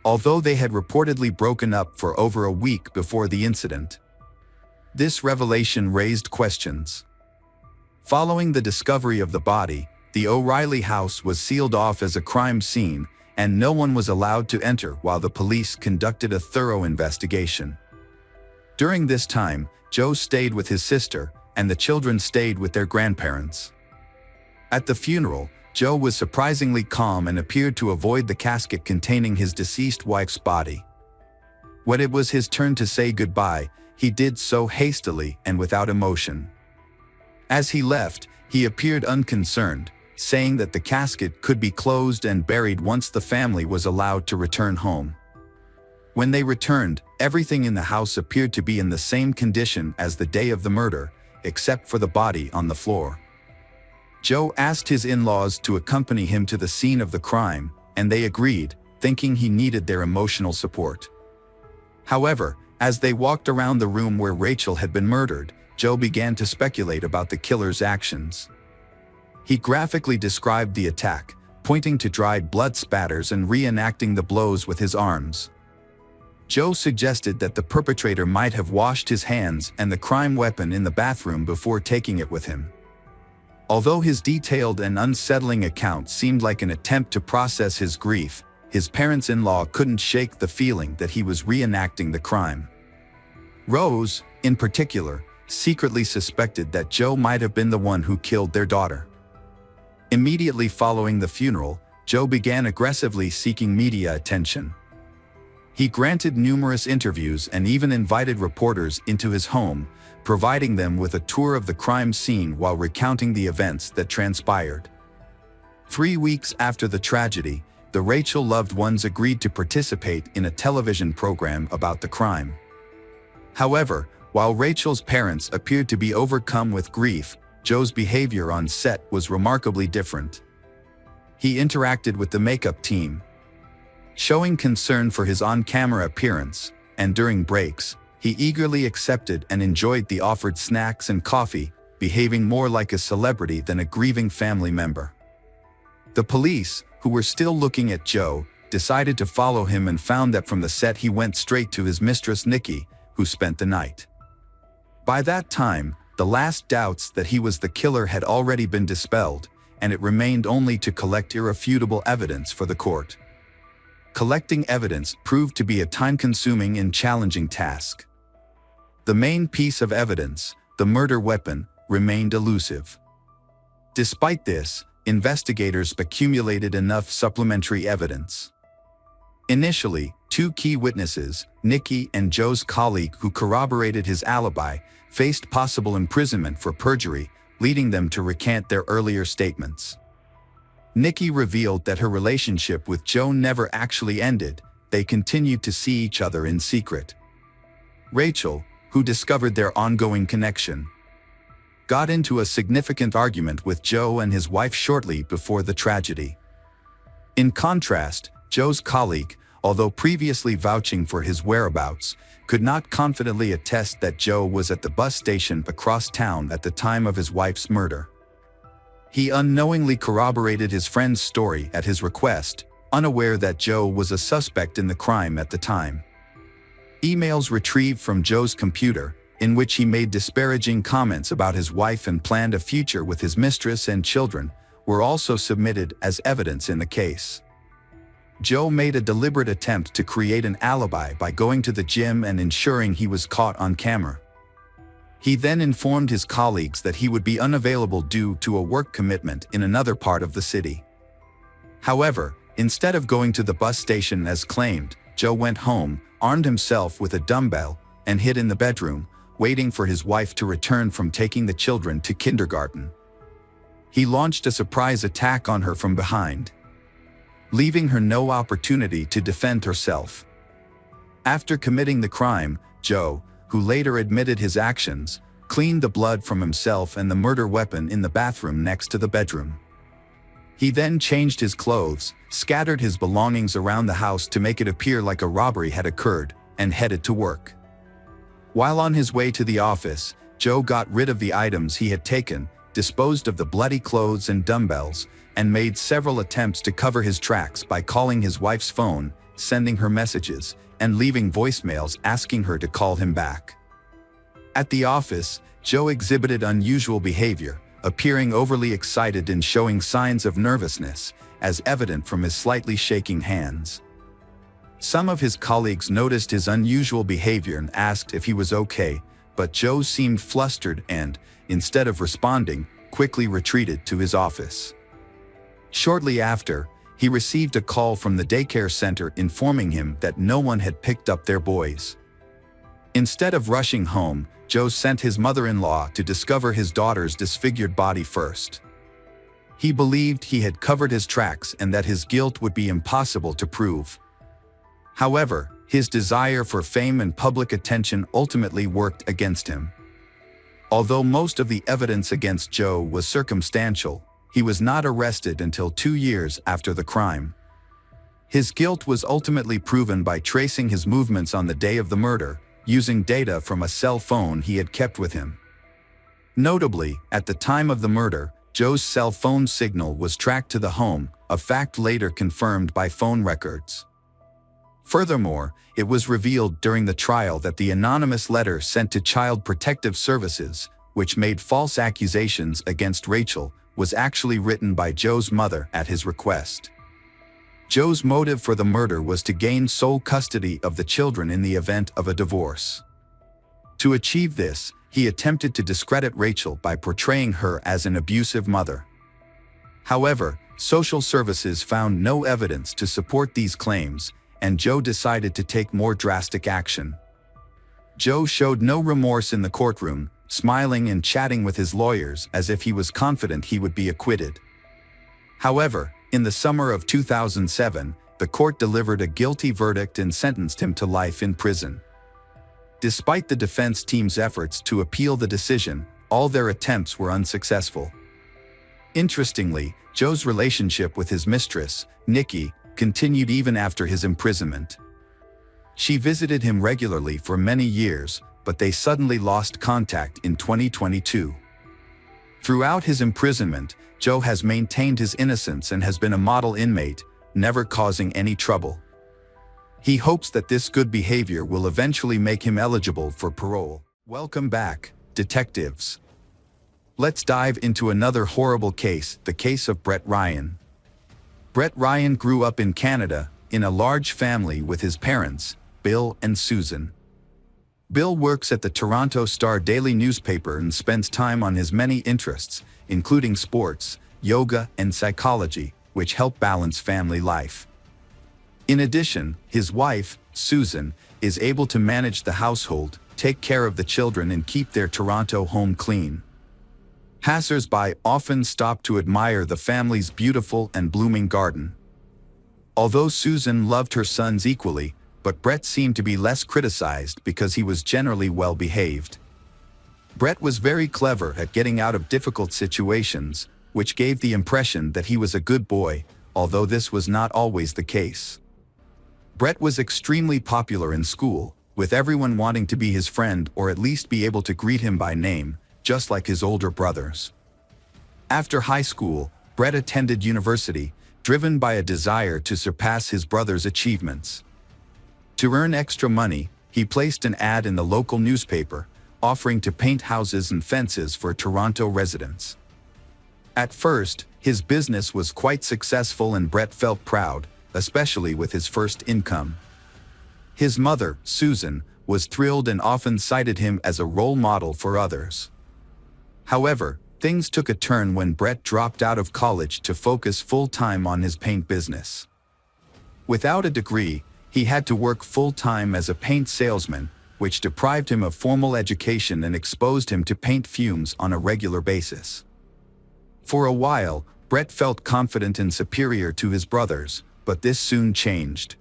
Although they had reportedly broken up for over a week before the incident. This revelation raised questions. Following the discovery of the body, the O'Reilly house was sealed off as a crime scene, and no one was allowed to enter while the police conducted a thorough investigation. During this time, Joe stayed with his sister, and the children stayed with their grandparents. At the funeral, Joe was surprisingly calm and appeared to avoid the casket containing his deceased wife's body. When it was his turn to say goodbye, he did so hastily and without emotion. As he left, he appeared unconcerned, saying that the casket could be closed and buried once the family was allowed to return home. When they returned, everything in the house appeared to be in the same condition as the day of the murder, except for the body on the floor. Joe asked his in-laws to accompany him to the scene of the crime, and they agreed, thinking he needed their emotional support. However, as they walked around the room where Rachel had been murdered, Joe began to speculate about the killer's actions. He graphically described the attack, pointing to dried blood spatters and reenacting the blows with his arms. Joe suggested that the perpetrator might have washed his hands and the crime weapon in the bathroom before taking it with him. Although his detailed and unsettling account seemed like an attempt to process his grief, his parents-in-law couldn't shake the feeling that he was reenacting the crime. Rose, in particular, secretly suspected that Joe might have been the one who killed their daughter. Immediately following the funeral, Joe began aggressively seeking media attention. He granted numerous interviews and even invited reporters into his home, providing them with a tour of the crime scene while recounting the events that transpired. 3 weeks after the tragedy, the Rachel loved ones agreed to participate in a television program about the crime. However, while Rachel's parents appeared to be overcome with grief, Joe's behavior on set was remarkably different. He interacted with the makeup team, showing concern for his on-camera appearance, and during breaks, he eagerly accepted and enjoyed the offered snacks and coffee, behaving more like a celebrity than a grieving family member. The police, who were still looking at Joe, decided to follow him and found that from the set he went straight to his mistress Nikki, who spent the night. By that time, the last doubts that he was the killer had already been dispelled, and it remained only to collect irrefutable evidence for the court. Collecting evidence proved to be a time-consuming and challenging task. The main piece of evidence, the murder weapon, remained elusive. Despite this, investigators accumulated enough supplementary evidence. Initially, 2 key witnesses, Nikki and Joe's colleague who corroborated his alibi, faced possible imprisonment for perjury, leading them to recant their earlier statements. Nikki revealed that her relationship with Joe never actually ended, they continued to see each other in secret. Rachel, who discovered their ongoing connection, got into a significant argument with Joe and his wife shortly before the tragedy. In contrast, Joe's colleague, although previously vouching for his whereabouts, could not confidently attest that Joe was at the bus station across town at the time of his wife's murder. He unknowingly corroborated his friend's story at his request, unaware that Joe was a suspect in the crime at the time. Emails retrieved from Joe's computer, in which he made disparaging comments about his wife and planned a future with his mistress and children, were also submitted as evidence in the case. Joe made a deliberate attempt to create an alibi by going to the gym and ensuring he was caught on camera. He then informed his colleagues that he would be unavailable due to a work commitment in another part of the city. However, instead of going to the bus station as claimed, Joe went home, armed himself with a dumbbell, and hid in the bedroom, waiting for his wife to return from taking the children to kindergarten. He launched a surprise attack on her from behind, leaving her no opportunity to defend herself. After committing the crime, Joe, who later admitted his actions, cleaned the blood from himself and the murder weapon in the bathroom next to the bedroom. He then changed his clothes, scattered his belongings around the house to make it appear like a robbery had occurred, and headed to work. While on his way to the office, Joe got rid of the items he had taken, disposed of the bloody clothes and dumbbells, and made several attempts to cover his tracks by calling his wife's phone, sending her messages, and leaving voicemails asking her to call him back. At the office, Joe exhibited unusual behavior, appearing overly excited and showing signs of nervousness, as evident from his slightly shaking hands. Some of his colleagues noticed his unusual behavior and asked if he was okay, but Joe seemed flustered and, instead of responding, quickly retreated to his office. Shortly after, he received a call from the daycare center informing him that no one had picked up their boys. Instead of rushing home, Joe sent his mother-in-law to discover his daughter's disfigured body first. He believed he had covered his tracks and that his guilt would be impossible to prove. However, his desire for fame and public attention ultimately worked against him. Although most of the evidence against Joe was circumstantial, he was not arrested until 2 years after the crime. His guilt was ultimately proven by tracing his movements on the day of the murder, using data from a cell phone he had kept with him. Notably, at the time of the murder, Joe's cell phone signal was tracked to the home, a fact later confirmed by phone records. Furthermore, it was revealed during the trial that the anonymous letter sent to Child Protective Services, which made false accusations against Rachel, was actually written by Joe's mother at his request. Joe's motive for the murder was to gain sole custody of the children in the event of a divorce. To achieve this, he attempted to discredit Rachel by portraying her as an abusive mother. However, social services found no evidence to support these claims, and Joe decided to take more drastic action. Joe showed no remorse in the courtroom, smiling and chatting with his lawyers as if he was confident he would be acquitted. However, in the summer of 2007, the court delivered a guilty verdict and sentenced him to life in prison. Despite the defense team's efforts to appeal the decision, all their attempts were unsuccessful. Interestingly, Joe's relationship with his mistress, Nikki, continued even after his imprisonment. She visited him regularly for many years, but they suddenly lost contact in 2022. Throughout his imprisonment, Joe has maintained his innocence and has been a model inmate, never causing any trouble. He hopes that this good behavior will eventually make him eligible for parole. Welcome back, detectives. Let's dive into another horrible case, the case of Brett Ryan. Brett Ryan grew up in Canada, in a large family with his parents, Bill and Susan. Bill works at the Toronto Star daily newspaper and spends time on his many interests, including sports, yoga, and psychology, which help balance family life. In addition, his wife, Susan, is able to manage the household, take care of the children, and keep their Toronto home clean. Passers-by often stop to admire the family's beautiful and blooming garden. Although Susan loved her sons equally, but Brett seemed to be less criticized because he was generally well-behaved. Brett was very clever at getting out of difficult situations, which gave the impression that he was a good boy, although this was not always the case. Brett was extremely popular in school, with everyone wanting to be his friend or at least be able to greet him by name, just like his older brothers. After high school, Brett attended university, driven by a desire to surpass his brother's achievements. To earn extra money, he placed an ad in the local newspaper, offering to paint houses and fences for Toronto residents. At first, his business was quite successful and Brett felt proud, especially with his first income. His mother, Susan, was thrilled and often cited him as a role model for others. However, things took a turn when Brett dropped out of college to focus full-time on his paint business. Without a degree, he had to work full-time as a paint salesman, which deprived him of formal education and exposed him to paint fumes on a regular basis. For a while, Brett felt confident and superior to his brothers, but this soon changed.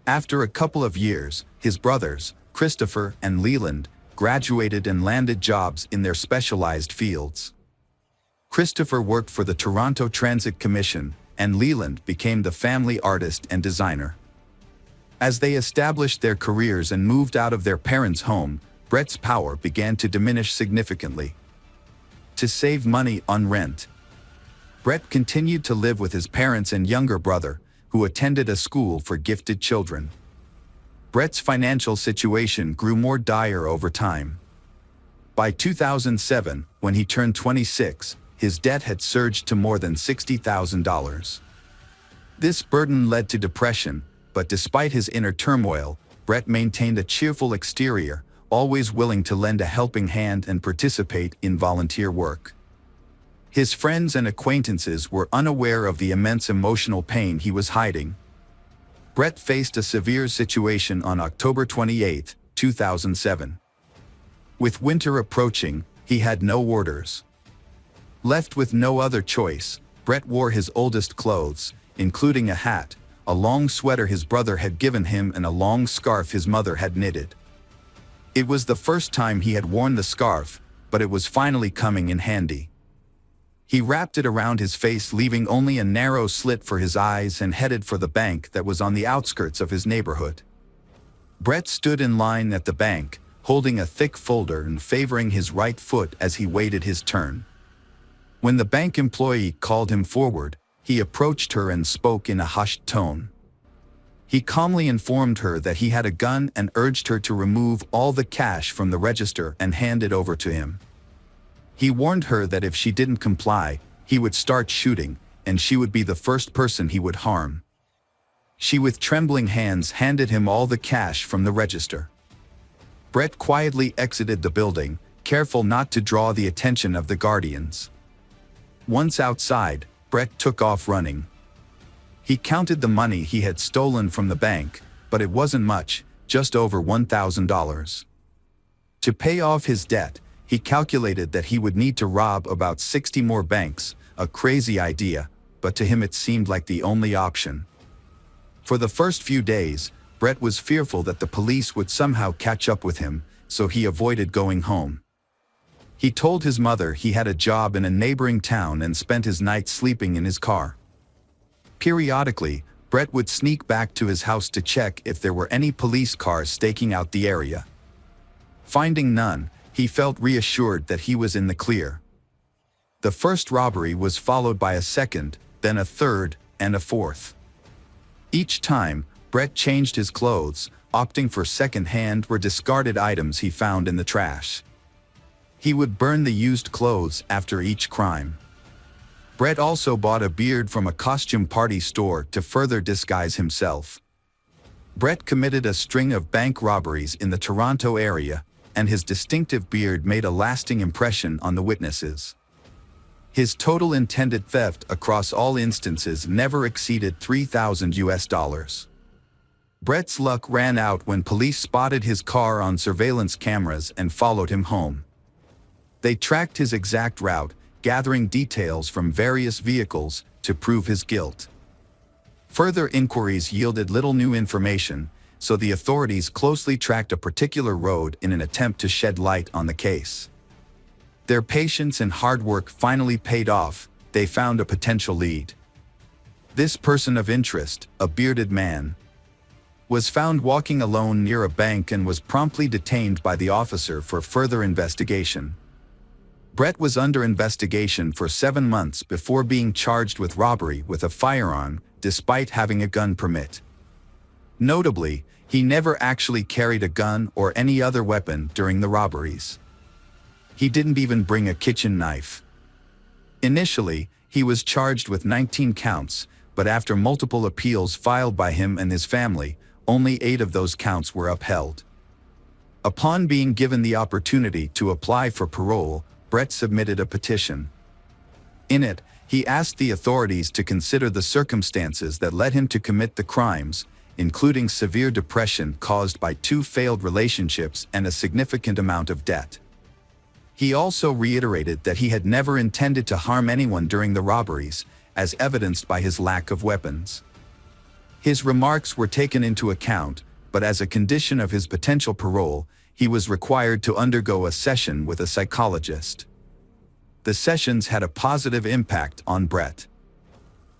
After a couple of years, his brothers, Christopher and Leland, graduated and landed jobs in their specialized fields. Christopher worked for the Toronto Transit Commission, and Leland became the family artist and designer. As they established their careers and moved out of their parents' home, Brett's power began to diminish significantly. To save money on rent, Brett continued to live with his parents and younger brother, who attended a school for gifted children. Brett's financial situation grew more dire over time. By 2007, when he turned 26, his debt had surged to more than $60,000. This burden led to depression, but despite his inner turmoil, Brett maintained a cheerful exterior, always willing to lend a helping hand and participate in volunteer work. His friends and acquaintances were unaware of the immense emotional pain he was hiding. Brett faced a severe situation on October 28, 2007. With winter approaching, he had no orders. Left with no other choice, Brett wore his oldest clothes, including a hat, a long sweater his brother had given him and a long scarf his mother had knitted. It was the first time he had worn the scarf, but it was finally coming in handy. He wrapped it around his face, leaving only a narrow slit for his eyes, and headed for the bank that was on the outskirts of his neighborhood. Brett stood in line at the bank, holding a thick folder and favoring his right foot as he waited his turn. When the bank employee called him forward, he approached her and spoke in a hushed tone. He calmly informed her that he had a gun and urged her to remove all the cash from the register and hand it over to him. He warned her that if she didn't comply, he would start shooting, and she would be the first person he would harm. She, with trembling hands, handed him all the cash from the register. Brett quietly exited the building, careful not to draw the attention of the guardians. Once outside, Brett took off running. He counted the money he had stolen from the bank, but it wasn't much, just over $1,000. To pay off his debt, he calculated that he would need to rob about 60 more banks, a crazy idea, but to him it seemed like the only option. For the first few days, Brett was fearful that the police would somehow catch up with him, so he avoided going home. He told his mother he had a job in a neighboring town and spent his nights sleeping in his car. Periodically, Brett would sneak back to his house to check if there were any police cars staking out the area. Finding none, he felt reassured that he was in the clear. The first robbery was followed by a second, then a third, and a fourth. Each time, Brett changed his clothes, opting for second-hand or discarded items he found in the trash. He would burn the used clothes after each crime. Brett also bought a beard from a costume party store to further disguise himself. Brett committed a string of bank robberies in the Toronto area, and his distinctive beard made a lasting impression on the witnesses. His total intended theft across all instances never exceeded $3,000. Brett's luck ran out when police spotted his car on surveillance cameras and followed him home. They tracked his exact route, gathering details from various vehicles to prove his guilt. Further inquiries yielded little new information, so the authorities closely tracked a particular road in an attempt to shed light on the case. Their patience and hard work finally paid off. They found a potential lead. This person of interest, a bearded man, was found walking alone near a bank and was promptly detained by the officer for further investigation. Brett was under investigation for 7 months before being charged with robbery with a firearm, despite having a gun permit. Notably, he never actually carried a gun or any other weapon during the robberies. He didn't even bring a kitchen knife. Initially, he was charged with 19 counts, but after multiple appeals filed by him and his family, only 8 of those counts were upheld. Upon being given the opportunity to apply for parole, Brett submitted a petition. In it, he asked the authorities to consider the circumstances that led him to commit the crimes, including severe depression caused by 2 failed relationships and a significant amount of debt. He also reiterated that he had never intended to harm anyone during the robberies, as evidenced by his lack of weapons. His remarks were taken into account, but as a condition of his potential parole, he was required to undergo a session with a psychologist. The sessions had a positive impact on Brett.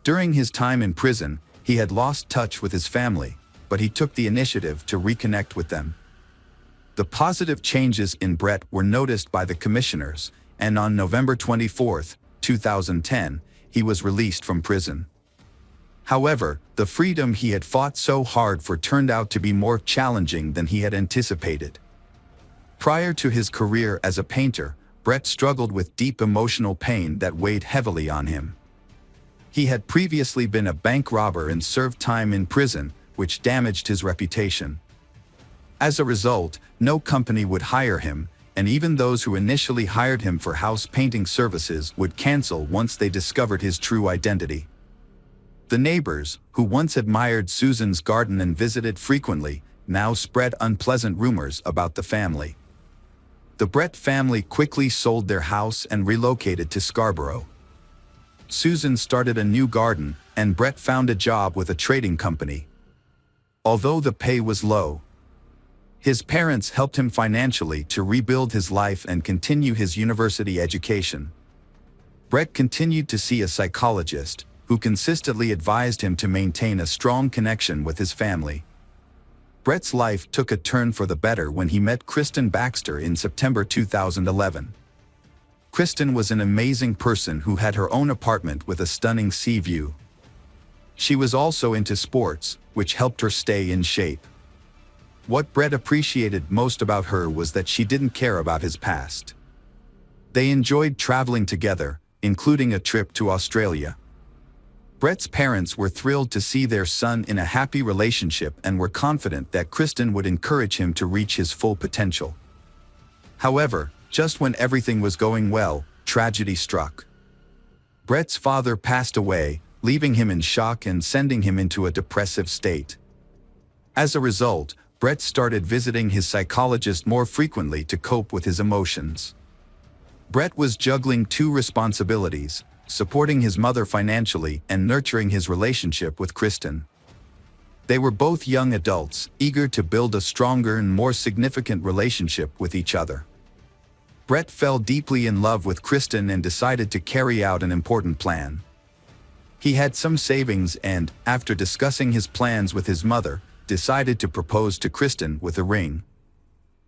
During his time in prison, he had lost touch with his family, but he took the initiative to reconnect with them. The positive changes in Brett were noticed by the commissioners, and on November 24, 2010, he was released from prison. However, the freedom he had fought so hard for turned out to be more challenging than he had anticipated. Prior to his career as a painter, Brett struggled with deep emotional pain that weighed heavily on him. He had previously been a bank robber and served time in prison, which damaged his reputation. As a result, no company would hire him, and even those who initially hired him for house painting services would cancel once they discovered his true identity. The neighbors, who once admired Susan's garden and visited frequently, now spread unpleasant rumors about the family. The Brett family quickly sold their house and relocated to Scarborough. Susan started a new garden, and Brett found a job with a trading company. Although the pay was low, his parents helped him financially to rebuild his life and continue his university education. Brett continued to see a psychologist, who consistently advised him to maintain a strong connection with his family. Brett's life took a turn for the better when he met Kristen Baxter in September 2011. Kristen was an amazing person who had her own apartment with a stunning sea view. She was also into sports, which helped her stay in shape. What Brett appreciated most about her was that she didn't care about his past. They enjoyed traveling together, including a trip to Australia. Brett's parents were thrilled to see their son in a happy relationship and were confident that Kristen would encourage him to reach his full potential. However, just when everything was going well, tragedy struck. Brett's father passed away, leaving him in shock and sending him into a depressive state. As a result, Brett started visiting his psychologist more frequently to cope with his emotions. Brett was juggling two responsibilities: supporting his mother financially and nurturing his relationship with Kristen. They were both young adults, eager to build a stronger and more significant relationship with each other. Brett fell deeply in love with Kristen and decided to carry out an important plan. He had some savings and, after discussing his plans with his mother, decided to propose to Kristen with a ring.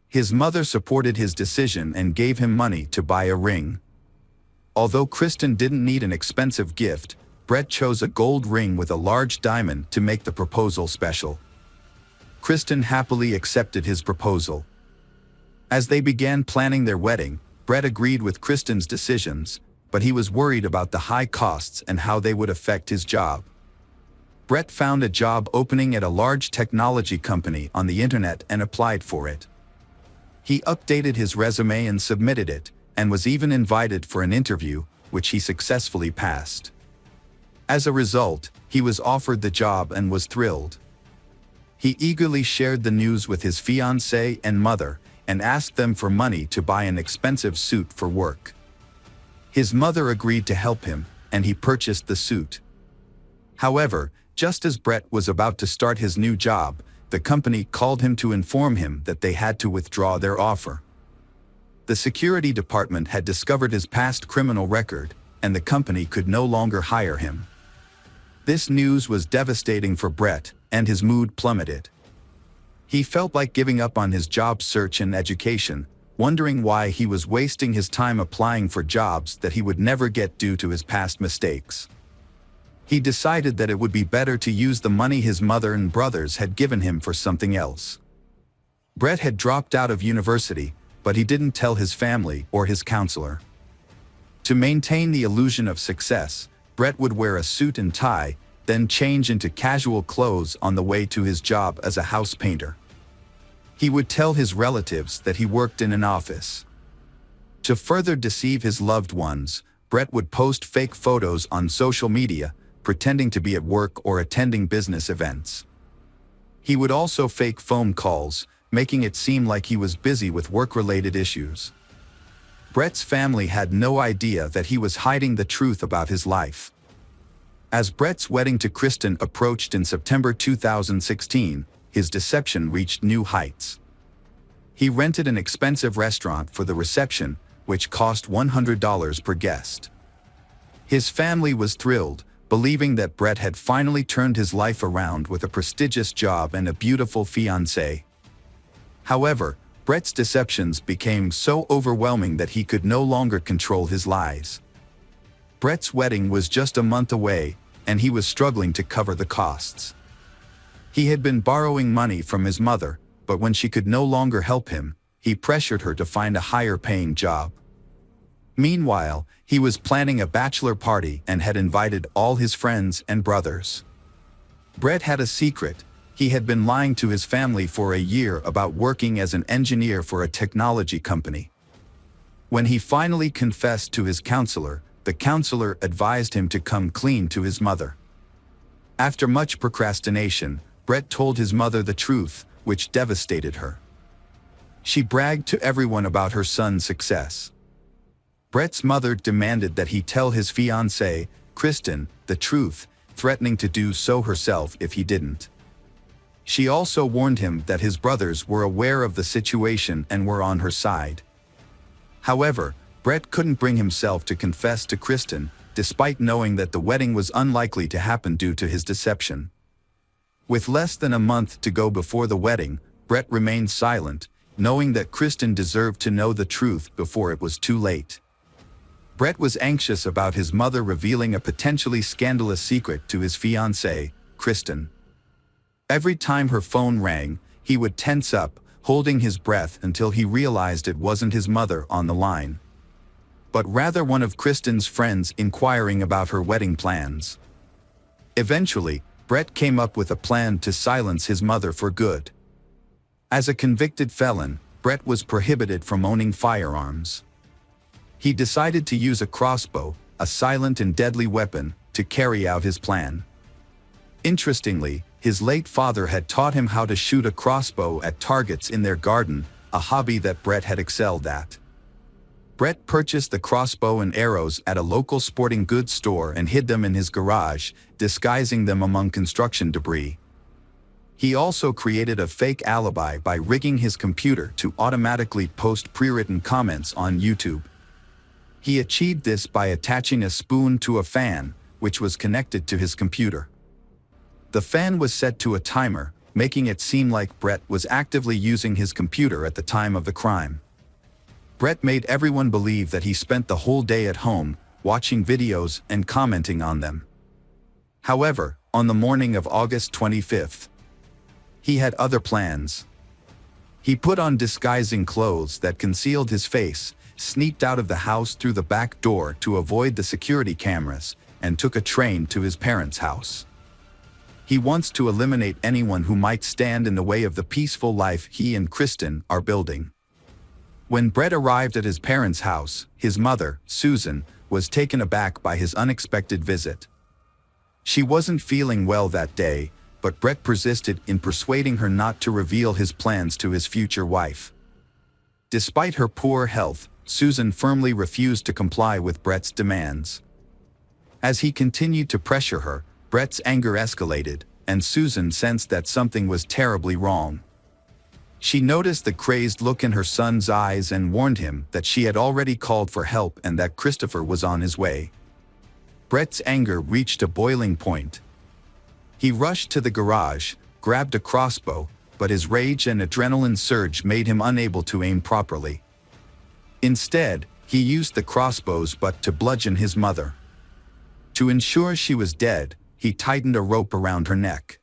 His mother supported his decision and gave him money to buy a ring. Although Kristen didn't need an expensive gift, Brett chose a gold ring with a large diamond to make the proposal special. Kristen happily accepted his proposal. As they began planning their wedding, Brett agreed with Kristen's decisions, but he was worried about the high costs and how they would affect his job. Brett found a job opening at a large technology company on the internet and applied for it. He updated his resume and submitted it, and was even invited for an interview, which he successfully passed. As a result, he was offered the job and was thrilled. He eagerly shared the news with his fiancée and mother, and asked them for money to buy an expensive suit for work. His mother agreed to help him, and he purchased the suit. However, just as Brett was about to start his new job, the company called him to inform him that they had to withdraw their offer. The security department had discovered his past criminal record, and the company could no longer hire him. This news was devastating for Brett, and his mood plummeted. He felt like giving up on his job search and education, wondering why he was wasting his time applying for jobs that he would never get due to his past mistakes. He decided that it would be better to use the money his mother and brothers had given him for something else. Brett had dropped out of university, but he didn't tell his family or his counselor. To maintain the illusion of success, Brett would wear a suit and tie, then change into casual clothes on the way to his job as a house painter. He would tell his relatives that he worked in an office. To further deceive his loved ones, Brett would post fake photos on social media, pretending to be at work or attending business events. He would also fake phone calls, making it seem like he was busy with work-related issues. Brett's family had no idea that he was hiding the truth about his life. As Brett's wedding to Kristen approached in September 2016, his deception reached new heights. He rented an expensive restaurant for the reception, which cost $100 per guest. His family was thrilled, believing that Brett had finally turned his life around with a prestigious job and a beautiful fiancée. However, Brett's deceptions became so overwhelming that he could no longer control his lies. Brett's wedding was just a month away, and he was struggling to cover the costs. He had been borrowing money from his mother, but when she could no longer help him, he pressured her to find a higher-paying job. Meanwhile, he was planning a bachelor party and had invited all his friends and brothers. Brett had a secret. He had been lying to his family for a year about working as an engineer for a technology company. When he finally confessed to his counselor, the counselor advised him to come clean to his mother. After much procrastination, Brett told his mother the truth, which devastated her. She bragged to everyone about her son's success. Brett's mother demanded that he tell his fiancée, Kristen, the truth, threatening to do so herself if he didn't. She also warned him that his brothers were aware of the situation and were on her side. However, Brett couldn't bring himself to confess to Kristen, despite knowing that the wedding was unlikely to happen due to his deception. With less than a month to go before the wedding, Brett remained silent, knowing that Kristen deserved to know the truth before it was too late. Brett was anxious about his mother revealing a potentially scandalous secret to his fiancée, Kristen. Every time her phone rang, he would tense up, holding his breath until he realized it wasn't his mother on the line, but rather one of Kristen's friends inquiring about her wedding plans. Eventually, Brett came up with a plan to silence his mother for good. As a convicted felon, Brett was prohibited from owning firearms. He decided to use a crossbow, a silent and deadly weapon, to carry out his plan. Interestingly, his late father had taught him how to shoot a crossbow at targets in their garden, a hobby that Brett had excelled at. Brett purchased the crossbow and arrows at a local sporting goods store and hid them in his garage, disguising them among construction debris. He also created a fake alibi by rigging his computer to automatically post pre-written comments on YouTube. He achieved this by attaching a spoon to a fan, which was connected to his computer. The fan was set to a timer, making it seem like Brett was actively using his computer at the time of the crime. Brett made everyone believe that he spent the whole day at home, watching videos and commenting on them. However, on the morning of August 25th, he had other plans. He put on disguising clothes that concealed his face, sneaked out of the house through the back door to avoid the security cameras, and took a train to his parents' house. He wants to eliminate anyone who might stand in the way of the peaceful life he and Kristen are building. When Brett arrived at his parents' house, his mother, Susan, was taken aback by his unexpected visit. She wasn't feeling well that day, but Brett persisted in persuading her not to reveal his plans to his future wife. Despite her poor health, Susan firmly refused to comply with Brett's demands. As he continued to pressure her, Brett's anger escalated, and Susan sensed that something was terribly wrong. She noticed the crazed look in her son's eyes and warned him that she had already called for help and that Christopher was on his way. Brett's anger reached a boiling point. He rushed to the garage, grabbed a crossbow, but his rage and adrenaline surge made him unable to aim properly. Instead, he used the crossbow's butt to bludgeon his mother. To ensure she was dead, he tightened a rope around her neck.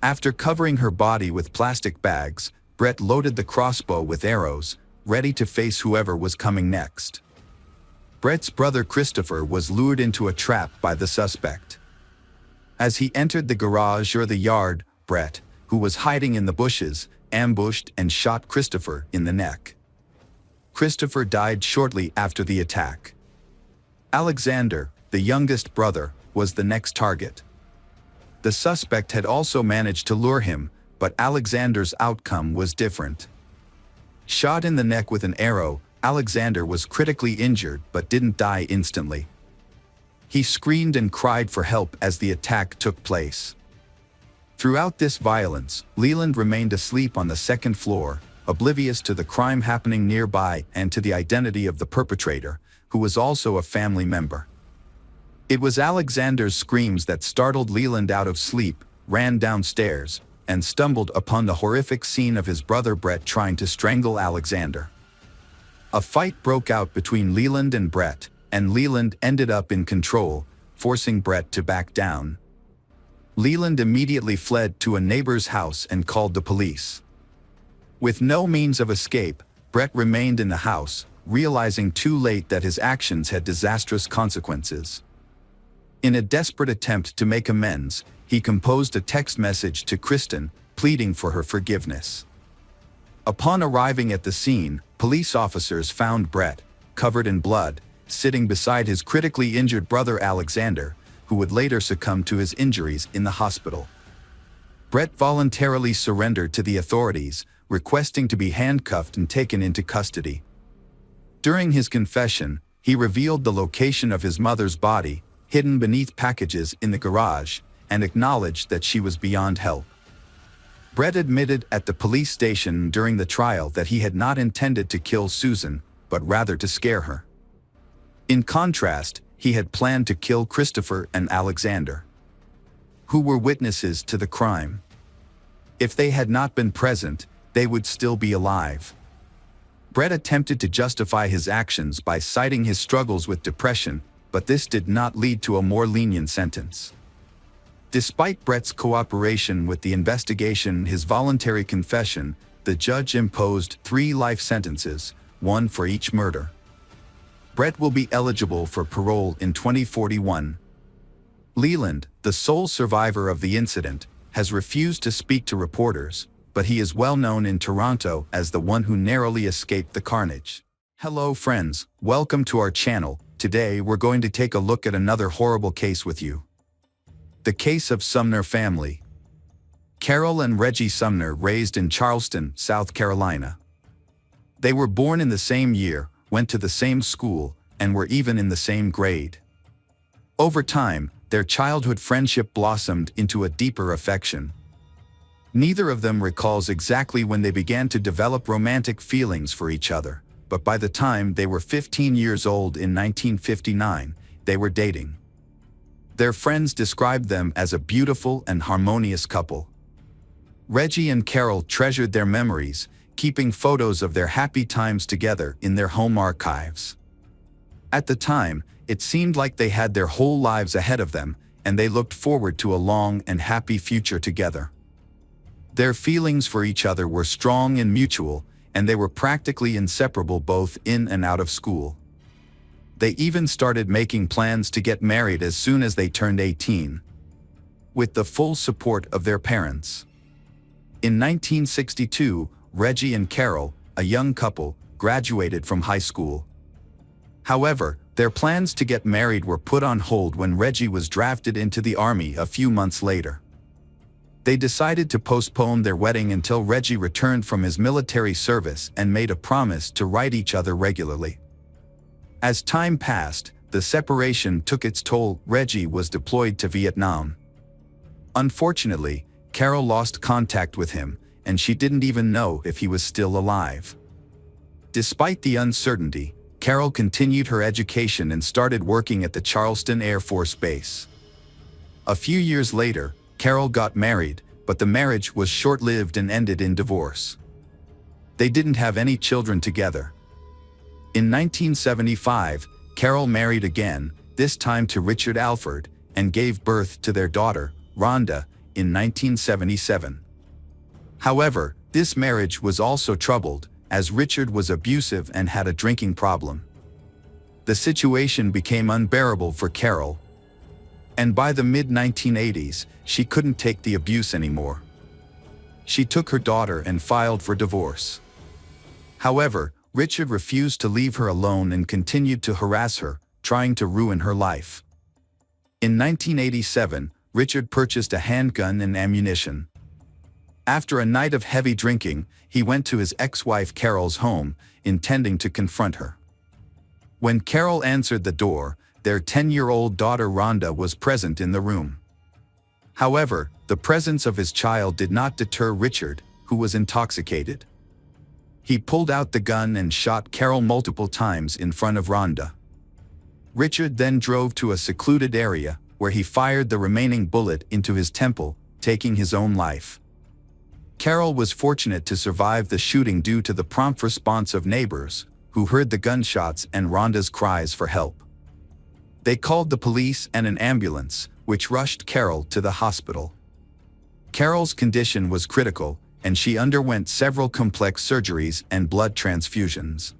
After covering her body with plastic bags, Brett loaded the crossbow with arrows, ready to face whoever was coming next. Brett's brother Christopher was lured into a trap by the suspect. As he entered the garage or the yard, Brett, who was hiding in the bushes, ambushed and shot Christopher in the neck. Christopher died shortly after the attack. Alexander, the youngest brother, was the next target. The suspect had also managed to lure him, but Alexander's outcome was different. Shot in the neck with an arrow, Alexander was critically injured but didn't die instantly. He screamed and cried for help as the attack took place. Throughout this violence, Leland remained asleep on the second floor, oblivious to the crime happening nearby and to the identity of the perpetrator, who was also a family member. It was Alexander's screams that startled Leland out of sleep, ran downstairs, and stumbled upon the horrific scene of his brother Brett trying to strangle Alexander. A fight broke out between Leland and Brett, and Leland ended up in control, forcing Brett to back down. Leland immediately fled to a neighbor's house and called the police. With no means of escape, Brett remained in the house, realizing too late that his actions had disastrous consequences. In a desperate attempt to make amends, he composed a text message to Kristen, pleading for her forgiveness. Upon arriving at the scene, police officers found Brett, covered in blood, sitting beside his critically injured brother Alexander, who would later succumb to his injuries in the hospital. Brett voluntarily surrendered to the authorities, requesting to be handcuffed and taken into custody. During his confession, he revealed the location of his mother's body, hidden beneath packages in the garage, and acknowledged that she was beyond help. Brett admitted at the police station during the trial that he had not intended to kill Susan, but rather to scare her. In contrast, he had planned to kill Christopher and Alexander, who were witnesses to the crime. If they had not been present, they would still be alive. Brett attempted to justify his actions by citing his struggles with depression, but this did not lead to a more lenient sentence. Despite Brett's cooperation with the investigation and his voluntary confession, the judge imposed 3 life sentences, 1 for each murder. Brett will be eligible for parole in 2041. Leland, the sole survivor of the incident, has refused to speak to reporters, but he is well known in Toronto as the one who narrowly escaped the carnage. Hello friends, welcome to our channel. Today we're going to take a look at another horrible case with you. The case of Sumner family. Carol and Reggie Sumner raised in Charleston, South Carolina. They were born in the same year, went to the same school, and were even in the same grade. Over time, their childhood friendship blossomed into a deeper affection. Neither of them recalls exactly when they began to develop romantic feelings for each other, but by the time they were 15 years old in 1959, they were dating. Their friends described them as a beautiful and harmonious couple. Reggie and Carol treasured their memories, keeping photos of their happy times together in their home archives. At the time, it seemed like they had their whole lives ahead of them, and they looked forward to a long and happy future together. Their feelings for each other were strong and mutual, and they were practically inseparable both in and out of school. They even started making plans to get married as soon as they turned 18, with the full support of their parents. In 1962, Reggie and Carol, a young couple, graduated from high school. However, their plans to get married were put on hold when Reggie was drafted into the Army a few months later. They decided to postpone their wedding until Reggie returned from his military service and made a promise to write each other regularly. As time passed, the separation took its toll. Reggie was deployed to Vietnam. Unfortunately, Carol lost contact with him, and she didn't even know if he was still alive. Despite the uncertainty, Carol continued her education and started working at the Charleston Air Force Base. A few years later, Carol got married, but the marriage was short-lived and ended in divorce. They didn't have any children together. In 1975, Carol married again, this time to Richard Alford, and gave birth to their daughter, Rhonda, in 1977. However, this marriage was also troubled, as Richard was abusive and had a drinking problem. The situation became unbearable for Carol, and by the mid-1980s, she couldn't take the abuse anymore. She took her daughter and filed for divorce. However, Richard refused to leave her alone and continued to harass her, trying to ruin her life. In 1987, Richard purchased a handgun and ammunition. After a night of heavy drinking, he went to his ex-wife Carol's home, intending to confront her. When Carol answered the door, their 10-year-old daughter Rhonda was present in the room. However, the presence of his child did not deter Richard, who was intoxicated. He pulled out the gun and shot Carol multiple times in front of Rhonda. Richard then drove to a secluded area, where he fired the remaining bullet into his temple, taking his own life. Carol was fortunate to survive the shooting due to the prompt response of neighbors, who heard the gunshots and Rhonda's cries for help. They called the police and an ambulance, which rushed Carol to the hospital. Carol's condition was critical, and she underwent several complex surgeries and blood transfusions.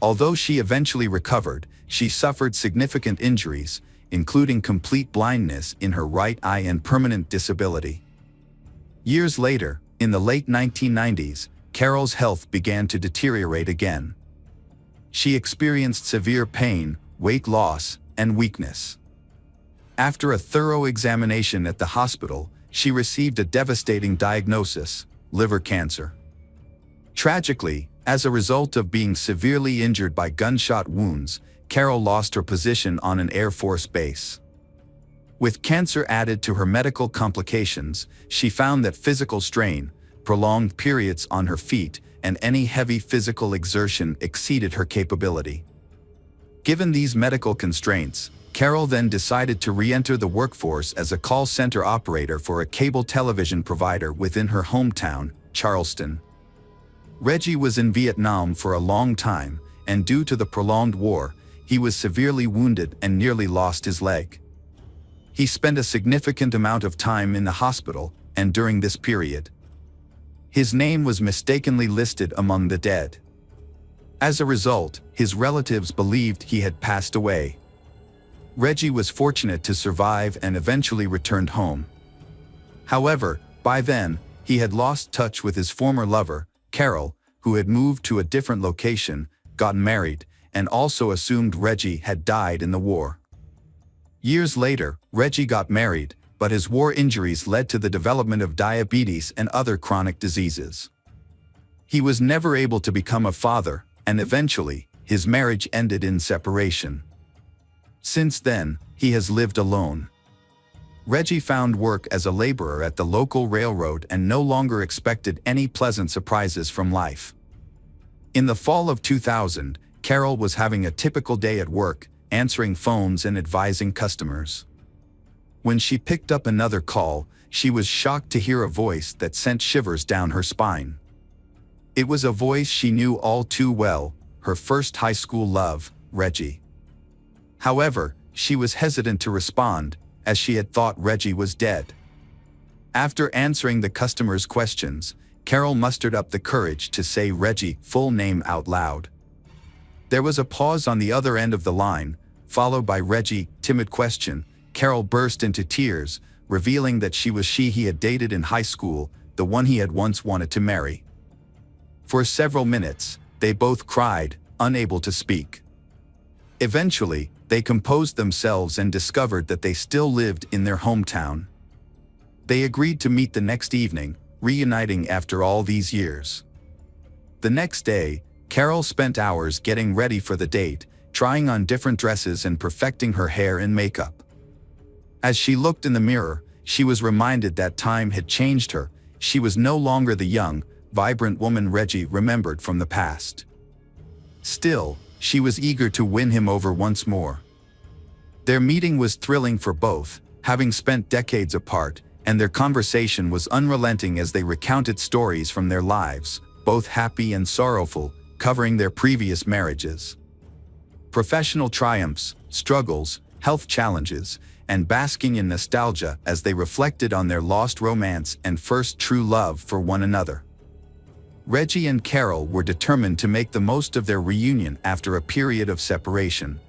Although she eventually recovered, she suffered significant injuries, including complete blindness in her right eye and permanent disability. Years later, in the late 1990s, Carol's health began to deteriorate again. She experienced severe pain, weight loss, and weakness. After a thorough examination at the hospital, she received a devastating diagnosis: liver cancer. Tragically, as a result of being severely injured by gunshot wounds, Carol lost her position on an Air Force base. With cancer added to her medical complications, she found that physical strain, prolonged periods on her feet, and any heavy physical exertion exceeded her capability. Given these medical constraints, Carol then decided to re-enter the workforce as a call center operator for a cable television provider within her hometown, Charleston. Reggie was in Vietnam for a long time, and due to the prolonged war, he was severely wounded and nearly lost his leg. He spent a significant amount of time in the hospital, and during this period, his name was mistakenly listed among the dead. As a result, his relatives believed he had passed away. Reggie was fortunate to survive and eventually returned home. However, by then, he had lost touch with his former lover, Carol, who had moved to a different location, gotten married, and also assumed Reggie had died in the war. Years later, Reggie got married, but his war injuries led to the development of diabetes and other chronic diseases. He was never able to become a father, and eventually, his marriage ended in separation. Since then, he has lived alone. Reggie found work as a laborer at the local railroad and no longer expected any pleasant surprises from life. In the fall of 2000, Carol was having a typical day at work, answering phones and advising customers. When she picked up another call, she was shocked to hear a voice that sent shivers down her spine. It was a voice she knew all too well, her first high school love, Reggie. However, she was hesitant to respond, as she had thought Reggie was dead. After answering the customer's questions, Carol mustered up the courage to say Reggie's full name out loud. There was a pause on the other end of the line, followed by Reggie's timid question. Carol burst into tears, revealing that she was she he had dated in high school, the one he had once wanted to marry. For several minutes, they both cried, unable to speak. Eventually, they composed themselves and discovered that they still lived in their hometown. They agreed to meet the next evening, reuniting after all these years. The next day, Carol spent hours getting ready for the date, trying on different dresses and perfecting her hair and makeup. As she looked in the mirror, she was reminded that time had changed her. She was no longer the young, vibrant woman Reggie remembered from the past. Still, she was eager to win him over once more. Their meeting was thrilling for both, having spent decades apart, and their conversation was unrelenting as they recounted stories from their lives, both happy and sorrowful, covering their previous marriages. Professional triumphs, struggles, health challenges, and basking in nostalgia as they reflected on their lost romance and first true love for one another. Reggie and Carol were determined to make the most of their reunion after a period of separation.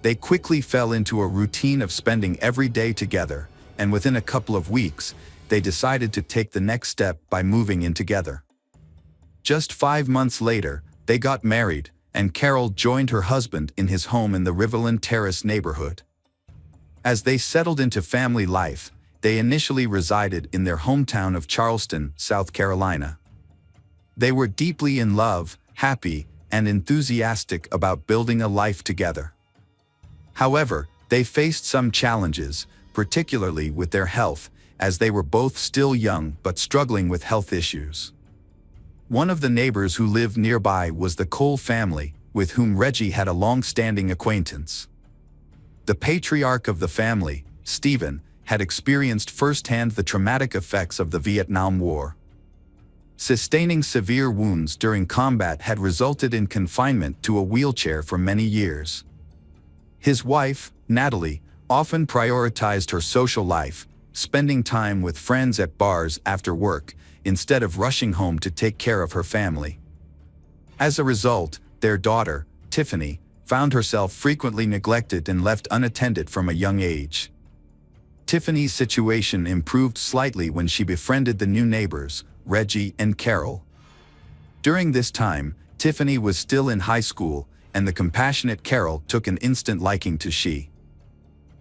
They quickly fell into a routine of spending every day together, and within a couple of weeks, they decided to take the next step by moving in together. Just 5 months later, they got married, and Carol joined her husband in his home in the Riverland Terrace neighborhood. As they settled into family life, they initially resided in their hometown of Charleston, South Carolina. They were deeply in love, happy, and enthusiastic about building a life together. However, they faced some challenges, particularly with their health, as they were both still young but struggling with health issues. One of the neighbors who lived nearby was the Cole family, with whom Reggie had a long-standing acquaintance. The patriarch of the family, Stephen, had experienced firsthand the traumatic effects of the Vietnam War. Sustaining severe wounds during combat had resulted in confinement to a wheelchair for many years. His wife, Natalie, often prioritized her social life, spending time with friends at bars after work, instead of rushing home to take care of her family. As a result, their daughter, Tiffany, found herself frequently neglected and left unattended from a young age. Tiffany's situation improved slightly when she befriended the new neighbors, Reggie and Carol. During this time, Tiffany was still in high school, and the compassionate Carol took an instant liking to she.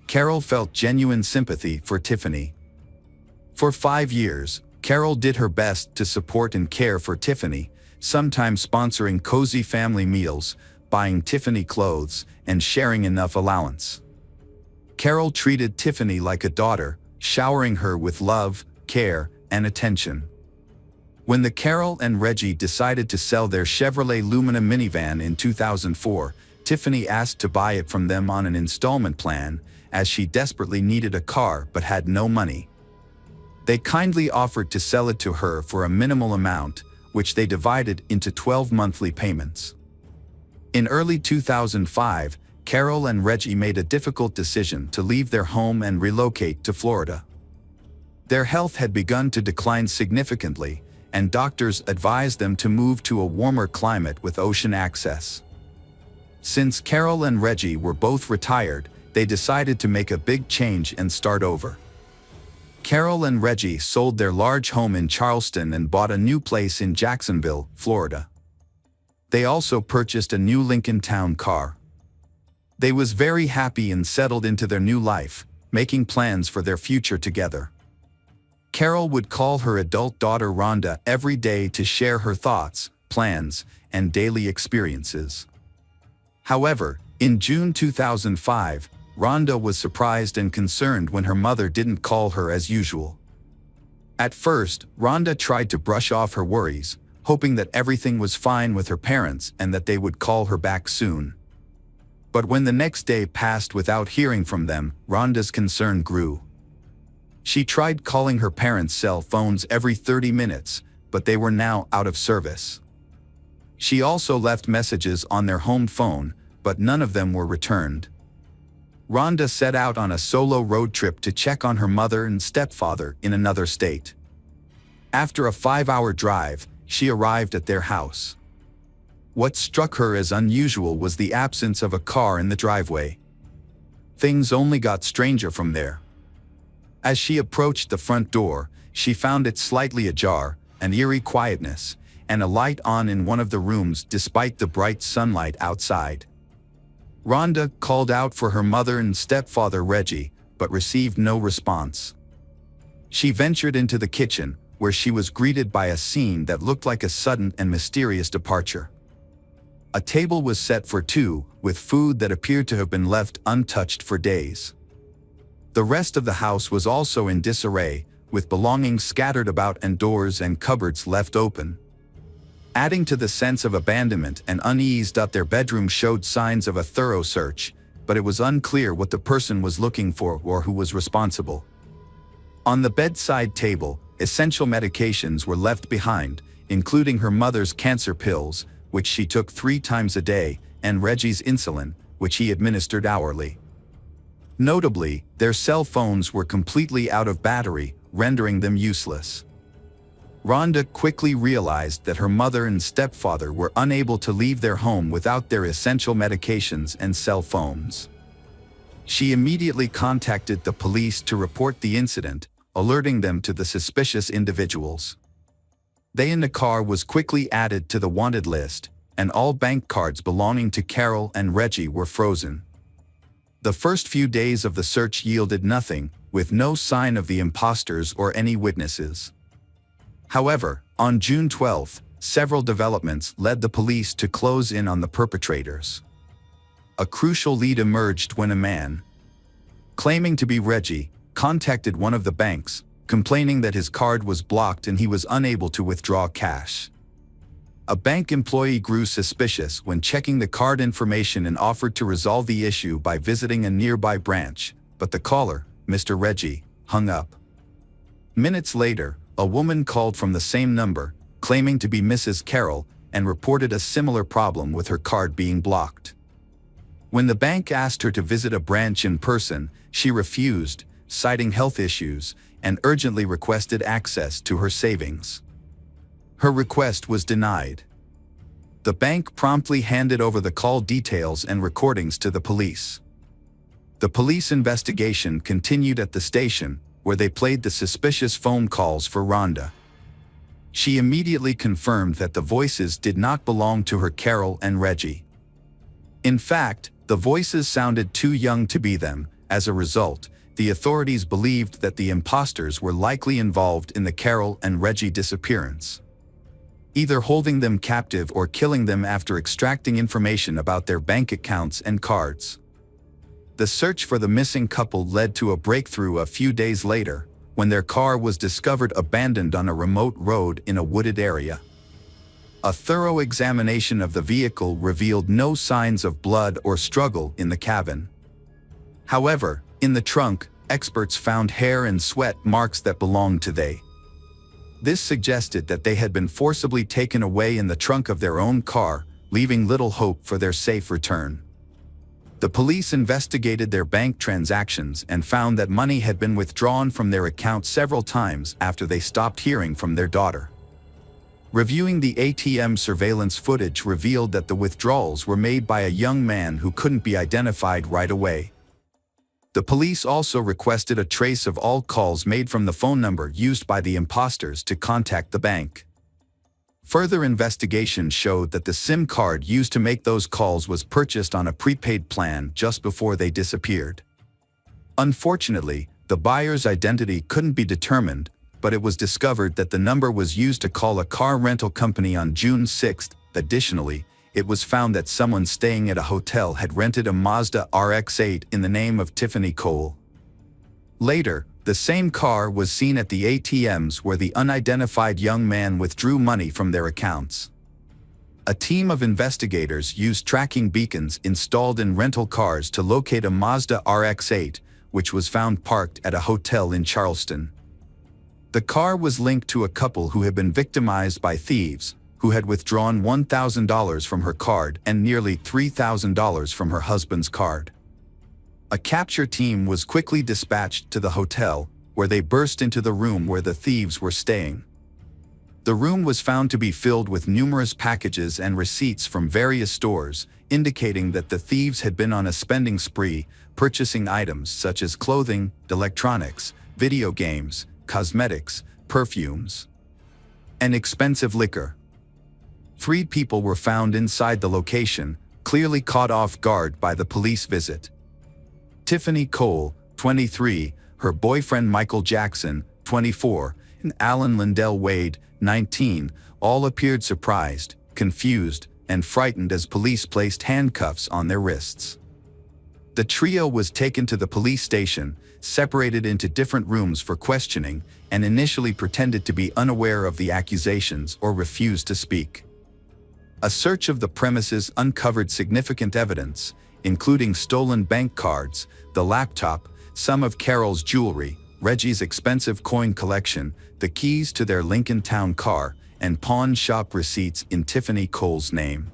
Carol felt genuine sympathy for Tiffany. For 5 years, Carol did her best to support and care for Tiffany, sometimes sponsoring cozy family meals, buying Tiffany clothes, and sharing enough allowance. Carol treated Tiffany like a daughter, showering her with love, care, and attention. When the Carol and Reggie decided to sell their Chevrolet Lumina minivan in 2004, Tiffany asked to buy it from them on an installment plan, as she desperately needed a car but had no money. They kindly offered to sell it to her for a minimal amount, which they divided into 12 monthly payments. In early 2005, Carol and Reggie made a difficult decision to leave their home and relocate to Florida. Their health had begun to decline significantly, and doctors advised them to move to a warmer climate with ocean access. Since Carol and Reggie were both retired, they decided to make a big change and start over. Carol and Reggie sold their large home in Charleston and bought a new place in Jacksonville, Florida. They also purchased a new Lincoln Town car. They was very happy and settled into their new life, making plans for their future together. Carol would call her adult daughter Rhonda every day to share her thoughts, plans, and daily experiences. However, in June 2005, Rhonda was surprised and concerned when her mother didn't call her as usual. At first, Rhonda tried to brush off her worries, hoping that everything was fine with her parents and that they would call her back soon. But when the next day passed without hearing from them, Rhonda's concern grew. She tried calling her parents' cell phones every 30 minutes, but they were now out of service. She also left messages on their home phone, but none of them were returned. Rhonda set out on a solo road trip to check on her mother and stepfather in another state. After a 5-hour drive, she arrived at their house. What struck her as unusual was the absence of a car in the driveway. Things only got stranger from there. As she approached the front door, she found it slightly ajar, an eerie quietness, and a light on in one of the rooms despite the bright sunlight outside. Rhonda called out for her mother and stepfather Reggie, but received no response. She ventured into the kitchen, where she was greeted by a scene that looked like a sudden and mysterious departure. A table was set for two, with food that appeared to have been left untouched for days. The rest of the house was also in disarray, with belongings scattered about and doors and cupboards left open. Adding to the sense of abandonment and unease, their bedroom showed signs of a thorough search, but it was unclear what the person was looking for or who was responsible. On the bedside table, essential medications were left behind, including her mother's cancer pills, which she took 3 times a day, and Reggie's insulin, which he administered hourly. Notably, their cell phones were completely out of battery, rendering them useless. Rhonda quickly realized that her mother and stepfather were unable to leave their home without their essential medications and cell phones. She immediately contacted the police to report the incident, alerting them to the suspicious individuals. They in the car was quickly added to the wanted list, and all bank cards belonging to Carol and Reggie were frozen. The first few days of the search yielded nothing, with no sign of the imposters or any witnesses. However, on June 12, several developments led the police to close in on the perpetrators. A crucial lead emerged when a man, claiming to be Reggie, contacted one of the banks, complaining that his card was blocked and he was unable to withdraw cash. A bank employee grew suspicious when checking the card information and offered to resolve the issue by visiting a nearby branch, but the caller, Mr. Reggie, hung up. Minutes later, a woman called from the same number, claiming to be Mrs. Carroll, and reported a similar problem with her card being blocked. When the bank asked her to visit a branch in person, she refused, citing health issues, and urgently requested access to her savings. Her request was denied. The bank promptly handed over the call details and recordings to the police. The police investigation continued at the station, where they played the suspicious phone calls for Rhonda. She immediately confirmed that the voices did not belong to her Carol and Reggie. In fact, the voices sounded too young to be them. As a result, the authorities believed that the imposters were likely involved in the Carol and Reggie disappearance, either holding them captive or killing them after extracting information about their bank accounts and cards. The search for the missing couple led to a breakthrough a few days later, when their car was discovered abandoned on a remote road in a wooded area. A thorough examination of the vehicle revealed no signs of blood or struggle in the cabin. However, in the trunk, experts found hair and sweat marks that belonged to they. This suggested that they had been forcibly taken away in the trunk of their own car, leaving little hope for their safe return. The police investigated their bank transactions and found that money had been withdrawn from their account several times after they stopped hearing from their daughter. Reviewing the ATM surveillance footage revealed that the withdrawals were made by a young man who couldn't be identified right away. The police also requested a trace of all calls made from the phone number used by the imposters to contact the bank. Further investigation showed that the SIM card used to make those calls was purchased on a prepaid plan just before they disappeared. Unfortunately, the buyer's identity couldn't be determined, but it was discovered that the number was used to call a car rental company on June 6. Additionally, it was found that someone staying at a hotel had rented a Mazda RX-8 in the name of Tiffany Cole. Later, the same car was seen at the ATMs where the unidentified young man withdrew money from their accounts. A team of investigators used tracking beacons installed in rental cars to locate a Mazda RX-8, which was found parked at a hotel in Charleston. The car was linked to a couple who had been victimized by thieves, who had withdrawn $1,000 from her card and nearly $3,000 from her husband's card. A capture team was quickly dispatched to the hotel, where they burst into the room where the thieves were staying. The room was found to be filled with numerous packages and receipts from various stores, indicating that the thieves had been on a spending spree, purchasing items such as clothing, electronics, video games, cosmetics, perfumes, and expensive liquor. 3 people were found inside the location, clearly caught off guard by the police visit. Tiffany Cole, 23, her boyfriend Michael Jackson, 24, and Alan Lindell Wade, 19, all appeared surprised, confused, and frightened as police placed handcuffs on their wrists. The trio was taken to the police station, separated into different rooms for questioning, and initially pretended to be unaware of the accusations or refused to speak. A search of the premises uncovered significant evidence, including stolen bank cards, the laptop, some of Carol's jewelry, Reggie's expensive coin collection, the keys to their Lincoln Town car, and pawn shop receipts in Tiffany Cole's name.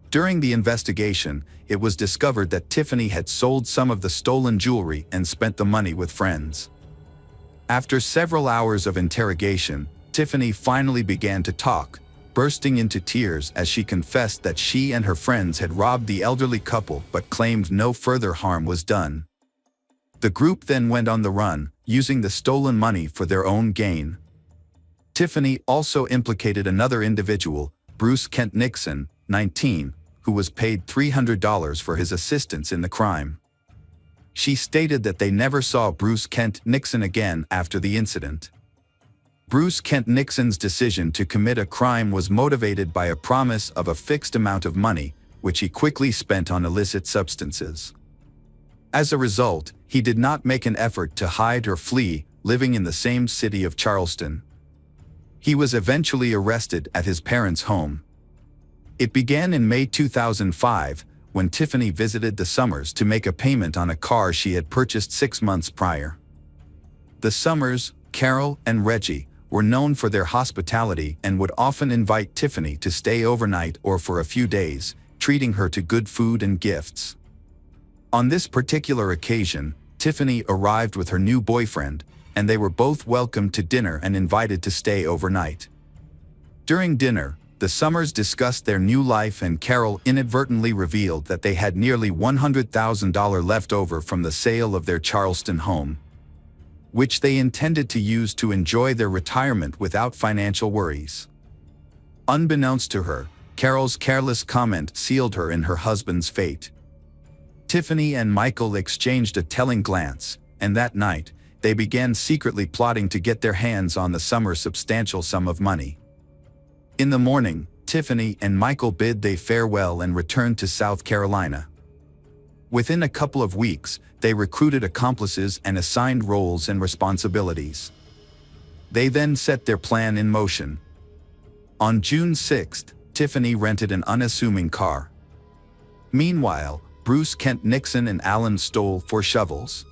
During the investigation, it was discovered that Tiffany had sold some of the stolen jewelry and spent the money with friends. After several hours of interrogation, Tiffany finally began to talk, bursting into tears as she confessed that she and her friends had robbed the elderly couple but claimed no further harm was done. The group then went on the run, using the stolen money for their own gain. Tiffany also implicated another individual, Bruce Kent Nixon, 19, who was paid $300 for his assistance in the crime. She stated that they never saw Bruce Kent Nixon again after the incident. Bruce Kent Nixon's decision to commit a crime was motivated by a promise of a fixed amount of money, which he quickly spent on illicit substances. As a result, he did not make an effort to hide or flee, living in the same city of Charleston. He was eventually arrested at his parents' home. It began in May 2005, when Tiffany visited the Summers to make a payment on a car she had purchased 6 months prior. The Summers, Carol, and Reggie were known for their hospitality and would often invite Tiffany to stay overnight or for a few days, treating her to good food and gifts. On this particular occasion, Tiffany arrived with her new boyfriend, and they were both welcomed to dinner and invited to stay overnight. During dinner, the Summers discussed their new life, and Carol inadvertently revealed that they had nearly $100,000 left over from the sale of their Charleston home, which they intended to use to enjoy their retirement without financial worries. Unbeknownst to her, Carol's careless comment sealed her in her husband's fate. Tiffany and Michael exchanged a telling glance, and that night, they began secretly plotting to get their hands on the Summers' substantial sum of money. In the morning, Tiffany and Michael bid they farewell and returned to South Carolina. Within a couple of weeks, they recruited accomplices and assigned roles and responsibilities. They then set their plan in motion. On June 6th, Tiffany rented an unassuming car. Meanwhile, Bruce Kent Nixon and Alan stole 4 shovels.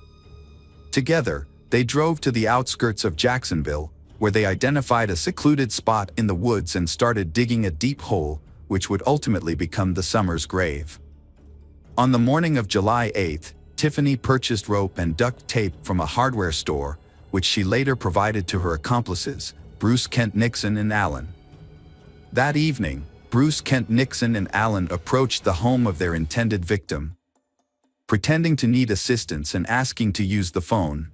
Together, they drove to the outskirts of Jacksonville, where they identified a secluded spot in the woods and started digging a deep hole, which would ultimately become the Summers' grave. On the morning of July 8th, Tiffany purchased rope and duct tape from a hardware store, which she later provided to her accomplices, Bruce Kent Nixon and Alan. That evening, Bruce Kent Nixon and Alan approached the home of their intended victim, pretending to need assistance and asking to use the phone.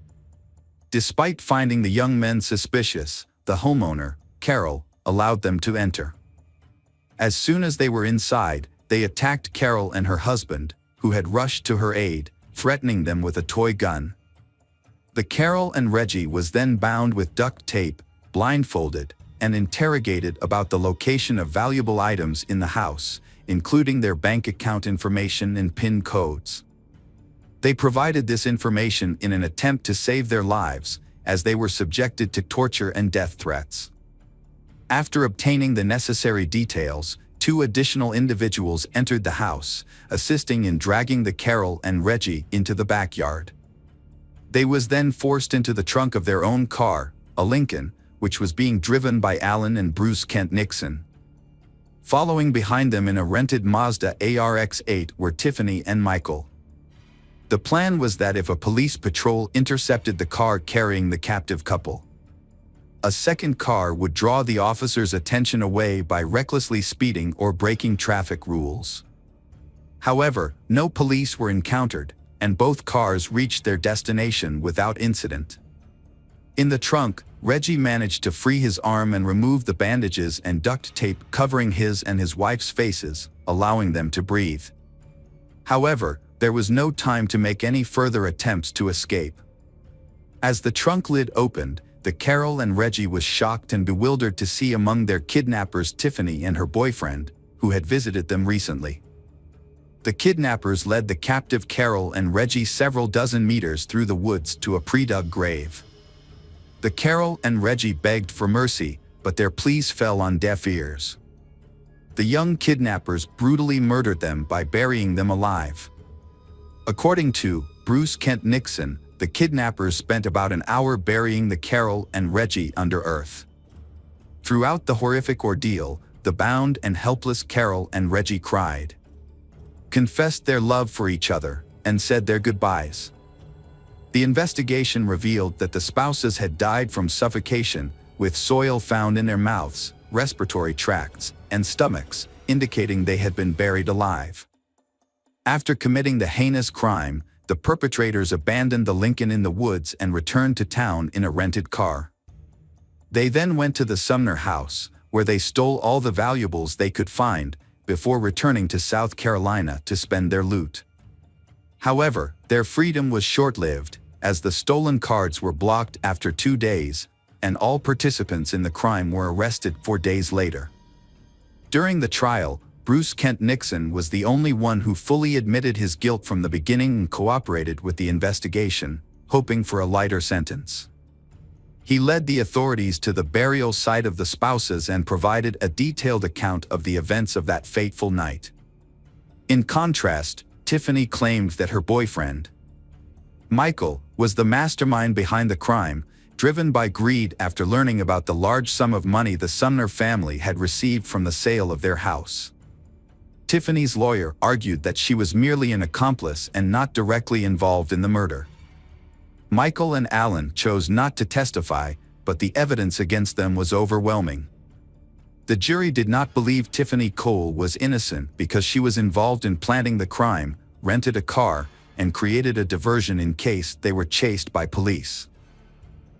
Despite finding the young men suspicious, the homeowner, Carol, allowed them to enter. As soon as they were inside, they attacked Carol and her husband, who had rushed to her aid, threatening them with a toy gun. The Carol and Reggie was then bound with duct tape, blindfolded, and interrogated about the location of valuable items in the house, including their bank account information and PIN codes. They provided this information in an attempt to save their lives, as they were subjected to torture and death threats. After obtaining the necessary details, 2 additional individuals entered the house, assisting in dragging the Carol and Reggie into the backyard. They was then forced into the trunk of their own car, a Lincoln, which was being driven by Alan and Bruce Kent Nixon. Following behind them in a rented Mazda ARX-8 were Tiffany and Michael. The plan was that if a police patrol intercepted the car carrying the captive couple, a second car would draw the officers' attention away by recklessly speeding or breaking traffic rules. However, no police were encountered, and both cars reached their destination without incident. In the trunk, Reggie managed to free his arm and remove the bandages and duct tape covering his and his wife's faces, allowing them to breathe. However, there was no time to make any further attempts to escape. As the trunk lid opened, the Carol and Reggie was shocked and bewildered to see among their kidnappers Tiffany and her boyfriend, who had visited them recently. The kidnappers led the captive Carol and Reggie several dozen meters through the woods to a pre-dug grave. The Carol and Reggie begged for mercy, but their pleas fell on deaf ears. The young kidnappers brutally murdered them by burying them alive. According to Bruce Kent Nixon, the kidnappers spent about an hour burying the Carol and Reggie under earth. Throughout the horrific ordeal, the bound and helpless Carol and Reggie cried, confessed their love for each other, and said their goodbyes. The investigation revealed that the spouses had died from suffocation, with soil found in their mouths, respiratory tracts, and stomachs, indicating they had been buried alive. After committing the heinous crime, the perpetrators abandoned the Lincoln in the woods and returned to town in a rented car. They then went to the Sumner house, where they stole all the valuables they could find, before returning to South Carolina to spend their loot. However, their freedom was short-lived, as the stolen cards were blocked after 2 days, and all participants in the crime were arrested 4 days later. During the trial, Bruce Kent Nixon was the only one who fully admitted his guilt from the beginning and cooperated with the investigation, hoping for a lighter sentence. He led the authorities to the burial site of the spouses and provided a detailed account of the events of that fateful night. In contrast, Tiffany claimed that her boyfriend, Michael, was the mastermind behind the crime, driven by greed after learning about the large sum of money the Sumner family had received from the sale of their house. Tiffany's lawyer argued that she was merely an accomplice and not directly involved in the murder. Michael and Alan chose not to testify, but the evidence against them was overwhelming. The jury did not believe Tiffany Cole was innocent because she was involved in planning the crime, rented a car, and created a diversion in case they were chased by police.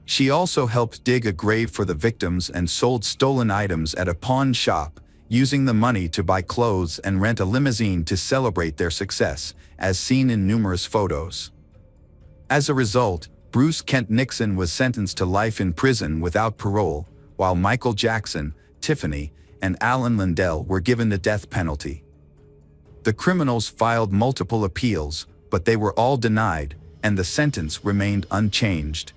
She also helped dig a grave for the victims and sold stolen items at a pawn shop, using the money to buy clothes and rent a limousine to celebrate their success, as seen in numerous photos. As a result, Bruce Kent Nixon was sentenced to life in prison without parole, while Michael Jackson, Tiffany, and Alan Lindell were given the death penalty. The criminals filed multiple appeals, but they were all denied, and the sentence remained unchanged.